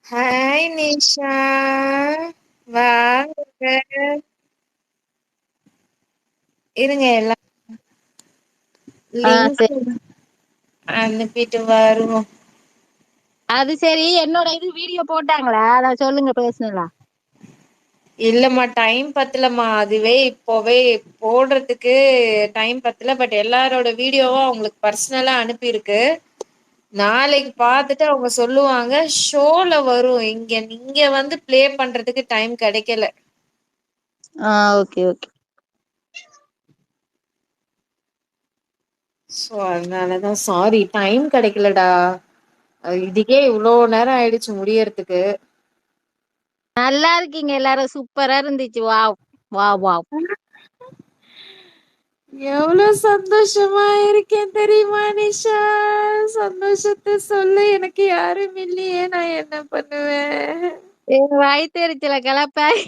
Hi Nisha, வாங்க. இருங்க, எல்லாம் லிங்க் சரி. அனுப்பிட்டு வருவோம். அது சரி, என்னோட இது வீடியோ போட்டாங்களா? அத சொல்லுங்க, பேசலாம். இல்லம்மா, டைம் பத்தலம்மா. அதுவே இப்போவே போடுறதுக்கு டைம் பத்தல. பட் எல்லாரோட வீடியோவும் அவங்களுக்கு பர்சனலா அனுப்பியிருக்கு. நாளைக்கு பார்த்துட்டு அவங்க சொல்லுவாங்க. ஷோல வரும். இங்க நீங்க வந்து ப்ளே பண்றதுக்கு டைம் கிடைக்கல. Okay okay. ஸோ அதனாலதான் சாரி, டைம் கிடைக்கலடா. இதுக்கே இவ்வளோ நேரம் ஆயிடுச்சு முடியறதுக்கு. நல்லா இருக்கீங்க, எல்லாரும் சூப்பரா இருந்துச்சு. Wow wow wow. எவ்வளவு சந்தோஷமா இருக்கேன் தெரியுமா நிஷா? சந்தோஷத்தை சொல்ல எனக்கு யாரும் இல்லையே, நான் என்ன பண்ணுவேன்? என் வயித்தெரிச்சல கிளப்பாய்.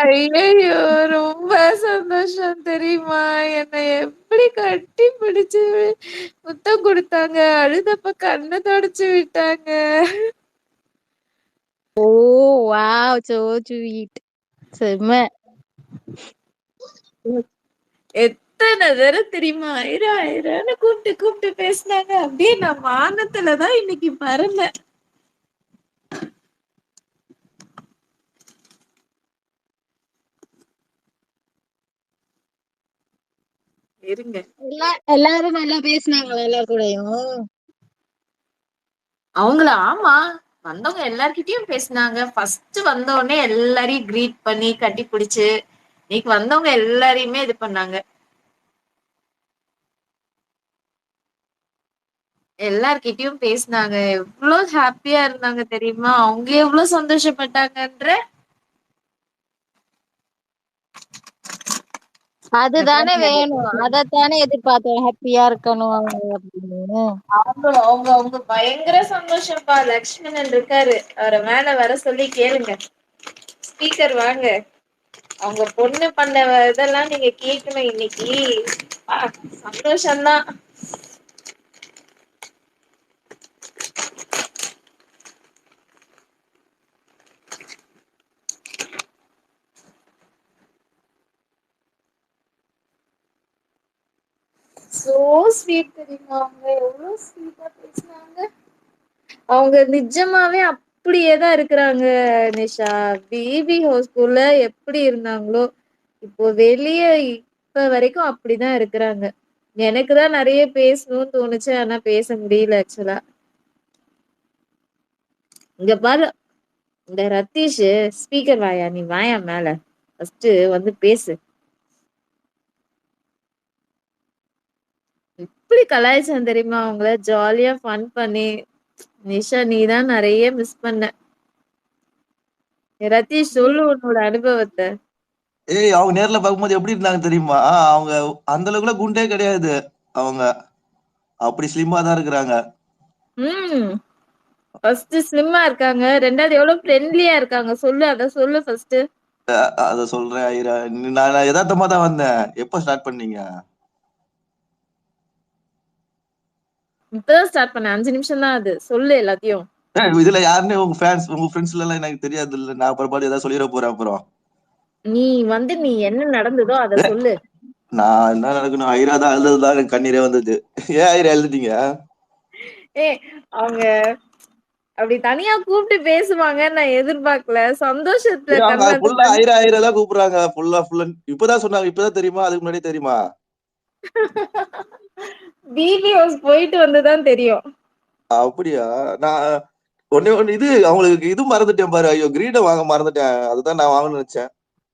ஐயோ, ரொம்ப சந்தோஷம் தெரியுமா? என்னை எப்படி கட்டி பிடிச்சு முத்தம் கொடுத்தாங்க, அழுதப்ப கண்ணை தொடச்சு விட்டாங்க. ஓ வாவ், சோ ஸ்வீட். செம்ம. எத்தனை தடவை தெரியுமா ஐரா ஐரான்னு கூப்பிட்டு கூப்பிட்டு பேசினாங்க. அப்படியே நான் வானத்துலதான் இன்னைக்கு பறந்தேன். இருங்க, எல்லாரும் நல்லா பேசினாங்களா எல்லா கூடயும்? அவங்கள ஆமா, வந்தவங்க எல்லார்கிட்டயும் பேசினாங்க. ஃபர்ஸ்ட் வந்த உடனே எல்லாரையும் கிரீட் பண்ணி கட்டி பிடிச்சு இன்னைக்கு வந்தவங்க எல்லாரையுமே இது பண்ணாங்க. எல்லார்கிட்டயும் பேசினாங்க. எவ்வளவு ஹாப்பியா இருந்தாங்க தெரியுமா? அவங்க எவ்வளவு சந்தோஷப்பட்டாங்கன்ற. இந்த அதுதானே பாருங்க, வேணும், அதத்தானே எதிர்பார்த்தோம். ஹாப்பியா இருக்கணும் அவங்க அப்படின்னு. அவங்க அவங்க அவங்க பயங்கர சந்தோஷம்ப்பா. லக்ஷ்மணன் இருக்காரு, அவரை மேல வர சொல்லி கேளுங்க. ஸ்பீக்கர் வாங்க. அவங்க பொண்ணு பண்ண இதெல்லாம் நீங்க கேட்கணும் இன்னைக்கு. ஆ, சந்தோஷம்தான். சோ ஸ்வீட் தெரியுமா? அவங்க எவ்வளவு ஸ்வீட்டா பேசினாங்க. அவங்க நிஜமாவே அப்படியேதான் இருக்கிறாங்க நிஷா. பிபி ஹவுஸ்குள்ள எப்படி இருந்தாங்களோ இப்போ வெளிய இப்ப வரைக்கும் அப்படிதான் இருக்கிறாங்க. எனக்குதான் நிறைய பேசணும்னு தோணுச்சு, ஆனா பேச முடியல ஆக்சுவலா. இங்க பாரு, இந்த ரத்தீஷ் ஸ்பீக்கர் வாயா, நீ வாயா மேல. ஃபர்ஸ்ட் வந்து பேசு. இப்படி கலாய்ச்சான் தெரியுமா அவங்கள, ஜாலியா ஃபன் பண்ணி. நிஷா, நீ தான் நிறைய மிஸ் பண்ண. ரத்தீஷ், சொல்லு உன்னோட அனுபவத்தை. ஏய், அவங்க நேர்ல பார்க்கும்போது எப்படி இருந்தாங்க தெரியுமா? அவங்க அந்த அளவுக்குலாம் குண்டே கிடையாது. அவங்க அப்படி ஸ்லிம்மா தான் இருக்கிறாங்க. ம் ஃபர்ஸ்ட் ஸ்லிம்மா இருக்காங்க, ரெண்டாவது எவ்வளவு ஃப்ரெண்ட்லியா இருக்காங்க. சொல்லு, அத சொல்லு ஃபர்ஸ்ட். அத சொல்றேன் ஐரா. நான் யதார்த்தமா தான் வந்தேன். எப்ப ஸ்டார்ட் பண்ணீங்க? இப்பதான் ஸ்டார்ட் பண்ணேன், 5 நிமிஷம் தான் அது. சொல்லு எல்லாத்தையும். இதுல யாருன்னு உங்க ஃபேன்ஸ் உங்க ஃப்ரெண்ட்ஸ்ல எல்லாம் எனக்கு தெரியாது இல்ல. நான் அப்புறம் பாட்டு ஏதாவது சொல்லிட போறேன் அப்புறம். நீ என்ன நடந்ததோ அத ஏ, சொல்லு. நான் என்ன நடக்கணும்? ஐரா தான் அழுதுதான் எனக்கு கண்ணீரே வந்தது. ஏன் ஐரா எழுதிட்டீங்க? ஏ, அவங்க அப்படி தனியா கூப்பிட்டு பேசுவாங்கன்னு நான் எதிர்பார்க்கல. சந்தோஷத்துல அவங்க கண்ணுல இருந்து ஃபுல்லா ஐரா ஐரா தான் கூப்பிடுறாங்க. ஃபுல்லா இப்பதான் சொன்னாங்க. இப்பதான் தெரியுமா? அதுக்கு முன்னாடி தெரியுமா? பிபி ஹவுஸ் போயிட்டு வந்துதான் தெரியும். அப்படியா? நான் ஒண்ணே ஒண்ணு இது அவங்களுக்கு இது மறந்துட்டேன் பாரு. ஐயோ, கிரீடம் வாங்க மறந்துட்டேன். அதுதான் நான் வாங்கணும்னு நினைச்சேன்.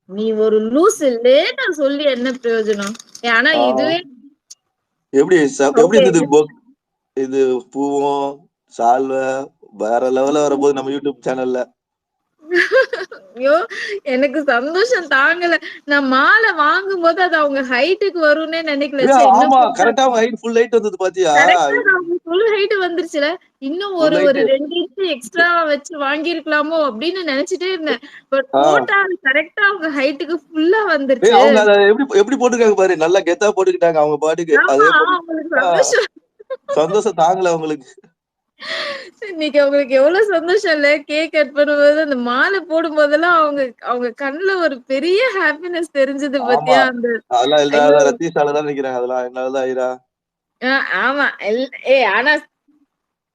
நீ ஒரு லூசு, லேட்டா சொல்லி என்ன பிரயோஜனம்? ஆனா ஆ, இதுவே எப்படி எப்படி ஓகே. இருந்தது இது பூவும் சால்வை வேற லெவல்ல வரப்போகுது நம்ம யூடியூப் சேனல்ல. ஐயோ, எனக்கு சந்தோஷம் தாங்கல. நான் மாலை வாங்கும் போது அது அவங்க ஹைட்டுக்கு வரும்னே நினைக்கல. ஏ, ச்சே, இன்னும் ஆமா, கரெக்டா அவங்க ஹைட் ஃபுல் ஹைட் வந்தது பாத்தியா? கரெக்டா அவங்க ஃபுல் ஹைட் வந்துருச்சுல. இன்னும் ஃபுல் ஒரு ஹைட். ஒரு 2 இன்ச் எக்ஸ்ட்ராவா வச்சு வாங்கியிருக்கலாமோ அப்படின்னு நினைச்சிட்டே இருந்தேன். பட் ஆ, போட்டா அது கரெக்டா அவங்க ஹைட்டுக்கு ஃபுல்லா ஏய், வந்துருச்சு. அவங்க அதை எப்படி எப்படி போட்டுருக்காங்க பாரு. நல்லா கெத்தா போட்டுக்கிட்டாங்க அவங்க பாட்டுக்கு. அது ஆமா, எப்படி? அவங்களுக்கு ஆ, சந்தோஷம். சந்தோஷம் தாங்கல அவங்களுக்கு. இன்னைக்கு அவங்களுக்கு எவ்வளவு சந்தோஷம் இல்ல கேக் கட் பண்ணும்போது அந்த மாலை போடும் போதெல்லாம் அவங்க அவங்க கண்ணுல ஒரு பெரிய ஹாப்பினஸ் தெரிஞ்சது ஆமா. பத்தியா அந்த அதெல்லாம் ஐயோ என்னாலதான் ரத்தீஷால தான் நினைக்கிறேன். அதெல்லாம் என்னாலதான் ஐரா. ஆமா ஆனா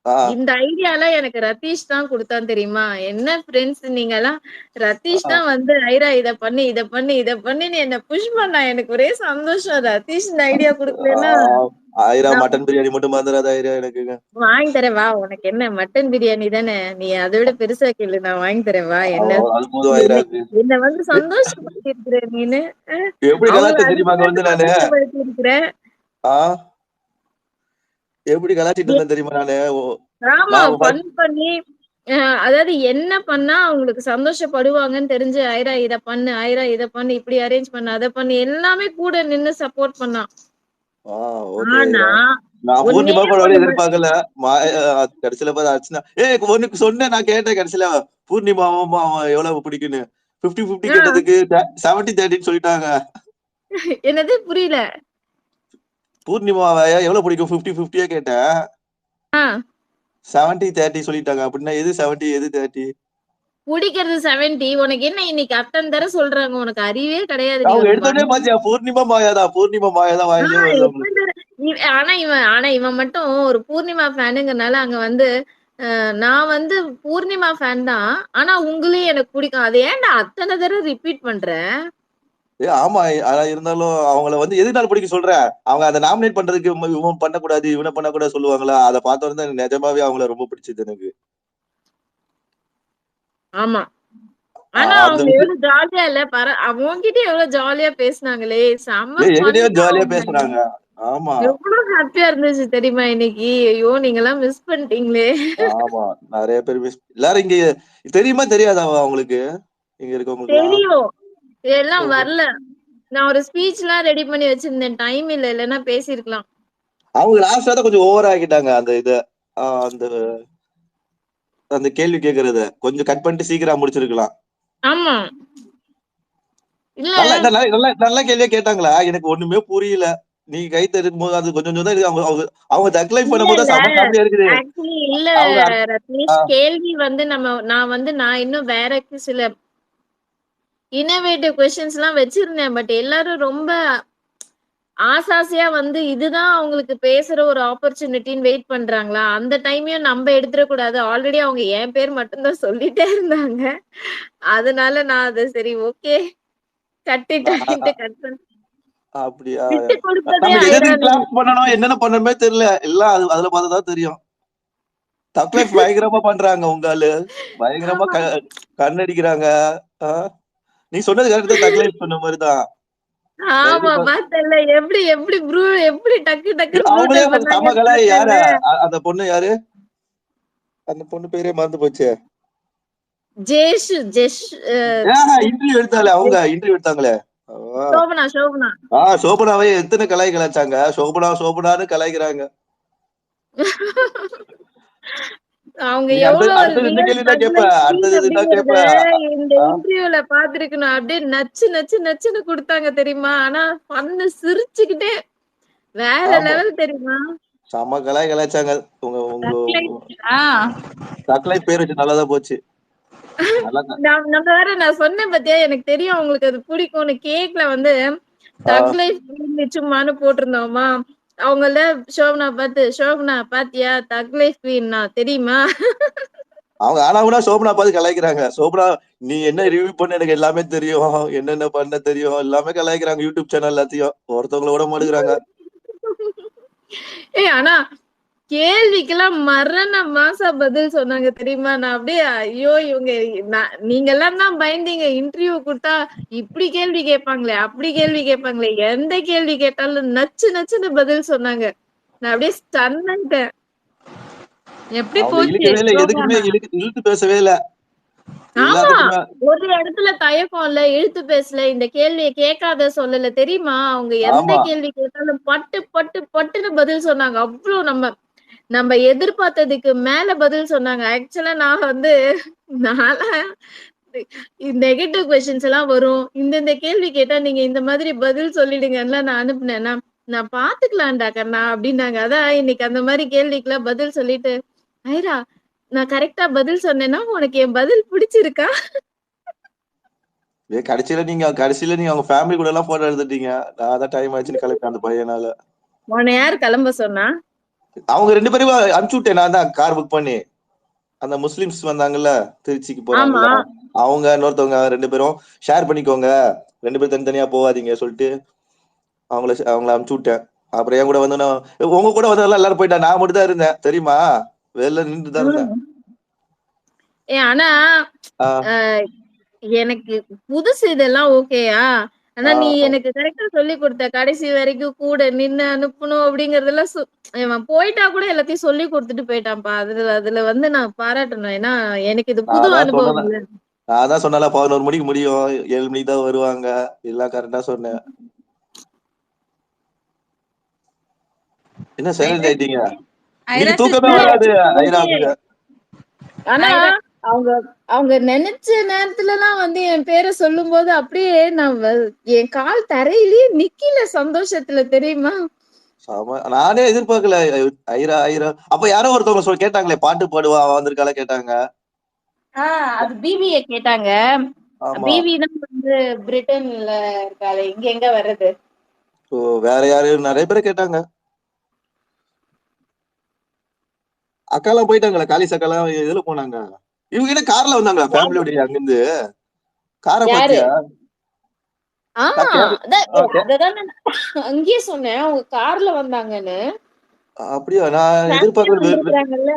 ஆ, இந்த ஐடியாலாம் எனக்கு ரதீஷ் தான் குடுத்தான் தெரியுமா? என்ன ஃப்ரெண்ட்ஸ் நீங்கலாம். ரதீஷ் ஆ, தான் வந்து ஐரா இத பண்ணு, இத பண்ணு, இத பண்ணுன்னு என்ன புஷ் பண்ணான். எனக்கு ஒரே சந்தோஷம். ரதீஷ் இந்த ஐடியா ஆ, குடுக்கலன்னா, ஐரா நான் மட்டன் பிரியாணி மட்டும் மறந்துடாத ஐரா எனக்குங்க. வாங்கி தரேன் வா. உனக்கு என்ன மட்டன் பிரியாணி தானே. நீ அத விட பெருசா கேளு. நான் வாங்கி தரேன் வா. என்ன அது போதும் என்ன ஐராக்கு. என்ன வந்து சந்தோஷப்படுத்தி இருக்கிற நீனு. அ எப்படி அவங்கள கலாய்ச்சேன் தெரியுமா அதுக்கு அங்க வந்து வந்து நானு? சந்தோஷப்படுத்தி இருக்கிற. ஆ, எப்படி கலாய்ச்சிட்டு இருந்தேன் தெரியுமா நானு? ஆமா. நான் ஃபன் பண்ணி அ அதாவது என்ன பண்ணா அவங்களுக்கு சந்தோஷப்படுவாங்கன்னு தெரிஞ்சு, "ஐரா இத பண்ணு, ஐரா இத பண்ணு, இப்படி அரேஞ்ச் பண்ணு, அத பண்ணு" எல்லாமே கூட நின்னு சப்போர்ட் பண்ணான். ஆ, ஓகே ஆனா, ஐரா. நான் ஒண்ணே பூர்ணிமா கூட ஒண்ணு எதிர்பார்க்கல. கடைசியில பார்த்து அர்ச்சனா ஏய் உனக்கு சொன்னேன் நான் கேட்டேன் கடைசியில பூர்ணிமாவும் அவன் எவ்வளவு பிடிக்குன்னு 50-50 ஆ கேட்டதுக்கு 70-30 சொல்லிட்டாங்க. என்னது புரியல. பூர்ணிமாவை எவ்வளவு பிடிக்கும் 50-50 கேட்டேன். ஆ 70-30 சொல்லிட்டாங்க. அப்படின்னா எது 70 எது 30? புடிக்கிறது 70 உனக்கு என்ன இன்னைக்கு அத்தன தடவ சொல்றாங்க. உனக்கு அறிவே கிடையாது. நீ அவங்க ஒரு எடுத்தோடனே பாத்தியா பூர்ணிமா மாயாதான் ஆ வாயிலே வருது எத்தன அவங்களுக்கு. தடவ ஆனா இவன் மட்டும் ஒரு பூர்ணிமா ஃபேனுங்கனால அங்க வந்து நான் வந்து பூர்ணிமா ஃபேன் தான். ஆனா உங்களையும் எனக்கு பிடிக்கும். அது ஏன்டா அத்தன தடவ ரிப்பீட் பண்ற? ஆமா. ஆனா இருந்தாலும் அவங்கள வந்து எதுனால பிடிக்க சொல்றேன். அவங்க அதை நாமினேட் பண்றதுக்கு இவன் பண்ணக்கூடாது இவனை பண்ணக்கூடாது சொல்லுவாங்களா அதை பார்த்த உடனே எனக்கு நிஜமாவே அவங்கள ரொம்ப பிடிச்சது எனக்கு. ஆமா. ஆனா அந்த அவங்க விஷயம் எவ்வளவு ஜாலியா இல்ல அவன்கிட்ட எவ்வளவு ஜாலியா பேசுனாங்களே! செம்ம என்கிட்டயே ஃபன்னா ஜாலியா அவங்க. பேசுறாங்க. ஆமா, எவ்வளவு ஹேப்பியா இருந்துச்சு தெரியுமா இன்னைக்கு? ஐயோ! நீங்கலாம் மிஸ் பண்ணிட்டீங்களே! ஆமா. நிறைய பேர் எல்லாரும் இங்க தெரியுமா தெரியாதா அவங்களுக்கு இங்க இருக்கவங்களுக்குலாம்? தெரியும். ஓ, எல்லாம் வரல. நான் ஒரு ஸ்பீச்லாம் ரெடி பண்ணி வச்சிருந்தேன். டைம் இல்ல. இல்லன்னா பேசியிருக்கலாம். அவங்க லாஸ்டா தான் கொஞ்சம் ஓவர் ஆக்கிட்டாங்க அந்த இத. அந்த அந்த கேள்வி கேட்கறத கொஞ்சம் கட் பண்ணிட்டு சீக்கிரம் முடிச்சிருக்கலாம். ஆமா. இல்ல நல்லா நல்லா நல்லா நல்ல கேள்வியா கேட்டாங்களா? எனக்கு ஒண்ணுமே புரியல. நீங்க கை தட்டும் போது அது கொஞ்சம் கொஞ்சம் தான் இருக்கு. அவங்க அவங்க அவங்க தக்லைஃப் இல்ல, பண்ணும்போது இல்ல. தான் செம காமெடியா இருக்குது. ஆக்சுவலி இல்ல அவங்க ஆ, ரத்னேஷ். கேள்வி வந்து நான் இன்னும் வேற சில இன்னோவேட்டிவ் கொஸ்டின்ஸ்லாம் வச்சிருந்தேன். பட் எல்லாரும் ரொம்ப ஆசாசியா வந்து இதுதான் அவங்களுக்கு பேசுற ஒரு ஆப்பர்ச்சுனிட்டின்னு வெயிட் பண்றாங்களா? அந்த டைமையும் நம்ப எடுத்துறக்கூடாது. ஆல்ரெடி அவங்க என் பேர் மட்டும் தான் சொல்லிட்டே இருந்தாங்க. அதனால நான் அத சரி ஓகே. கட் இட் நான் அப்டின்ட்டு கட் பண்ணேன். அப்படியா? விட்டு குடுப்பதே நம்ம எது எதுக்கு ஐரானிக். கிளாப் பண்ணணும் என்னென்ன பண்ணணுமே தெரியல. எல்லாம் அதுல பார்த்தா தான் தெரியும். தக்லைஃப் பயங்கரமா பண்றாங்க உங்க ஆளு. பயங்கரமா ஆமா, கண்ணடிக்கிறாங்க. ஆ, நீ சொன்னது கரெக்ட் தான். தக்லைஃப் சொன்ன மாதிரி தான். நான் ஆமா எதிர்பார்க்க பார்த்தேன்ல. எப்படி எப்படி எப்படி டக்கு டக்குன்னு அவங்களே ப்ரூட்டல் செம பண்ணாங்கன்னு கலாய் யார பார்த்தேன்ல. அந்த பொண்ணு யாரு? அந்த பொண்ணு பேரே மறந்து போச்சே. ஜேஷ் ஜெஷ் அ இன்டர்வியூ எடுத்தாலே அவங்க இன்டர்வியூ எடுத்தாங்களே. ஆ, சோபனா. சோபனாவே எத்தனை கலாய்ச்சாங்க. சோபனான்னு கலாய்க்கிறாங்க. அவங்க நீ அடுத்தது எவ்வளவு ஒரு அடுத்தது இந்த ரியல் கேள்வி தான் தக் கேட்ப. லைஃப் குயின் அடுத்தது இதுதான் அப்படிங்கிறத கேட்ப. இந்த ஆ, இன்டர்வியூல பார்த்திருக்கணும். அப்படியே நச்சு நச்சு நச்சுன்னு குடுத்தாங்க தெரியுமா? ஆனா ஃபன்னு சிரிச்சுக்கிட்டே வேற ஆமா. லெவல் தெரியுமா? செம கலாய்ச்சாங்க. உங்க உங்க தக் லைஃப் ஆ தக்லைஃப் பேர் வச்சு நல்லாதான் போச்சு. நல்லா நம்ம வேற நான் சொன்னேன் பாத்தியா, எனக்கு தெரியும் அவங்களுக்கு அது பிடிக்கும்னு. கேக்ல வந்து ஆ, தக் லைஃப் குயின் சும்மான்னு போட்டிருந்தோமா, அவங்கள "சோபனா பாத்தியா தக் லைஃப் குயின்னா தெரியுமா?" அவங்க ஆனா கூட சோபனா பார்த்து கலாய்க்கிறாங்க. சோபனா நீ என்ன ரிவ்யூ பண்ண எனக்கு எல்லாமே தெரியும். என்னென்ன பண்ண தெரியும். எல்லாமே கலாய்க்கிறாங்க யூடியூப் சேனல் எல்லாத்தையும். ஒருத்தவங்கள விட மாட்டேங்கிறாங்க. ஆனா கேள்விக்கெல்லாம் மரண மாசா பதில் சொன்னாங்க தெரியுமா? நான் அப்படியே ஐயோ! நீங்கலாம் தான் பயந்தீங்க. இன்டர்வியூ குடுத்தா இப்படி கேள்வி கேட்பாங்களே, அப்படி கேள்வி கேட்பாங்களே, எந்த கேள்வி கேட்டாலும் நச்சு நச்சுன்னு பதில் சொன்னாங்க. நான் அப்படியே ஸ்டன் ஆயிட்டேன். எப்படி அவங்க போச்சு இழுக்கவே இல்ல. எதுக்குமே ப்ரோகிராம்? இழுத்து பேசவே இல்ல. ஆமா. எல்லாத்துக்குமே ஒரு இடத்துல தயக்கம் இல்ல, இழுத்து பேசல, இந்த கேள்விய கேட்காத சொல்லல தெரியுமா? அவங்க எந்த ஆமா. கேள்வி கேட்டாலும் பட்டு பட்டு பட்டுன்னு பதில் சொன்னாங்க. அவ்ளோ நம்ம நம்ம எதிர்பார்த்ததுக்கு மேல பதில் சொன்னாங்க. ஆக்சுவலா நான் வந்து நான்லாம் நெகட்டிவ் கொஸ்டின்ஸ் எல்லாம் வரும். இந்த கேள்வி கேட்டா நீங்க இந்த மாதிரி பதில் சொல்லிடுங்கன்னுலாம் நான் அனுப்புனேன். நான் நான் பார்த்துக்கலாம்டா கண்ணா அப்டின்னாங்க. அதான் இன்னைக்கு அந்த மாரி கேள்விக்குலாம் பதில் சொல்லிட்டு, ஐரா நான் கரெக்டா பதில் சொன்னேன்னா உனக்கு என் பதில் பிடிச்சிருக்கா? கடைசியில நீங்க அவங்க ஃபேமிலி கூட எல்லாம் போட்டோ எடுத்துட்டீங்க. நான் தான் டைம் ஆச்சுன்னு கிளம்பிட்டேன் அந்த பையனால. உன்னை யார் கிளம்ப சொன்னா? அவங்க 2 பேரும் அனுப்பிச்சு விட்டேன். நான் தான் கார் புக் பண்ணி. அந்த முஸ்லிம்ஸ் வந்தாங்கல்ல, திருச்சிக்கு ஆமா. போறாங்கல்ல. அவங்க இன்னொருத்தவங்க 2 பேரும் ஷேர் பண்ணிக்கோங்க. 2 பேரும் தனித்தனியா போகாதீங்க சொல்லிட்டு அவங்கள அனுப்பிச்சு விட்டேன். அப்புறம் என் கூட வந்து உங்க கூட வந்து எல்லாரும் போயிட்டாங்க. நான் மட்டும் தான் இருந்தேன். தெரியுமா? வெளில நின்னுட்டு தான் இருந்தேன். ஆனா ஆ, எனக்கு புதுசு இதெல்லாம் ஓகேயா? ஆனா ஆ. நீ எனக்கு கரெக்டா சொல்லிக் குடுத்த. கடைசி வரைக்கும் கூட நின்னு அனுப்பணும் அப்படிங்கறதெல்லாம் இவன் போயிட்டா கூட எல்லாத்தையும் சொல்லிக் குடுத்துட்டு போயிட்டான்ப்பா. அதுல அதுல வந்து நான் பாராட்டணும். ஏன்னா எனக்கு இது புது நான் தான் அனுபவம் சொன்னேன். இல்ல. நான் தான் சொன்னேன்ல 11 மணிக்கு முடியும். 7 மணிக்கு தான் வருவாங்க. எல்லாம் கரெக்டா சொன்னேன். என்ன சைலண்ட் ஆயிட்டீங்க? இன்னைக்கு ஐரா தூக்கமே இல்ல சிஸ்டர், வராது எனக்கு ஐராவுக்கு. ஆனா ஐரா அவங்க அவங்க நினைச்ச நேரத்துலலாம் வந்து என் பேரை சொல்லும்போது அப்படியே நான் என் கால் தரையிலேயே நிக்கல சந்தோஷத்துல தெரியுமா? நானே எதிர்பார்க்கல. ஐரா ஐரா அப்ப யாரோ ஒருத்தவங்க கேட்டாங்களே, பாட்டு பாடுவா அவ வந்திருக்காளா கேட்டாங்க. அது பிபிஏ கேட்டாங்க. ஆமா. பிபி தான் வந்து பிரிட்டன்ல இருக்காளே, இங்க எங்க வர்றது? ஸோ வேற யாரு நிறைய பேர் கேட்டாங்க. அக்காலாம் போயிட்டாங்களா? காலிஸ் அக்காலாம் எதுல போனாங்க? இவங்க என்ன கார்ல வந்தாங்களா? யாரு? ஃபேமிலியோட அங்கிருந்து காரை யாரு? பாத்தியா? ஆ நான் அதான் ஓகே. அததான் நான் அங்கேயே சொன்னேன். அவங்க கார்ல வந்தாங்கன்னு. அப்படியா? நான் ஃபேமிலியா எதிர்பார்க்கல. வந்திருக்கிறாங்கல்ல.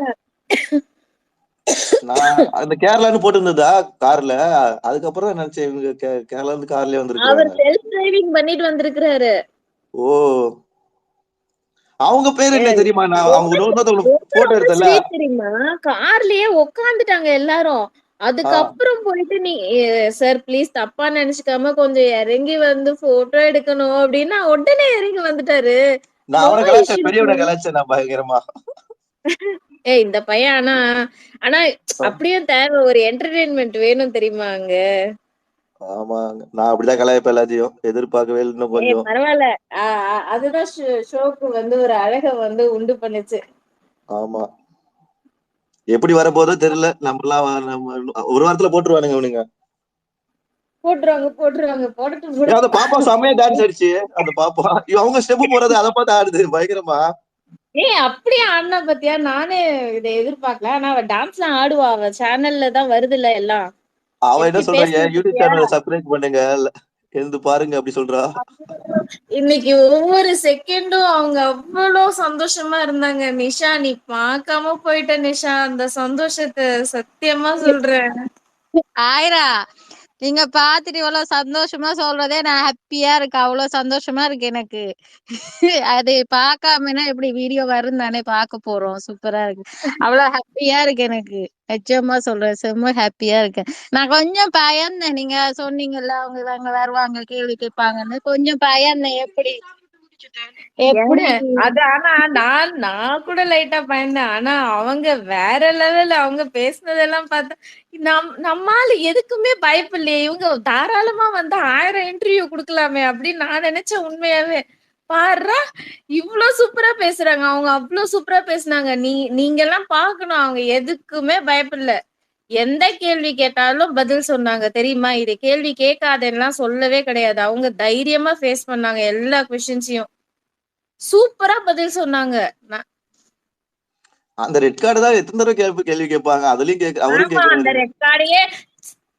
நான் அந்த கேரளான்னு போட்டிருந்ததா கார்ல. அதுக்கப்புறம் தான் நினைச்சேன் இவங்க கேரளா இருந்து கார்லயே அவர் வந்திருக்கிறாங்க. செல்ஃப் டிரைவிங் பண்ணிட்டு வந்திருக்கிறாரு. ஓ, அவங்க பேர் என்ன ஏய், தெரியுமா? நான் அவங்க ரொம்ப இன்னொருத்தவங்க ரொம்ப போட்டோ ரொம்ப எடுத்தல. ஸ்வீட் தெரியுமா? கார்லயே உட்காந்துட்டாங்க எல்லாரும். ஆ, அதுக்கப்புறம் போயிட்டு நீ சார் ப்ளீஸ் தப்பா நினைச்சுக்காம கொஞ்சம் இறங்கி வந்து போட்டோ எடுக்கணும் அப்படின்னா உடனே இறங்கி வந்துட்டாரு. நான் நோ அவனை கலாய்ச்சேன், இஷ்யூ. பெரியவனை கலாய்ச்சேன் நான் பயங்கரமா. இந்த பையன் ஆனா ஆனா அப்படியும் தேவை ஒரு என்டர்டெயின்மெண்ட் வேணும் தெரியுமா அங்க? ஆமா, நான் அப்படிதான் கலாய்ப்பேன் எல்லாத்தையும். எதிர்பார்க்கவே இல்லை இன்னும் கொஞ்சம். பரவாயில்ல. அதுதான் ஷோக்கு வந்து ஒரு அழக வந்து உண்டு பண்ணுச்சு. ஆமா, எப்படி வரப்போதோ தெரியல. நம்ம ஒரு வாரத்துல போட்டுருவானுங்க இவனுங்க. போட்டுருவாங்க போட்டுருவாங்க போட்டுட்டு அந்த பாப்பா போட்டு. செம்மையா டான்ஸ் ஆயிடுச்சு. அந்த பாப்பா அவங்க ஸ்டெப் போறது அதை பார்த்து ஆடுது பயங்கரமா. அப்படியே ஆடினா பாத்தியா? நானே இதை எதிர்பார்க்கல. ஆனா அவ டான்ஸ்லாம் ஆடுவா. அவ சேனல்ல தான் வருதுல்ல எல்லாம். அவ என்ன எப்படி சொல்றா, பேசுனா என் யூடியூப் பாத்தியா? சேனலை சப்ஸ்கிரைப் பண்ணுங்க, எழுந்து பாருங்க அப்படி சொல்றா. இன்னைக்கு ஒவ்வொரு செகண்டும் அவங்க அவ்வளவு சந்தோஷமா இருந்தாங்க. நிஷா நீ பார்க்காம போயிட்ட நிஷா அந்த சந்தோஷத்தை சத்தியமா சொல்றேன். ஆயிரா நீங்க பாத்துட்டு இவ்வளவு சந்தோஷமா சொல்றதே நான் ஹாப்பியா இருக்கு. அவ்வளவு சந்தோஷமா இருக்கு எனக்கு. அது பார்க்காமனா எப்படி வீடியோ வரும் தானே பார்க்க போறோம். சூப்பரா இருக்கு. அவ்வளவு ஹாப்பியா இருக்கு எனக்கு. நிச்சயமா சொல்றேன், செம்ம ஹாப்பியா இருக்கேன். நான் கொஞ்சம் பயந்தேன். நீங்க சொன்னீங்கல்ல அவங்க இவங்க வருவாங்க கேள்வி கேட்பாங்கன்னு கொஞ்சம் பயந்தேன். எப்படி ஏங்க எப்படி அது ஆனா நான் கூட லைட்டா பயந்தேன். ஆனா அவங்க வேற லெவல்ல அவங்க பேசுனதெல்லாம் பார்த்தா நம்மால எதுக்குமே பயப்படலையே. இவங்க தாராளமா வந்து 1000 இன்டர்வியூ குடுக்கலாமே அப்படின்னு நான் நினைச்சேன் உண்மையாவே. பாருடா இவ்ளோ சூப்பரா பேசுறாங்க. அவங்க அவ்ளோ சூப்பரா பேசுனாங்க. நீங்க எல்லாம் பார்க்கணும். அவங்க எதுக்குமே பயப்படல. எந்த கேள்வி கேட்டாலும் பதில் சொன்னாங்க தெரியுமா? இத கேள்வி கேட்காதேன்னுலாம் சொல்லவே கிடையாது. அவங்க தைரியமா ஃபேஸ் பண்ணாங்க எல்லா கொஸ்டின்ஸையும். சூப்பரா பதில் சொன்னாங்க. நான் அந்த ரெட் கார்டு தான் எத்தனை தடவை கேள்வி கேட்பாங்க. அதுலயும் அவரும் ஆமா அந்த கேக்குறாரு. ரெக்கார்டையே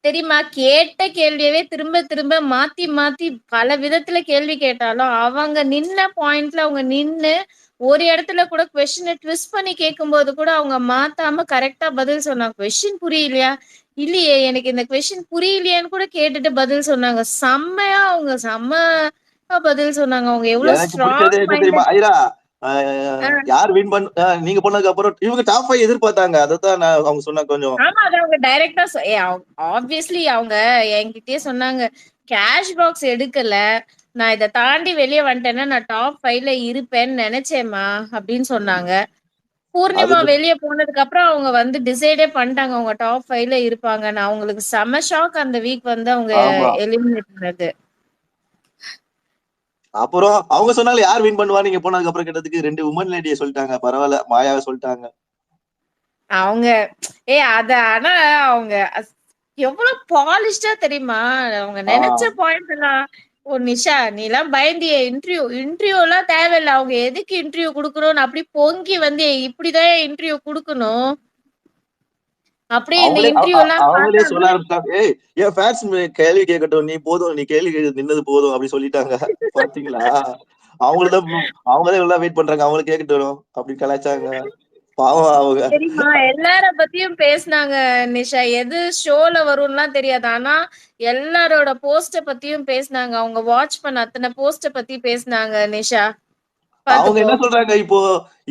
தெரியுமா? கேட்ட கேள்வியவே திரும்ப திரும்ப மாத்தி மாத்தி பல விதத்துல கேள்வி கேட்டாலும், அவங்க நின்ன பாயிண்ட்ல அவங்க நின்னு ஒரு இடத்துல கூட கொஸ்டின ட்விஸ்ட் பண்ணி கேட்கும்போது கூட அவங்க மாத்தாம கரெக்ட்டா பதில் சொன்னாங்க. கொஸ்டின் புரியலையா? இல்லையே எனக்கு இந்த கொஸ்டின் புரியலையேன்னு கூட கேட்டுட்டு பதில் சொன்னாங்க. செம்மையா அவங்க பதில் சொன்னாங்க. அவங்க எவ்வளவு எனக்கு பிடிச்சது ஸ்ட்ராங் என்ன தெரியுமா மைண்டட். ஐரா? யார் வின் பண்ண நீங்க போனதுக்கு அப்புறம் இவங்க டாப் 5 எதிர்பார்த்தாங்க. அதான் நான் அவங்க சொன்ன கொஞ்சம். ஆமா. அத அவங்க டைரக்ட்டா ஆப்வியஸ்லி அவங்க என்கிட்டயே சொன்னாங்க. கேஷ் பாக்ஸ் எடுக்கல. நான் இத தாண்டி வெளிய வந்துட்டேன்னா, நான் டாப் 5ல இருப்பேன்னு நெனச்சேன்ம்மா அப்படின்னு சொன்னாங்க. அது பூர்ணிமா வெளிய போனதுக்கு அப்புறம் அவங்க வந்து டிசைடே பண்ணிட்டாங்க. அவங்க டாப் 5ல இருப்பாங்கன்னு. அவங்களுக்கு செம ஷாக் அந்த வீக் வந்து அவங்க ஆமா. எலிமினேட் பண்ணது. அப்புறம் அவங்க சொன்னாலும் யார் வின் பண்ணுவா நீங்க போனதுக்கு அப்புறம் கேட்டதுக்கு 2 உமன் லேடியை சொல்லிட்டாங்க. பரவாயில்ல, மாயாவை சொல்லிட்டாங்க. அவங்க ஆனா அவங்க எவ்வளவு பாலிஷ்டா தெரியுமா? அவங்க நினைச்ச ஆஹ் பாயிண்ட் எல்லாம். ஓ நிஷா, நீ எல்லாம் பயந்தியே இன்டர்வியூ எல்லாம் தேவையில்ல. அவங்க எதுக்கு இன்டர்வியூ குடுக்கணும்னு அப்படி பொங்கி வந்து இப்படிதான் இன்டர்வியூ குடுக்கணும். அப்படியே இந்த அவங்களே இன்டர்வியூ எல்லாம் அவங்களே பார்த்தாங்க. சொல்ல ஆரம்பிச்சாங்க, ஏய் என் ஃபேன்ஸ் கேள்வி கேட்கட்டும், நீ போதும், நீ கேள்வி கேட்க நின்னது போதும் அப்படி சொல்லிட்டாங்க. பாத்தீங்களா? அவங்களதான் அவங்களே எல்லாம் வெயிட் பண்றாங்க, அவங்களுக்கு கேட்கட்டும் அப்படி கலாய்ச்சாங்க. பாவம் அவங்க. தெரியுமா, எல்லார பத்தியும் பேசினாங்க நிஷா. எது ஷோல வரும்லாம் தெரியாது, ஆனா எல்லாரோட போஸ்ட பத்தியும் பேசினாங்க. அவங்க வாட்ச் பண்ண அத்தனை போஸ்ட பத்தி பேசினாங்க நிஷா. அவங்க பாத்துக்கோ. என்ன சொல்றாங்க,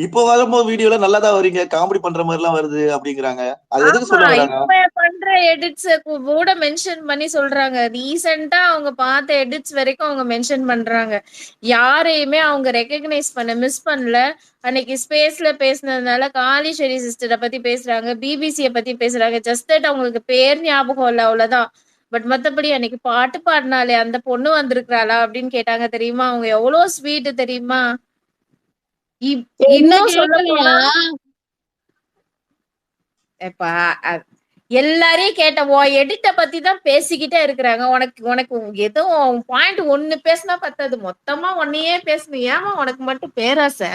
இப்போ வரும்போது வீடியோல நல்லாதான் வரீங்க, காமெடி பண்ற மாதிரி எல்லாம் வருது அப்படிங்கிறாங்க. அது எதுக்கு ஆமா, சொல்ல வராங்க? இப்ப பண்ற எடிட்ஸ் கூட மென்ஷன் பண்ணி சொல்றாங்க. ரீசெண்டா அவங்க பார்த்த எடிட்ஸ் வரைக்கும் அவங்க மென்ஷன் பண்றாங்க. யாரையுமே அவங்க ரெகக்னைஸ் மிஸ் பண்ணல. அன்னைக்கு ஸ்பேஸ்ல பேசுனதுனால காளிஸ்வரி சிஸ்டரை பத்தி பேசுறாங்க, பிபிசிய பத்தி பேசுறாங்க. ஜஸ்ட் தட் அவங்களுக்கு பேர் ஞாபகம் இல்ல, அவ்வளவுதான். பட் மத்தபடி அன்னைக்கு பாட்டு பாடினாலே அந்த பொண்ணு வந்திருக்கிறாளா அப்படின்னு கேட்டாங்க. தெரியுமா, அவங்க எவ்வளவு ஸ்வீட் தெரியுமா. என்ன இன்னும் சொல்ல கேட்கலையா? போனா, இப்ப எல்லாரையும் கேட்ட எடிட்ட பத்தி தான் பேசிக்கிட்டே இருக்கிறாங்க. உனக்கு உனக்கு ஏதோ பாயிண்ட் ஒண்ணு பேசினா பத்தாது, மொத்தமா ஒன்னையே பேசணும். ஏமா உனக்கு மட்டும் பேராசை?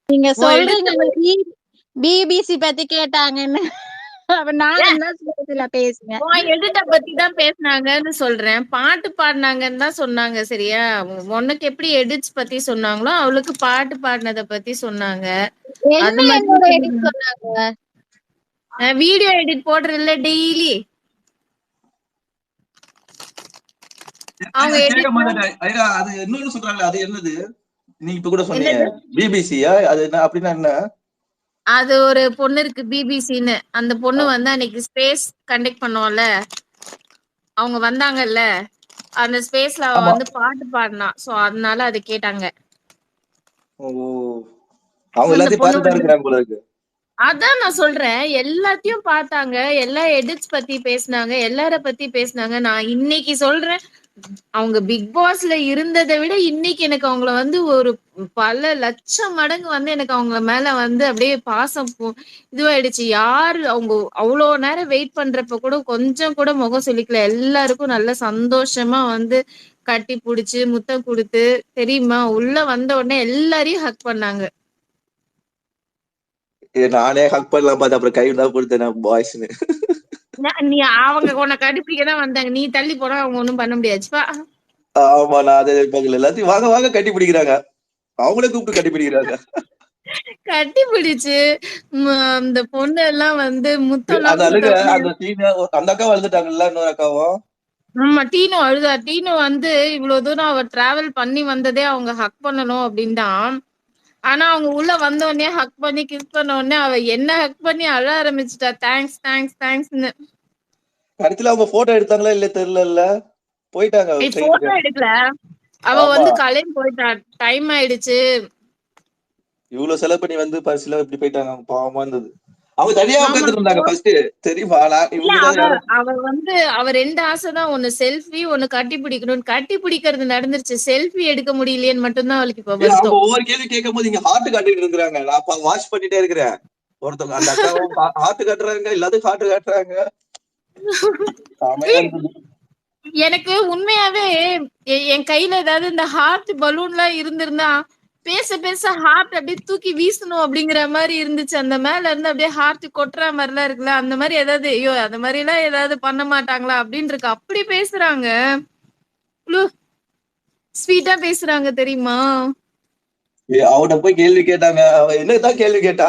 நீங்க உன் எடுத்த சொல்றீங்க பிபிசி பத்தி கேட்டாங்கன்னு. அப்ப நானும் தான் ஸ்பேஸ்ல பேசுனேன். எடிட்ட பத்தி தான் பேசினாங்கன்னு சொல்றேன். பாட்டு பாடினாங்கன்னு தான் சொன்னாங்க. சரியா, உனக்கு எப்படி எடிட்ஸ் பத்தி சொன்னாங்களோ அவளுக்கு பாட்டு பாடினத பத்தி சொன்னாங்க. என்ன அது என்னோட மாதிரி எடிட் சொன்னாங்க? வீடியோ எடிட் போடுறதுல டெய்லி அவங்க கேட்க எடிட். மாட்டேன். அது இன்னொன்னு சொல்றாங்க, அது என்னது? நீங்க இப்ப கூட சொன்னீங்க என்னது? பிபிசியா, அது என்ன அப்படின்னா என்ன? அது ஒரு பொண்ணு இருக்கு பிபிசின்னு. அந்த பொண்ணு ஆ. வந்து அன்னைக்கு ஸ்பேஸ் கண்டக்ட் பண்ணோம்ல, அவங்க வந்தாங்கல்ல, அந்த ஸ்பேஸ்ல அவ ஆமா. வந்து பாட்டு பாடினா. சோ அதனால அது கேட்டாங்க. ஓ, அவங்க அந்த எல்லாத்தையும் பொண்ணு பார்த்துட்டு தான் வந்து, இருக்கிறாங்க போல இருக்கு. அதான் நான் சொல்றேன், எல்லாத்தையும் பார்த்தாங்க. எல்லா எடிட்ஸ் பத்தி பேசினாங்க, எல்லார பத்தி பேசினாங்க. நான் இன்னைக்கு சொல்றேன், அவங்க பிக் பாஸ்ல இருந்ததை விட இன்னைக்கு எனக்கு அவங்கள வந்து ஒரு பல லட்சம் மடங்கு வந்து எனக்கு அவங்கள மேல வந்து அப்படியே பாசம் இதுவாயிடுச்சு. யாரு அவங்க அவ்வளோ நேரம் வெயிட் பண்றப்ப கூட கொஞ்சம் கூட முகம் சுளிக்கல. எல்லாருக்கும் நல்ல சந்தோஷமா வந்து கட்டி புடிச்சு முத்தம் கொடுத்து, தெரியுமா, உள்ள வந்த உடனே எல்லாரையும் ஹக் பண்ணாங்க. நானே ஹக் பண்ணலாம் பார்த்து அப்புறம் கை தான் கொடுத்தேன் பாய்ஸ்னு. நீ அவங்க உன்னை கடுப்பிக்க தான் வந்தாங்க, நீ தள்ளி போனா அவங்க ஒண்ணும் பண்ண முடியாதுப்பா. ஆமா, நான் அதை எதிர்பார்க்கல. எல்லாத்தையும் வாங்க வாங்க கட்டி பிடிக்கிறாங்க, அவங்களே கூப்பிட்டு கட்டி பிடிக்கிறாங்க. கட்டி பிடிச்சு இந்த பொண்ணு எல்லாம் வந்து முத்தம் அந்த எல்லாம் அழுக, கொடுத்த உடனே. அந்த சீன், அந்த அக்கா வளர்ந்துட்டாங்கல்ல, இன்னொரு அக்காவும். ஆமா, டீனோ அழுதா. டீனோ வந்து இவ்வளவு தூரம் அவ டிராவல் பண்ணி வந்ததே அவங்க ஹக் பண்ணணும் அப்படின்னு தான். ஆனா அவங்க உள்ள வந்த உடனே ஹக் பண்ணி கிஸ் பண்ண உடனே அவ என்ன ஹக் பண்ணி அழ ஆரம்பிச்சுட்டா. தேங்க்ஸ் தேங்க்ஸ் தேங்க்ஸ்ன்னு. கடைசியில அவங்க போட்டோ எடுத்தாங்களா இல்ல தெரியல, போயிட்டாங்க போட்டோ ட்ரெயினுக்கு. எடுக்கல, அவ ஆமா, வந்து கிளம்பி போயிட்டா. டைம் ஆயிடுச்சு. இவ்வளவு செலவு பண்ணி வந்து பரிசுல இப்படி போயிட்டாங்க, பாவமா இருந்தது. அவங்க தனியா ஆமா, உட்காந்துட்டு இருந்தாங்க ஃபர்ஸ்ட், தெரியுமா? நான் இல்ல இவங்கதான் யாரும். அவ வந்து அவ ரெண்டு ஆசைதான், ஒண்ணு செல்ஃபி, ஒண்ணு கட்டி பிடிக்கணும். கட்டி பிடிக்கிறது நடந்துருச்சு, செல்ஃபி எடுக்க முடியலையேன்னு மட்டும்தான் அவளுக்கு இப்ப அவங்க வருத்தம். ஒவ்வொரு கேள்வி கேட்கும் போது இங்க ஹார்ட் காட்டிட்டு இருக்கிறாங்க, நான் வாட்ச் பண்ணிட்டே இருக்கிறேன். ஒருத்தவங்க அந்த அக்காவும் ஹார்ட் காட்டுறாங்க, எல்லாத்துக்கும் ஹார்ட் காட்டுறாங்க. செமையா இருந்தது. எனக்கு உண்மையாவே என் கையில ஏதாவது இந்த ஹார்ட் பலூன்லாம் இருந்திருந்தா பேச பேச ஹார்ட் அப்படியே தூக்கி வீசணும் அப்படிங்கிற மாதிரி இருந்துச்சு. அந்த மேல இருந்து அப்படியே ஹார்ட் கொட்டுற மாதிரி எல்லாம் இருக்குல்ல, அந்த மாதிரி ஏதாவது, ஐயோ அந்த மாதிரி எல்லாம் ஏதாவது பண்ண மாட்டாங்களா அப்படின்னு இருக்கு. அப்படி பேசுறாங்க, ஸ்வீட்டா பேசுறாங்க தெரியுமா. அவட்ட போய் கேள்வி கேட்டாங்க, அவ என்னதான் கேள்வி கேட்டா.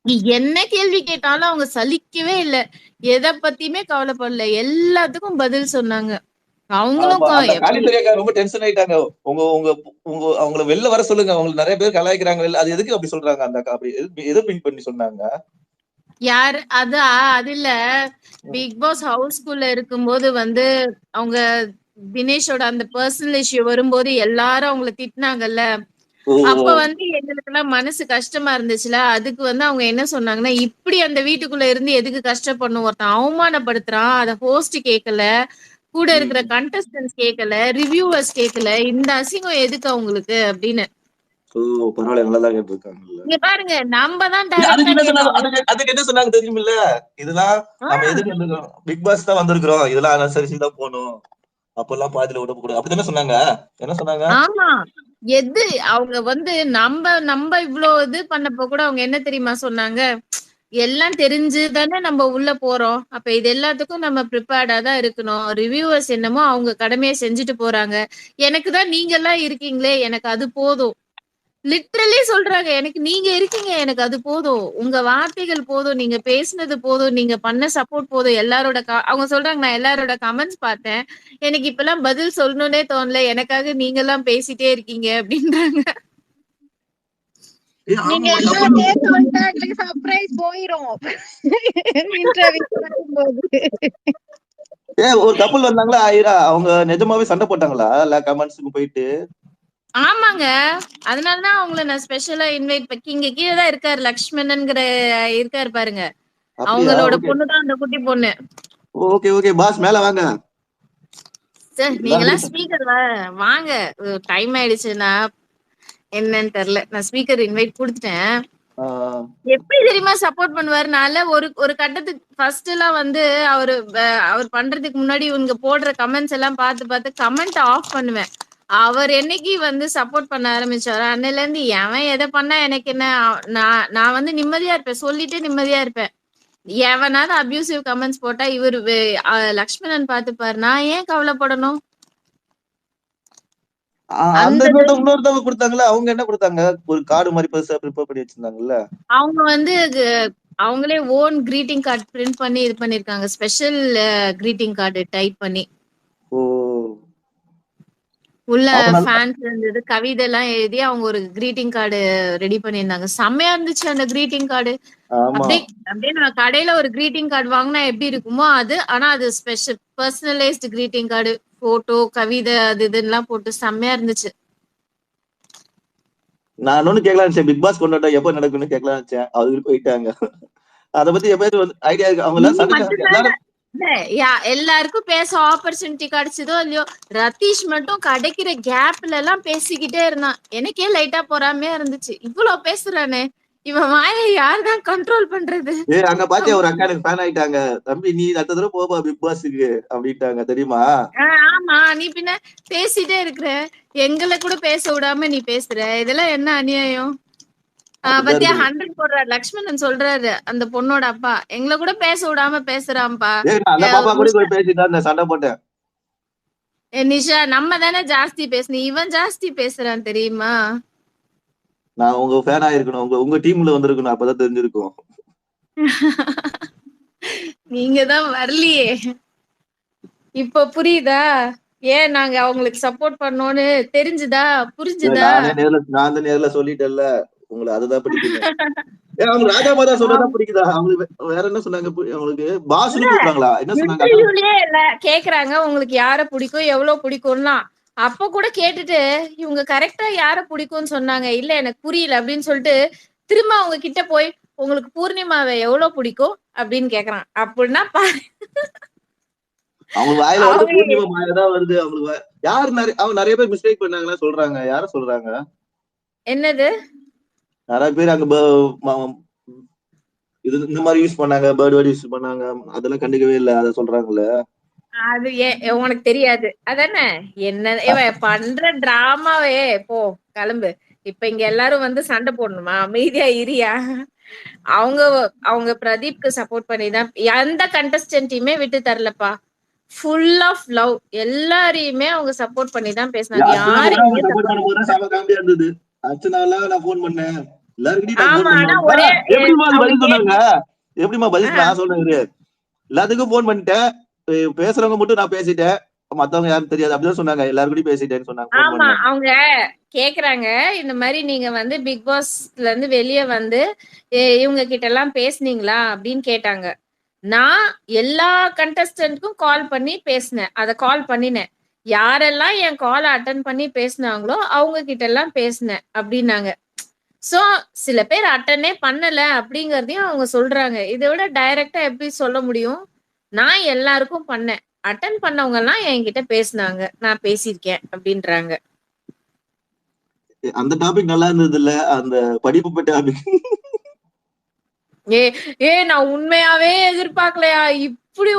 நீ என்ன கேள்வி கேட்டாலும் அவங்க சலிக்கவே இல்ல, எதை பத்தியுமே கவலைப்படல, எல்லாத்துக்கும் பதில் சொன்னாங்க. அவங்களும் ஆமா, அந்த காளித்துறை அக்கா ரொம்ப டென்ஷன் ஆயிட்டாங்க. உங்க உங்க உங்க அவங்கள வெளில வர சொல்லுங்க, அவங்களுக்கு நிறைய பேர் கலாய்க்கிறாங்க, அது எதுக்கு அப்படி சொல்றாங்க? அந்த அக்கா அப்படி எதை பின் பண்ணி சொன்னாங்க? யாரு அது? அது இல்ல, பிக் பாஸ் ஹவுஸ்குள்ள இருக்கும்போது வந்து அவங்க தினேஷோட அந்த பர்சனல் இஷ்யூ வரும்போது எல்லாரும் அவங்கள திட்டினாங்கல்ல. ஓ, அப்ப வந்து எங்களுக்கெல்லாம் மனசு கஷ்டமா இருந்துச்சுல. அதுக்கு வந்து அவங்க என்ன சொன்னாங்கன்னா, இப்படி அந்த வீட்டுக்குள்ள இருந்து எதுக்கு கஷ்டப்படணும், ஒருத்தன் அவமானப்படுத்துறான், அத ஹோஸ்ட் கேட்கல, கூட இருக்கிற கண்டஸ்டன்ஸ் கேட்கல, ரிவ்யூவர்ஸ் கேட்கல, இந்த அசிங்கம் எதுக்கு அவங்களுக்கு அப்படின்னு. ஓ பரவாயில்ல, நல்லா தான் கேட்டிருக்காங்கல்ல. இங்க பாருங்க, நம்ம தான் அதுக்கு டைரக்டா என்ன சொன்னாங்க, கேட்டோம். அதுக்கு என்ன சொன்னாங்க தெரியுமில்ல? இதெல்லாம் ஆ, நம்ம எதுக்கு வந்திருக்கோம், பிக் பாஸ் தான் வந்திருக்கிறோம், இதெல்லாம் அனுசரிச்சு தான் போகணும், அப்பெல்லாம் பாதியில விடக்கூடாது, அப்படித்தானே சொன்னாங்க? என்ன சொன்னாங்க? ஆமா. எது அவங்க வந்து நம்ம இவ்ளோ இது பண்ணப்போ கூட அவங்க என்ன தெரியுமா சொன்னாங்க? எல்லாம் தெரிஞ்சு தானே நம்ம உள்ள போறோம். அப்ப இது எல்லாத்துக்கும் நம்ம ப்ரிப்பேர்டா தான் இருக்கணும். ரிவ்யூவர்ஸ் என்னமோ அவங்க கடமைய செஞ்சுட்டு போறாங்க. எனக்கு தான் நீங்கலாம் இருக்கீங்களே, எனக்கு அது போதும். லிட்டரலி சொல்றாங்க. எனக்கு நீங்க இருக்கீங்க. எனக்கு அது போதும். உங்க வார்த்தைகள் போதும். நீங்க பேசினது போதும். நீங்க பண்ண சப்போர்ட் போதும். எல்லாரோட அவங்க சொல்றாங்க, நான் எல்லாரோட கமெண்ட்ஸ் பார்த்தேன். எனக்கு இப்பலாம் பதில் சொல்லணும்னே தோணல. எனக்காக நீங்கலாம் பேசிட்டே இருக்கீங்க அப்டின்றாங்க. நீங்க ஆமா, எல்லாம் அப்புறம் சேர்த்து வந்தா சர்ப்ரைஸ் போயிரும். இன்டர்வியூ பண்ணும்போது. ஒரு கப்பல் வந்தாங்களா ஆயிரா, அவங்க நிஜமாவே சண்டை போட்டாங்களா இல்ல கமெண்ட்ஸுக்கு போயிட்டு? ஆமாங்க. அதனால தான் அவங்கள நான் ஸ்பெஷலா இன்வைட் இங்க கீழ தான் இருக்காரு. லக்ஷ்மணன்ங்கிற இருக்காரு பாருங்க. அப்படியா? அவங்களோட ஓகே பொண்ணு தான் அந்த குட்டி பொண்ணு. ஓகே ஓகே பாஸ், மேல வாங்க. சார் நீங்கலாம் எல்லாரும் ஸ்பீக்கர் வாங்க. டைம் ஆயிடுச்சு. நான் என்னன்னு தெரியல. நான் ஸ்பீக்கர் இன்வைட் குடுத்துட்டேன். எப்படி தெரியுமா சப்போர்ட் பண்ணுவாரு? நான்ல ஒரு ஒரு கட்டத்துக்கு ஃபர்ஸ்ட்லாம் வந்து அவரு அவர் பண்றதுக்கு முன்னாடி இவங்க போடுற கமெண்ட்ஸ் எல்லாம் பார்த்து கமெண்ட் ஆஃப் பண்ணுவேன். அவர் என்னைக்கு வந்து சப்போர்ட் பண்ண ஆரம்பிச்சாரோ அன்னையில இருந்து எவன் எதை பண்ணா எனக்கு என்ன, நான் வந்து நிம்மதியா இருப்பேன். சொல்லிட்டு நிம்மதியா இருப்பேன். எவனாவது அபியூசிவ் கமெண்ட்ஸ் போட்டா இவரு லக்ஷ்மணன் பாத்துப்பாரு. நான் ஏன் கவலைப்படணும்? அந்த அந்த நோட்டை இன்னொருத்தவங்க கொடுத்தாங்களா, அவங்க என்ன கொடுத்தாங்க? ஒரு கார்டு மாதிரி பெருசா ப்ரிப்பேர் பண்ணி வச்சிருந்தாங்கல்ல. அவங்க வந்து அவங்களே ஓன் கிரீட்டிங் கார்டு பிரிண்ட் பண்ணி இது பண்ணிருக்காங்க. ஸ்பெஷல் கிரீட்டிங் கார்டு டைப் பண்ணி ஓ உள்ள அப்ப நல்லா. ஃபேன்ஸ் இருந்தது, கவிதை எல்லாம் எழுதி அவங்க ஒரு கிரீட்டிங் கார்டு ரெடி பண்ணியிருந்தாங்க. செம்மையா இருந்துச்சு அந்த கிரீட்டிங் கார்டு. ஆமா, அப்படியே அப்படியே நான் கடையில ஒரு கிரீட்டிங் கார்டு வாங்கினா எப்படி இருக்குமோ அது, ஆனா அது special personalised greeting card, photo கவிதை அது இதுலாம் போட்டு செம்மையா இருந்துச்சு. நான் இன்னொன்னு கேட்கலாம் நினைச்சேன், பிக் பாஸ் கொண்டாட்டம் எப்ப நடக்கும்னு கேட்கலாம் நினைச்சேன், அவங்க போயிட்டாங்க. அத பத்தி எப்பயாவது வந்து ஐடியா இருக்கு? அவங்க எல்லாம் நீங்க சண்டை மட்டும்தாங்க. எல்லாரும். இல்ல, எல்லாருக்கும் பேச ஆப்பர்ச்சுனிட்டி கிடைச்சதோ இல்லையோ, ரதீஷ் மட்டும் கிடைக்கிற கேப்ல எல்லாம் பேசிக்கிட்டே இருந்தான். எனக்கே லைட்டா பொறாமையா இருந்துச்சு. இவ்வளவு பேசுறானே, இவன் வாயை யாருதான் கண்ட்ரோல் பண்றது? அங்க பாத்தியா, ஒரு அக்கா எனக்கு ஃபேன் ஆயிட்டாங்க, தம்பி நீ அடுத்த தடவை போப்பா பிக் பாஸுக்கு அப்படின்ட்டாங்க தெரியுமா? ஆமா, நீ பின்ன பேசிட்டே இருக்கிற, எங்களை கூட பேச விடாம நீ பேசுற, இதெல்லாம் என்ன அநியாயம்? அப்படிதான் பத்தியா இருக்கணும். 100 போடுறாரு. லக்ஷ்மணன் சொல்றாரு அந்த பொண்ணோட அப்பா, எங்களை கூட பேச விடாம பேசுறான்பா. நான் அந்த பாப்பா கூட போய் பேசிட்டு தான் சண்டை போட்டேன். நிஷா, நம்ம தானே ஜாஸ்தி பேசணும், இவன் ஜாஸ்தி பேசுறான் தெரியுமா? நான் உங்க ஃபேன் ஆயிருக்கணும், உங்க உங்க டீம்ல வந்திருக்கணும், அப்பதான் தெரிஞ்சிருக்கும். நீங்க தான் வரலையே. இப்ப புரியுதா? ஏன் நாங்க அவங்களுக்கு சப்போர்ட் பண்ணோம்னு தெரிஞ்சுதா? புரிஞ்சுதா? நான் தான் நேர்ல சொல்லிட்டேன்ல, உங்களை அதுதான் பிடிக்குது. அவங்க ராஜா மாதா சொல்றதா பிடிக்குதா அவங்களுக்கு? வேற என்ன சொன்னாங்க அவங்களுக்கு? பாஸ்னு கூப்பிடுறாங்களா? என்ன சொன்னாங்க? இன்டர்வியூலயே இல்ல கேக்குறாங்க உங்களுக்கு யார பிடிக்கும், எவ்வளவு பிடிக்கும்லாம். அப்ப கூட கேட்டுட்டு இவங்க கரெக்டா யார பிடிக்கும்னு சொன்னாங்க. இல்ல எனக்கு புரியல அப்படின்னு சொல்லிட்டு திரும்ப அவங்க கிட்ட போய் உங்களுக்கு பூர்ணிமாவை எவ்வளவு பிடிக்கும் அப்படின்னு கேக்குறான். அப்படின்னா பாரு. அவங்க வாயில வருது அவங்க பூர்ணிமா மாயதான் வருது அவங்களுக்கு. யாரு அவங்க நிறைய பேர் மிஸ்டேக் பண்ணாங்களா சொல்றாங்க, யார சொல்றாங்க? என்னது? நிறைய பேர் அங்க இது இந்த மாதிரி யூஸ் பண்ணாங்க, பேர்ட் வேர்ட் யூஸ் பண்ணாங்க, அதெல்லாம் கண்டுக்கவே இல்ல, அத சொல்றாங்கல்ல. அது உனக்கு தெரியாது அதானே? என்ன இவன் பண்ற டிராமாவே. போ கிளம்பு. இப்ப இங்க எல்லாரும் வந்து சண்டை போடணுமா? அமைதியா இரியா. அவங்க அவங்க பிரதீப்க்கு சப்போர்ட் பண்ணிதான் எந்த கண்டஸ்டன்ட்டையுமே விட்டு தரலப்பா. Full of love. எல்லாரையுமே அவங்க சப்போர்ட் பண்ணி தான் பேசினாங்க. அர்ச்சனா கூட அவங்க யாரையுமே சப்போர்ட் பண்ண சப்போர்ட். போது செம காமெடியா இருந்தது. அர்ச்சனாலாம் நான் போன் பண்ணேன், எல்லாருக்கிட்டையும் நான் போன் ஆமா, ஆனா பண்ணேன். ஒரே எப்படிமா அது அவங்க பதில் சொன்னாங்க? எப்படிமா பதில் நான் சொல்றேன் இரு. எல்லாத்துக்கும் போன் பண்ணிட்டேன், பேசுறவங்க மட்டும் நான் பேசிட்டேன், மத்தவங்க யாரும் தெரியாது அப்படிதான் சொன்னாங்க, எல்லாருக்கூடயும் பேசிட்டேன்னு சொன்னாங்க போன் ஆமா, பண்ணேன். அவங்க கேக்குறாங்க இந்த மாதிரி நீங்க வந்து பிக் பாஸ்ல இருந்து வெளியே வந்து இவங்க கிட்ட எல்லாம் பேசுனீங்களா அப்படின்னு கேட்டாங்க. நான் எல்லா கண்டஸ்டன்ட்க்கும் கால் பண்ணி பேசினேன். அத கால் பண்ணினேன். யாரெல்லாம் என் கால் அட்டன் பண்ணி பேசினாங்களோ அவங்க கிட்ட எல்லாம் பேசினேன் அப்படின்னாங்க. சோ சில பேர் அட்டனே பண்ணல அப்படிங்கறதையும் அவங்க சொல்றாங்க. இதை விட டைரக்டா எப்படி சொல்ல முடியும்? நான் எல்லாருக்கும் பண்ணேன். அட்டன் பண்ணவங்க எல்லாம் என்கிட்ட பேசினாங்க, நான் பேசியிருக்கேன் அப்படின்றாங்க. அந்த டாபிக் நல்லா இருந்தது இல்ல, அந்த படிப்பு டாபிக். ஏ ஏ நான் உண்மையாவே எதிர்பார்க்கலையா, இப்படி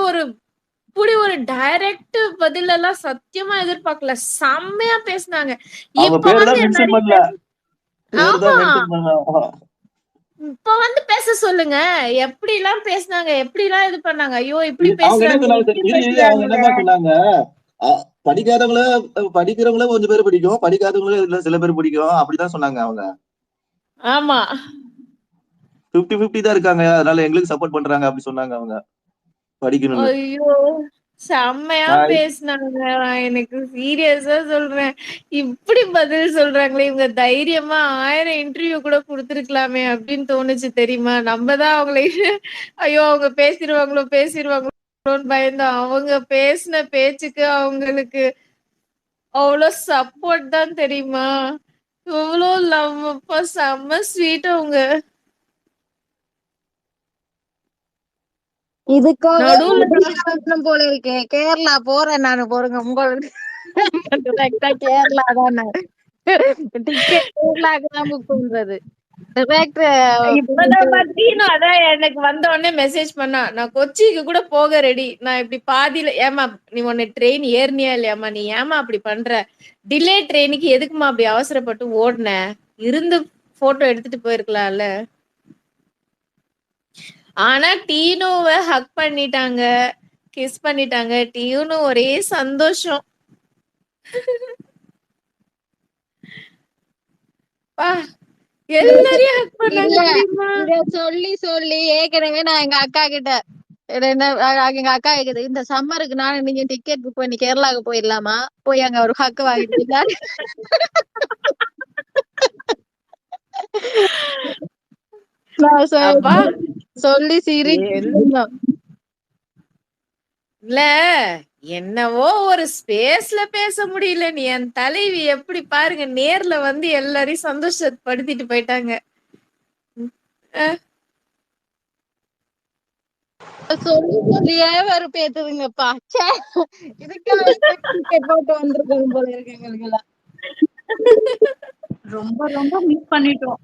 ஒரு டைரக்ட் பதில் எல்லாம் சத்தியமா எதிர்பார்க்கல. செம்மையா பேசுனாங்க. அவங்க இப்ப பேரு வந்து தான் மென்ஷன் எல்லாரையும் பண்ணல, பேரு ஆமா, தான் மென்ஷன் பண்ணல. இப்ப வந்து பேச சொல்லுங்க. எப்படி எல்லாம் பேசுனாங்க, எப்படி எல்லாம் இது பண்ணாங்க. ஐயோ இப்படி அவங்க என்ன பேசுறாங்களே, சொன்னாங்க இப்படி அவங்க பேசுறாங்களே. என்னமா சொன்னாங்க, படிக்காதவங்கள படிக்கிறவங்கள கொஞ்சம் பேர் பிடிக்கும், படிக்காதவங்கள இல்ல சில பேர் பிடிக்கும், அப்படிதான் சொன்னாங்க அவங்க. ஆமா 50-50 தான் இருக்காங்க, அதனால எங்களுக்கு சப்போர்ட் பண்றாங்க அப்படி சொன்னாங்க அவங்க படிக்கணும்னு. ஐயோ செம்மையா நான் பேசுனாங்க. நான் எனக்கு சீரியஸா சொல்றேன். இப்படி பதில் சொல்றாங்களே, இவங்க தைரியமா 1000 இன்டர்வியூ கூட குடுத்துருக்கலாமே அப்படின்னு தோணுச்சு தெரியுமா. நம்ம தான் அவங்கள ஐயோ அவங்க பேசிருவாங்களோன்னு பயந்தோம். அவங்க பேசின பேச்சுக்கு அவங்களுக்கு அவ்வளோ சப்போர்ட் தான் தெரியுமா. எவ்வளோ லவ், அப்பா செம்ம ஸ்வீட் அவங்க. இதுக்காக நடுவுல வரணும் போல இருக்கேன். கேரளா போறேன் நானு போறேங்க உங்களுக்கு. டிரெக்டா கேரளா தான், டிக்கெட் கேரளாக்கு தான் புக் பண்றது. டிரெக்ட் இப்பதான் பாத்தீங்கன்னா அதான் எனக்கு வந்த உடனே மெசேஜ் பண்ணா, நான் கொச்சிக்கு கூட போக ரெடி. நான் இப்படி பாதியில ஏமா நீ உன்னை ட்ரெயின் ஏறினியா இல்லையாமா, நீ ஏமா அப்படி பண்ற, டிலே ட்ரெயினுக்கு எதுக்குமா அப்படி அவசரப்பட்டு ஓடுன, இருந்து போட்டோ எடுத்துட்டு போயிருக்கலாம்ல. ஆனா டீனுவை ஹக் பண்ணிட்டாங்க, கிஸ் பண்ணிட்டாங்க. டீனு ஒரே சந்தோஷம். பா எல்லாரையும் ஹக் பண்ணாங்க இல்ல, தெரியுமா. இத சொல்லி சொல்லி ஏற்கனவே நான் எங்க அக்கா கிட்ட எங்க அக்கா கேக்குது, இந்த சம்மருக்கு நானும் நீங்க டிக்கெட் புக் பண்ணி கேரளாவுக்கு போயிடலாமா, போய் அங்க ஒரு ஹக்கு வாங்கிட்டு வரலாம். நான் அப்பா சொல்லி சிரிச்சோம். இல்ல என்னவோ ஒரு ஸ்பேஸ்ல பேச முடியல. நீ என் தலைவி எப்படி பாருங்க, நேர்ல வந்து எல்லாரையும் சந்தோஷப்படுத்திட்டு போயிட்டாங்க. அஹ், சொல்லி சொல்லியே வெறுப்பேத்துதுங்கப்பா. ச்சே, இதுக்காக டிக்கெட் போட்டு வந்திருக்கோம் போல இருக்கு எங்களுக்கு எல்லாம். ரொம்ப ரொம்ப மிஸ் பண்ணிட்டோம்.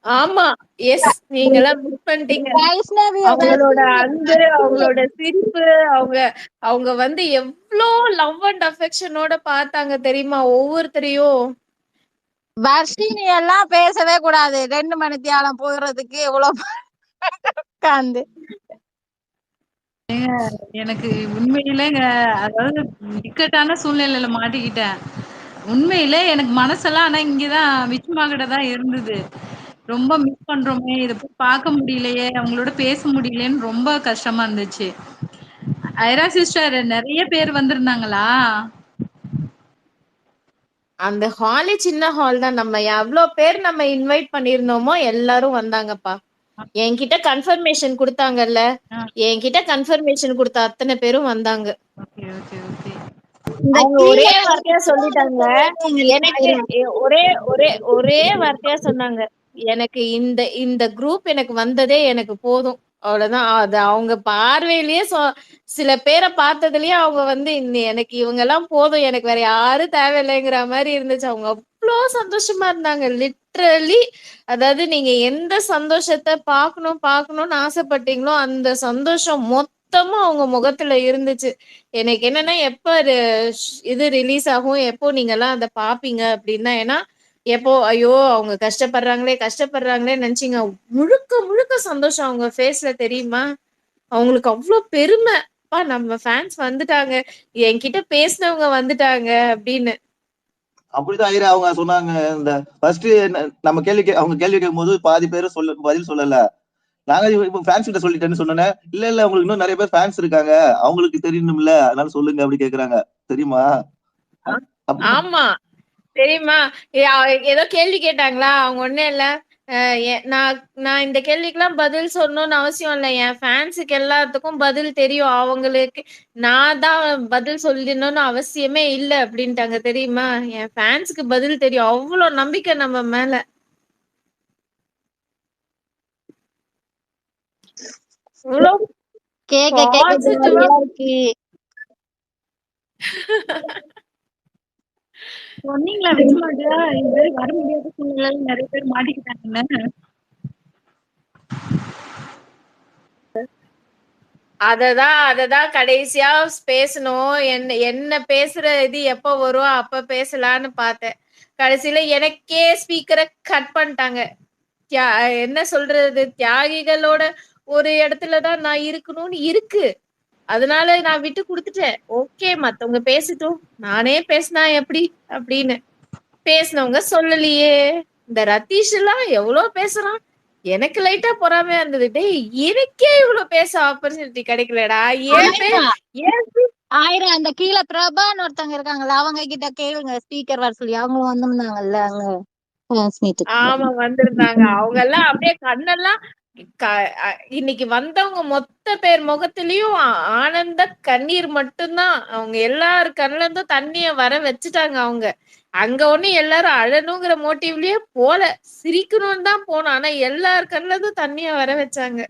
ஆமா எஸ், நீங்க எல்லாம் புக் பண்ணிட்டீங்க. வைஷ்ணவிய அவங்களோட அன்பு, அவங்களோட சிரிப்பு, அவங்க அவங்க வந்து எவ்வளோ லவ் அண்ட் அஃபெக்ஷனோட பார்த்தாங்க தெரியுமா ஒவ்வொருத்தரையும். வர்ஷினி எல்லாம் பேசவே கூடாது. 2 மணி தியாலம் போடுறதுக்கு எவ்வளவு உட்காந்து. எனக்கு உண்மையிலேங்க, அதாவது இக்கட்டான சூழ்நிலையில மாட்டிக்கிட்டேன். உண்மையிலே எனக்கு மனசெல்லாம் ஆனா இங்கதான் விஷ்மா கிட்ட தான் இருந்தது. ரொம்ப மிஸ் பண்றோமே, இத போய் பார்க்க முடியலையே, அவங்களோட பேச முடியலையேன்னு ரொம்ப கஷ்டமா இருந்துச்சு. ஐரா சிஸ்டர் நிறைய பேர் வந்திருந்தாங்களா? அந்த ஹாலே சின்ன ஹால் தான். நம்ம எவ்வளோ பேர் நம்ம இன்வைட் பண்ணியிருந்தோமோ எல்லாரும் வந்தாங்கப்பா. என்கிட்ட கன்ஃபர்மேஷன் கொடுத்தாங்கல்ல, என்கிட்ட கன்ஃபர்மேஷன் கொடுத்த அத்தனை பேரும் வந்தாங்க. Okay okay okay. அவங்க ஒரே வார்த்தையா சொல்லிட்டாங்க. எனக்கு ஒரே ஒரே ஒரே வார்த்தையா சொன்னாங்க, எனக்கு இந்த இந்த குரூப் எனக்கு வந்ததே எனக்கு போதும், அவ்வளவுதான். அது அவங்க பார்வையிலேயே சில பேரை பார்த்ததுலயே அவங்க வந்து எனக்கு இவங்க எல்லாம் போதும், எனக்கு வேற யாரும் தேவையில்லைங்கிற மாதிரி இருந்துச்சு. அவங்க அவ்வளோ சந்தோஷமா இருந்தாங்க லிட்ரலி. அதாவது நீங்க எந்த சந்தோஷத்தை பார்க்கணும்னு ஆசைப்பட்டீங்களோ அந்த சந்தோஷம் மொத்தமா அவங்க முகத்துல இருந்துச்சு. எனக்கு என்னன்னா எப்ப இது ரிலீஸ் ஆகும், எப்போ நீங்க எல்லாம் அதை பாப்பீங்க அப்படின்னா, ஏன்னா எப்போ ஐயோ அவங்க கஷ்டப்படுறாங்களே நினைச்சீங்க. முழுக்க முழுக்க சந்தோஷம் அவங்க ஃபேஸ்ல தெரியுமா. அவங்களுக்கு அவ்வளோ பெருமை, அப்பா நம்ம ஃபேன்ஸ் வந்துட்டாங்க, என்கிட்ட பேசினவங்க வந்துட்டாங்க அப்படின்னு. அப்படிதான் ஐரா அவங்க சொன்னாங்க. இந்த ஃபர்ஸ்ட் நம்ம அவங்க கேள்வி கேட்கும் போது பாதி பேர் பதில் சொல்லல. நாங்க ஃபேன்ஸ் கிட்ட சொல்லிட்டேன்னு சொன்னேன். இல்ல இல்ல உங்களுக்கு இன்னும் நிறைய பேர் ஃபேன்ஸ் இருக்காங்க, அவங்களுக்கு தெரியணும்ல, அதனால சொல்லுங்க அப்படி கேக்குறாங்க தெரியுமா. ஆமா தெரியுமா. ஏதோ கேள்வி கேட்டாங்களா, அவங்க ஒண்ணே இல்ல, நான் நான் இந்த கேள்விக்கெல்லாம் பதில் சொல்லணும்னு அவசியம் இல்லை, என் ஃபேன்ஸுக்கு எல்லாத்துக்கும் பதில் தெரியும், அவங்களுக்கு நான் தான் பதில் சொல்லணும்னு அவசியமே இல்லை அப்படின்ட்டாங்க தெரியுமா. என் ஃபேன்ஸுக்கு பதில் தெரியும், அவ்வளோ நம்பிக்கை நம்ம மேல. இவ்வளோ கேட்க பாசிட்டிவா இருக்கு. சொன்னீங்களா விஜயமாட்டா இது மாதிரி வர முடியாத சூழ்நிலையில நிறைய பேர் மாட்டிக்கிட்டாங்கன்னு? அததான் கடைசியா பேசணும். என்ன பேசுற இது எப்ப வரும் அப்ப பேசலான்னு பார்த்தேன். கடைசியில எனக்கே ஸ்பீக்கரை கட் பண்ணிட்டாங்க. என்ன சொல்றது, தியாகிகளோட ஒரு இடத்துலதான் நான் இருக்கணும்னு இருக்கு. அதனால நான் விட்டு கொடுத்துட்டேன். ஓகே, மத்தவங்க பேசட்டும், நானே பேசினா எப்படி அப்படின்னு. பேசினவங்க சொல்லலையே. இந்த ரத்தீஷ் எல்லாம் எவ்வளவு பேசுறான். எனக்கு லைட்டா பொறாமையா இருந்தது. டேய், எனக்கே இவ்வளவு பேச ஆப்பர்ச்சுனிட்டி கிடைக்கலடா. ஏன் ஆயிரம் அந்த கீழே பிரபான்னு ஒருத்தவங்க இருக்காங்கல்ல, அவங்க கிட்ட கேளுங்க ஸ்பீக்கர் வர சொல்லி. அவங்களும் வந்திருந்தாங்கல்ல அங்க ஆமா, வந்திருந்தாங்க. அவங்க எல்லாம் அப்படியே கண்ணெல்லாம் இன்னைக்கு வந்தவங்க மொத்த பேர் முகத்திலயும் ஆனந்த கண்ணீர் மட்டும்தான். அவங்க எல்லாரு கண்ணுல இருந்தும் தண்ணிய வர வச்சுட்டாங்க. அவங்க அங்க ஒண்ணு எல்லாரும் அழணுங்கிற மோட்டிவ்லயே போல, சிரிக்கணும்னு தான் போனோம். ஆனா எல்லார் கண்ணுல இருந்தும் தண்ணிய வர வச்சாங்க.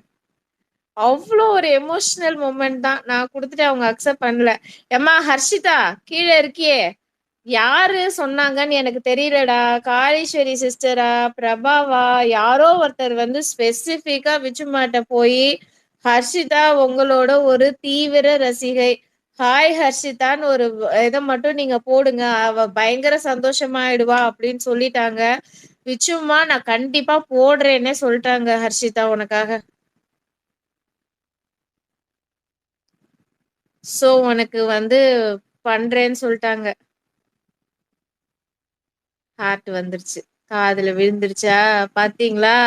அவ்வளோ ஒரு எமோஷனல் மூமெண்ட் தான். நான் கொடுத்துட்டு அவங்க அக்செப்ட் பண்ணல. ஏம்மா ஹர்ஷிதா, கீழே இருக்கியே, யாரு சொன்னாங்கன்னு எனக்கு தெரியலடா. காளீஸ்வரி சிஸ்டரா, பிரபாவா, யாரோ ஒருத்தர் வந்து ஸ்பெசிபிக்கா விச்சுமாட்ட போய், ஹர்ஷிதா உங்களோட ஒரு தீவிர ரசிகை, ஹாய் ஹர்ஷிதான்னு ஒரு இதை மட்டும் நீங்க போடுங்க, அவ பயங்கர சந்தோஷமாயிடுவா அப்படின்னு சொல்லிட்டாங்க. விச்சுமா நான் கண்டிப்பா போடுறேன்னே சொல்லிட்டாங்க ஹர்ஷிதா உனக்காக. சோ உனக்கு வந்து பண்றேன்னு சொல்லிட்டாங்க. ஹார்ட் வந்துருச்சு, காதுல விழுந்துருச்சா பாத்தீங்களா?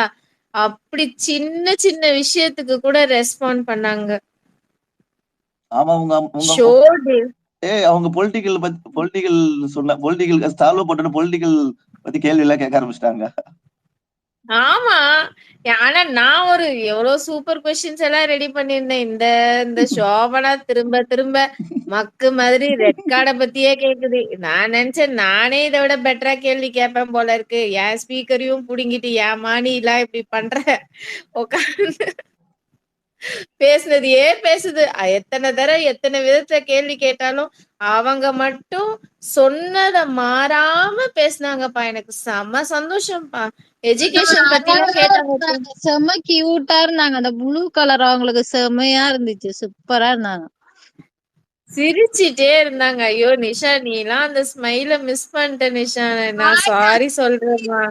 அப்படி சின்ன சின்ன விஷயத்துக்கு கூட ரெஸ்பாண்ட் பண்ணாங்க. ஆமா, உங்க அவங்க பொலிட்டிக்கல் சொன்ன பொலிட்டிக்கல் சால்வ் போட்டு பொலிட்டிக்கல் பத்தி கேள்வி எல்லாம் கேட்க ஆரம்பிச்சிட்டாங்க. ஆமா, ஆனா நான் ஒரு எவ்வளவு சூப்பர் கொஸ்டின்ஸ் எல்லாம் ரெடி பண்ணிருந்தேன். இந்த சோபனா திரும்ப திரும்ப மக்கு மாதிரி ரெட் கார்டை பத்தியே கேக்குது. நான் நினைச்சேன் நானே இதை விட பெட்டரா கேள்வி கேட்பேன் போல இருக்கு. என் ஸ்பீக்கரையும் புடுங்கிட்டு என் மாணி எல்லாம் இப்படி பண்ற உட்காந்து பேசுனதையே பேசுது. எத்தனை தடவை எத்தனை விதத்துல கேள்வி கேட்டாலும் அவங்க மட்டும் சொன்னதை மாறாம பேசினாங்கப்பா. எனக்கு செம்ம சந்தோஷம்ப்பா. எஜுகேஷன் பத்தி கேட்டாங்க. செம்ம கியூட்டா இருந்தாங்க. அந்த ப்ளூ கலர் அவங்களுக்கு செம்மையா இருந்துச்சு, சூப்பரா இருந்தாங்க, சிரிச்சிட்டே இருந்தாங்க. ஐயோ நிஷா, நீ எல்லாம் அந்த ஸ்மைல மிஸ் பண்ணிட்ட நிஷா. நான் சாரி சொல்றேம்மா.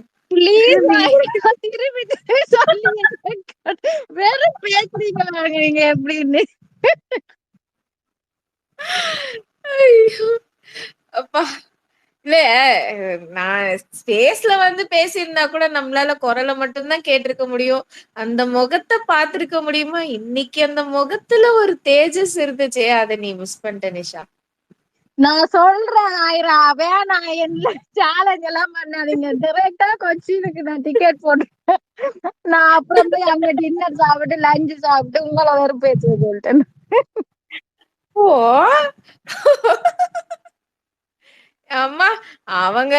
வேற பேசுறீங்களா நீங்க எப்படின்னு? அப்பா, இல்ல, நான் ஸ்பேஸ்ல வந்து பேசியிருந்தா கூட நம்மளால குரலை மட்டும்தான் கேட்டிருக்க முடியும். அந்த முகத்தை பார்த்திருக்க முடியுமா? இன்னைக்கு அந்த முகத்துல ஒரு தேஜஸ் இருந்துச்சே, அதை நீ மிஸ் பண்ணிட்ட நிஷா. நான் சொல்றேன் ஆயிரா, வேணாம், என்ன சேலஞ்ச் எல்லாம் பண்ணாதீங்க. டைரக்டா கொச்சினுக்கு நான் டிக்கெட் போட்டேன். நான் அப்புறம் போய் அங்க டின்னர் சாப்பிட்டு லஞ்ச் சாப்பிட்டு உங்களை வேற பேச சொல்லிட்டேன். ஓ அம்மா, அவங்க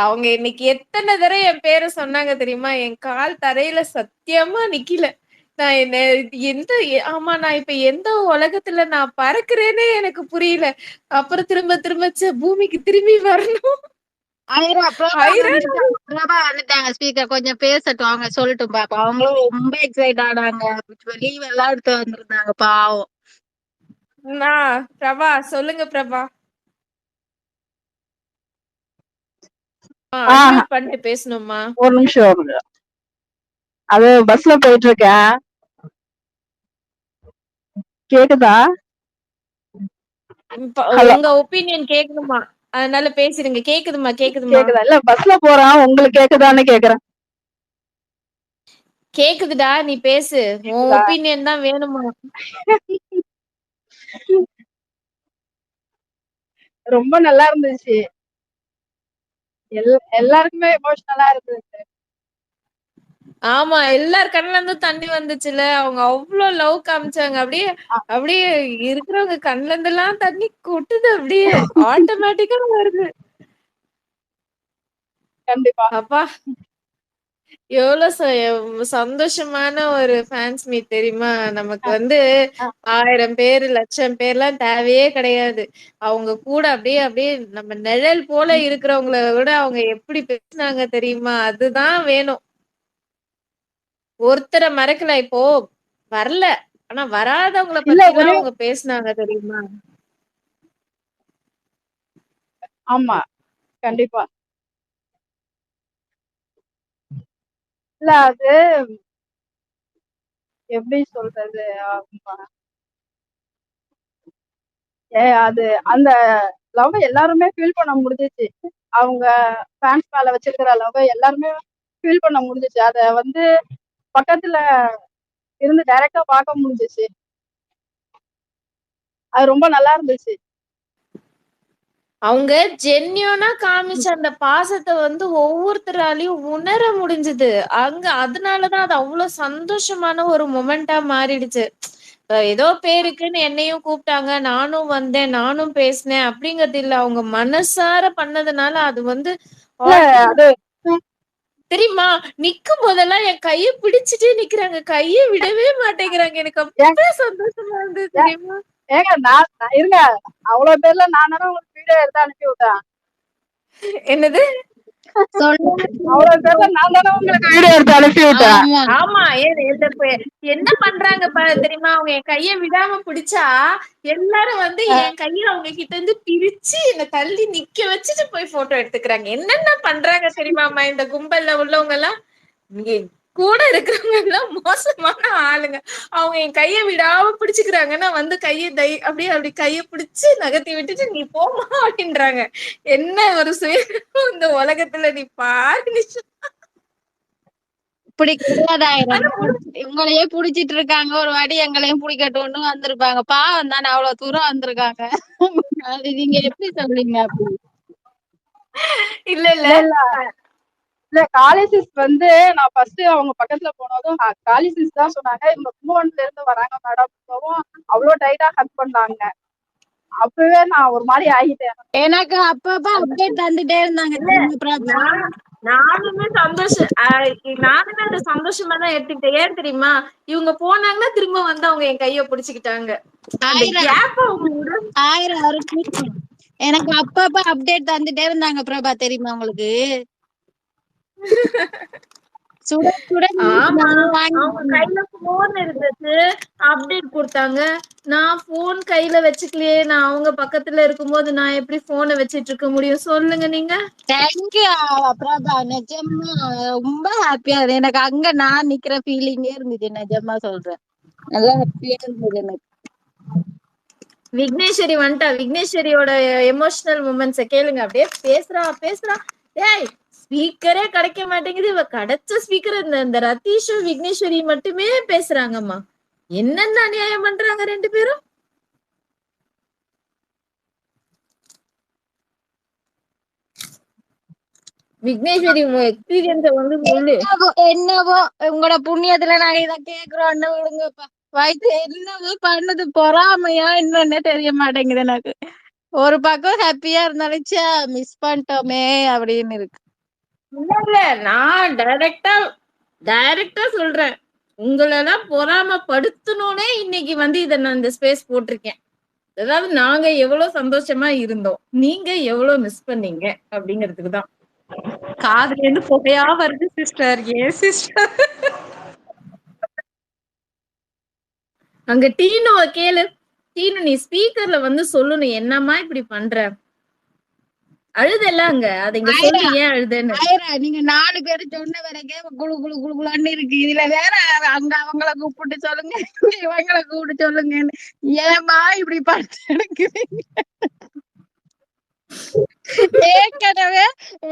அவங்க இன்னைக்கு எத்தனை தடவை என் பேரை சொன்னாங்க தெரியுமா? என் கால் தரையில சத்தியமா நிக்கல. நான் ஆமா, நான் இப்ப எந்த உலகத்துல நான் பறக்குறேனே எனக்கு புரியல. அப்புறம் திரும்ப திரும்ப பூமிக்கு திரும்பி வரணும். பிரபா வந்துட்டாங்க, ஸ்பீக்கர் கொஞ்சம் பேசட்டும், அவங்க சொல்லட்டும் பாப்பா. அவங்களும் ரொம்ப எக்ஸைட் ஆனாங்க. லீவ் எல்லாம் எடுத்து வந்திருந்தாங்க பாவம். பிரபா சொல்லுங்க பிரபா. பண்ணிட்டு பேசணுமா? ஒரு நிமிஷம், அது பஸ்ல போயிட்டு இருக்கேன். கேக்குதா? உங்க ஒப்பீனியன் கேக்குதுமா, அதனால பேசுறீங்க. கேக்குதுமா? கேக்குதுமா? இல்ல பஸ்ல போறேன், உங்களுக்கு கேக்குதான்னு கேக்குறேன். கேக்குதுடா, நீ பேசு. உன் ஒப்பீனியன் தான் வேணுமா? ரொம்ப நல்லா இருந்துச்சு, எல்லாருக்குமே எமோஷனலா இருந்துச்சு. ஆமா, எல்லார் கண்ணுல இருந்து தண்ணி வந்துச்சுல. அவங்க அவ்வளவு லவ் காமிச்சாங்க. அப்படியே அப்படியே இருக்கிறவங்க கண்ணுல இருந்து எல்லாம் தண்ணி கொட்டுது. அப்படியே ஆட்டோமேட்டிக்கா வருது. கண்டிப்பா. அப்பா, சந்தோஷமான ஒரு ஃபேன்ஸ் மீட் தெரியுமா? நமக்கு வந்து 1000 பேரு, 1,00,000 பேர்லாம் தேவையே கிடையாது. அவங்க கூட அப்படியே அப்படியே நம்ம நிழல் போல இருக்கிறவங்கள விட அவங்க எப்படி பேசுனாங்க தெரியுமா? அதுதான் வேணும். ஒருத்தர மறக்கல. இப்போ வரல. ஆனா வராதவங்கள இல்ல பத்திலாம் ஒரே அவங்க பேசுனாங்க தெரியுமா? ஆமா கண்டிப்பா. இல்ல அது எப்படி சொல்றது? ஆமா. அது அந்த லவ் எல்லாருமே ஃபீல் பண்ண முடிஞ்சிச்சு. அவங்க ஃபேன்ஸ் மேல வச்சிருக்கிற லவ் எல்லாருமே ஃபீல் பண்ண முடிஞ்சிச்சு. அத வந்து பக்கத்துல இருந்து டைரக்டா பார்க்க முடிஞ்சிச்சு. அது ரொம்ப நல்லா இருந்துச்சு. அவங்க ஜென்யூனா காமிச்ச அந்த பாசத்த வந்து ஒவ்வொருத்தராலயும் உணர முடிஞ்சது. அதனாலதான் அது அவ்ளோ சந்தோஷமான ஒரு மொமெண்ட்டா மாறிடுச்சு. ஏதோ பேருக்குன்னு என்னையும் கூப்பிட்டாங்க. நானும் வந்தேன். நானும் பேசினேன் அப்படிங்கிறது இல்ல. அவங்க மனசார பண்ணதுனால அது வந்து இல்ல அது தெரியுமா? நிக்கும் போதெல்லாம் என் கைய பிடிச்சுட்டே நிக்கிறாங்க. கைய விடவே மாட்டேங்கிறாங்க. எனக்கு ஏன் அப்ப சந்தோஷமா இருந்தது ஏன் தெரியுமா? ஏங்க இருங்க அவ்வளவு பேர்ல நான் தானே உங்களுக்கு வீடியோ எடுத்து அனுப்பி விட்டேன். என்னது? அவ்வளவு பேர்ல நான் தானே உங்களுக்கு வீடியோ எடுத்து அனுப்பி விட்டேன். ஆமா ஆமா. என்ன பண்றாங்க தெரியுமா? அவங்க என் கைய விடாம பிடிச்சா, எல்லாரும் வந்து என் கைய அவங்க கிட்ட இருந்து பிரிச்சு என்ன தள்ளி நிக்க வச்சுட்டு போய் போட்டோ எடுத்துக்கிறாங்க. என்னென்ன பண்றாங்க தெரியுமாமா இந்த கும்பல்ல உள்ளவங்க எல்லாம்? இங்க கூட இருக்கிறவங்க எல்லாம் மோசமான ஆளுங்க. அவங்க என் கைய விடாம பிடிச்சுக்கிறாங்கன்னா வந்து கைய அப்படியே அப்படி கைய பிடிச்சு நகர்த்தி விட்டுட்டு நீ போமா அப்படின்றாங்க. என்ன ஒரு சுயம் இந்த உலகத்துல நீ பாரு நிஷா. இப்படி கிடையாதாயிரம் ஆனா உங்களையே புடிச்சிட்டு இருக்காங்க. ஒரு வாட்டி எங்களையும் புடிக்கட்டும்னு வந்திருப்பாங்க. பாவம் தானே அவ்வளவு தூரம் வந்திருக்காங்க. அது நீங்க எப்படி சொல்றீங்க அப்படி? இல்ல இல்ல இல்ல இல்ல இல்ல காலேஜஸ் வந்து நான் ஃபர்ஸ்ட் அவங்க பக்கத்துல போனதும் காலேஜஸ் தான் சொன்னாங்க இவங்க கும்பகோணத்துல இருந்து வராங்க மேடம். அவ்வளவு டைட்டா ஹக் பண்ணாங்க. அப்பவே நான் ஒரு மாதிரி ஆகிட்டேன். எனக்கு அப்பப்ப அப்டேட் தந்துட்டே இருந்தாங்க. நானுமே நானுமே அந்த சந்தோஷமா தான் எடுத்துக்கிட்டேன். ஏன் தெரியுமா? இவங்க போனாங்கன்னா திரும்ப வந்து அவங்க என் கைய பிடிச்சுக்கிட்டாங்க. அந்த கேப் இருக்கும். எனக்கு அப்பப்ப அப்டேட் தந்துட்டே இருந்தாங்க பிரபா, தெரியுமா உங்களுக்கு? சுட சுட ஆமா. அவங்க கையில போன் இருந்துச்சு. அப்டேட் கொடுத்தாங்க. நான் போன் கையில வச்சுக்கலையே. நான் அவங்க பக்கத்துல இருக்கும்போது நான் எப்படி போனை வச்சிட்டு இருக்க முடியும் சொல்லுங்க நீங்க? தேங்க்யூ பிரபா, நிஜமா ரொம்ப ஹாப்பியா இருந்தது. எனக்கு அங்க நான் நிக்கிற ஃபீலிங்கே இருந்துச்சு. நிஜமா சொல்றேன், நல்லா ஹாப்பியா இருந்தது எனக்கு. விக்னேஸ்வரி வந்துட்டா. விக்னேஸ்வரியோட எமோஷனல் மூமெண்ட்ஸ கேளுங்க. அப்படியே பேசுறா. ஏய் ஸ்பீக்கரே கிடைக்க மாட்டேங்குது. இவ கிடைச்ச ஸ்பீக்கர் இந்த ரதீஷும் விக்னேஸ்வரி மட்டுமே பேசுறாங்கம்மா. என்னென்ன அநியாயம் பண்றாங்க ரெண்டு பேரும். விக்னேஸ்வரி எக்ஸ்பீரியன்ஸ வந்து சொல்லு. என்னவோ உங்களோட புண்ணியத்துல நாங்க இத கேக்குறோம்னு விடுங்கப்பா. வயிற்று என்னவோ பண்ணது பொறாமையா என்னன்னே தெரிய மாட்டேங்குது எனக்கு. ஒரு பக்கம் ஹாப்பியா இருந்தாலும் மிஸ் பண்ணிட்டோமே அப்படின்னு இருக்கு. இல்ல நான் டைரக்டா சொல்றேன். உங்களெல்லாம் பொறாமப்படுத்தணும்னே இன்னைக்கு வந்து நான் இந்த ஸ்பேஸ் போட்டிருக்கேன். அதாவது நாங்க எவ்வளவு சந்தோஷமா இருந்தோம், நீங்க எவ்வளவு மிஸ் பண்ணீங்க அப்படிங்கிறதுக்கு தான். காதுல இருந்து புகையா வருது சிஸ்டர். ஏன் சிஸ்டர்? அங்க டீனுவ கேளு. டீனு நீ ஸ்பீக்கர்ல வந்து சொல்லணும், என்னம்மா இப்படி பண்ற? அழுதல்ல அங்க. அதை இங்க சொல்லு, ஏன் அழுதுன்னு. நீங்க 4 பேரு சொன்ன வரைக்கும் குழு குழு குழுன்னு இருக்கு. இதுல வேற அங்க அவங்கள கூப்பிட்டு சொல்லுங்க, இவங்களை கூப்பிட்டு சொல்லுங்கன்னு. ஏமா இப்படி பண்ண எடுக்கிறீங்க? ஏற்கனவே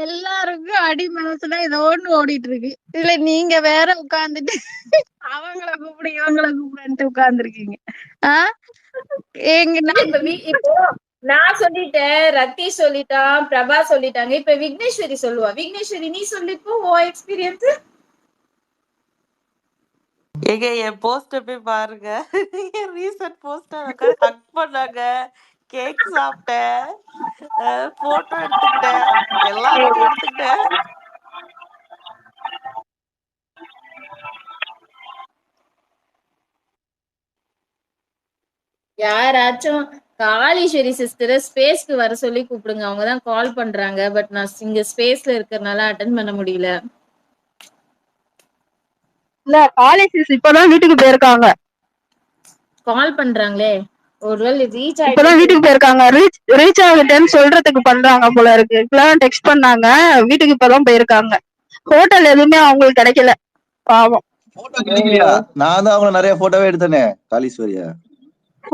எல்லாருக்கும் அடி மனசுல ஏதோ ஒண்ணு ஓடிட்டு இருக்கு. இதுல நீங்க வேற உட்கார்ந்துட்டு அவங்கள கூப்பிடு இவங்களை கூப்பிடுன்ட்டு உட்கார்ந்துருக்கீங்க. இப்போ நான் சொல்லிட்டேன், ரத்தீஷ் சொல்லிட்டான், பிரபா சொல்லிட்டாங்க. இப்ப விக்னேஸ்வரி சொல்லுவா. விக்னேஸ்வரி நீ சொல்லிப்போ உன் எக்ஸ்பீரியன்ஸ். ஏங்க என் போஸ்ட போய் பாருங்க. என் ரீசன்ட் போஸ்ட ஹக் பண்ணாங்க, கேக் சாப்பிட்டேன், போட்டோ எடுத்துக்கிட்டேன், எல்லாத்தையும் எடுத்துக்கிட்டேன். யாராச்சும் காளீஸ்வரி சிஸ்டரை ஸ்பேஸ்க்கு வர சொல்லி கூப்பிடுங்க. அவங்கதான் கால் பண்றாங்க. பட் நான் இங்க ஸ்பேஸ்ல இருக்கறனால அட்டன் பண்ண முடியல. இல்ல காலேஜ் இப்பதான் வீட்டுக்கு போயிருக்காங்க. கால் பண்றாங்களே, ஒருவேளை ரீச் இப்பதான் ஆயிட்டு வீட்டுக்கு போயிருக்காங்க. ரீச் ஆகிட்டேன்னு சொல்றதுக்கு பண்றாங்க போல இருக்கு. இப்பதான் டெக்ஸ்ட் பண்ணாங்க. வீட்டுக்கு இப்பதான் போயிருக்காங்க. ஹோட்டல் எதுவுமே அவங்களுக்கு கிடைக்கல, பாவம். போட்டோ கிடைக்கலையா? நான் தான் அவங்கள நிறைய போட்டோவே எடுத்தேனே காளீஸ்வரியா.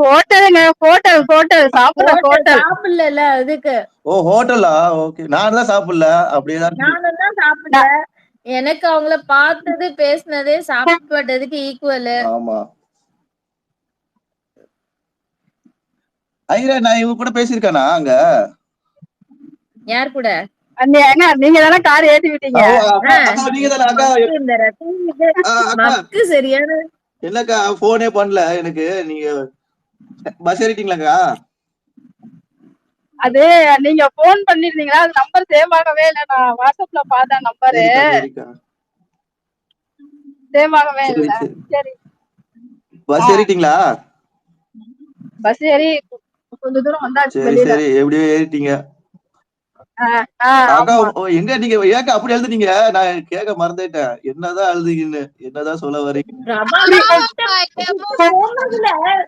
ஹோட்டலுங்க, ஹோட்டல் ஹோட்டல் சாப்பிடுற ஹோட்டல். சாப்பிடல அதுக்கு. ஓ ஹோட்டலா? ஓகே. நான் தான் சாப்பிடல. அப்படியேதான் நானும் தான் சாப்பிடல. எனக்கு அவங்கள பார்த்தது பேசினதே சாப்பிட்டதுக்கு ஈக்குவல். ஆமா. ஐயா நான் இவங்க கூட பேசியிருக்கானா அங்க? யார் கூட? நீங்க தானே கார் ஏத்தி விட்டீங்க. நீங்க தானே அக்கா? இந்த மக்கு சரியான என்னக்கா போனே பண்ணல எனக்கு. நீங்க பஸ் ஏறிட்டீங்களாக்கா? அது நீங்க போன் பண்ணிருந்தீங்களா? அது நம்பர் சேவ் ஆகவே இல்ல. நான் வாட்ஸ்அப்ல பார்த்தேன் நம்பரு, சேவ் ஆகவே இல்ல. சரி பஸ் ஏறிட்டீங்களா? பஸ் ஏறி கொஞ்ச தூரம் வந்தாச்சு சரி வெளியில. சரி, எப்படியோ ஏறிட்டீங்க. அக்கா எங்க நீங்க ஏக்கா அப்படி எழுதுனீங்க? நான் கேட்க மறந்துட்டேன். என்னதான் எழுதுங்கன்னு, என்னதான் சொல்ல வரீங்க?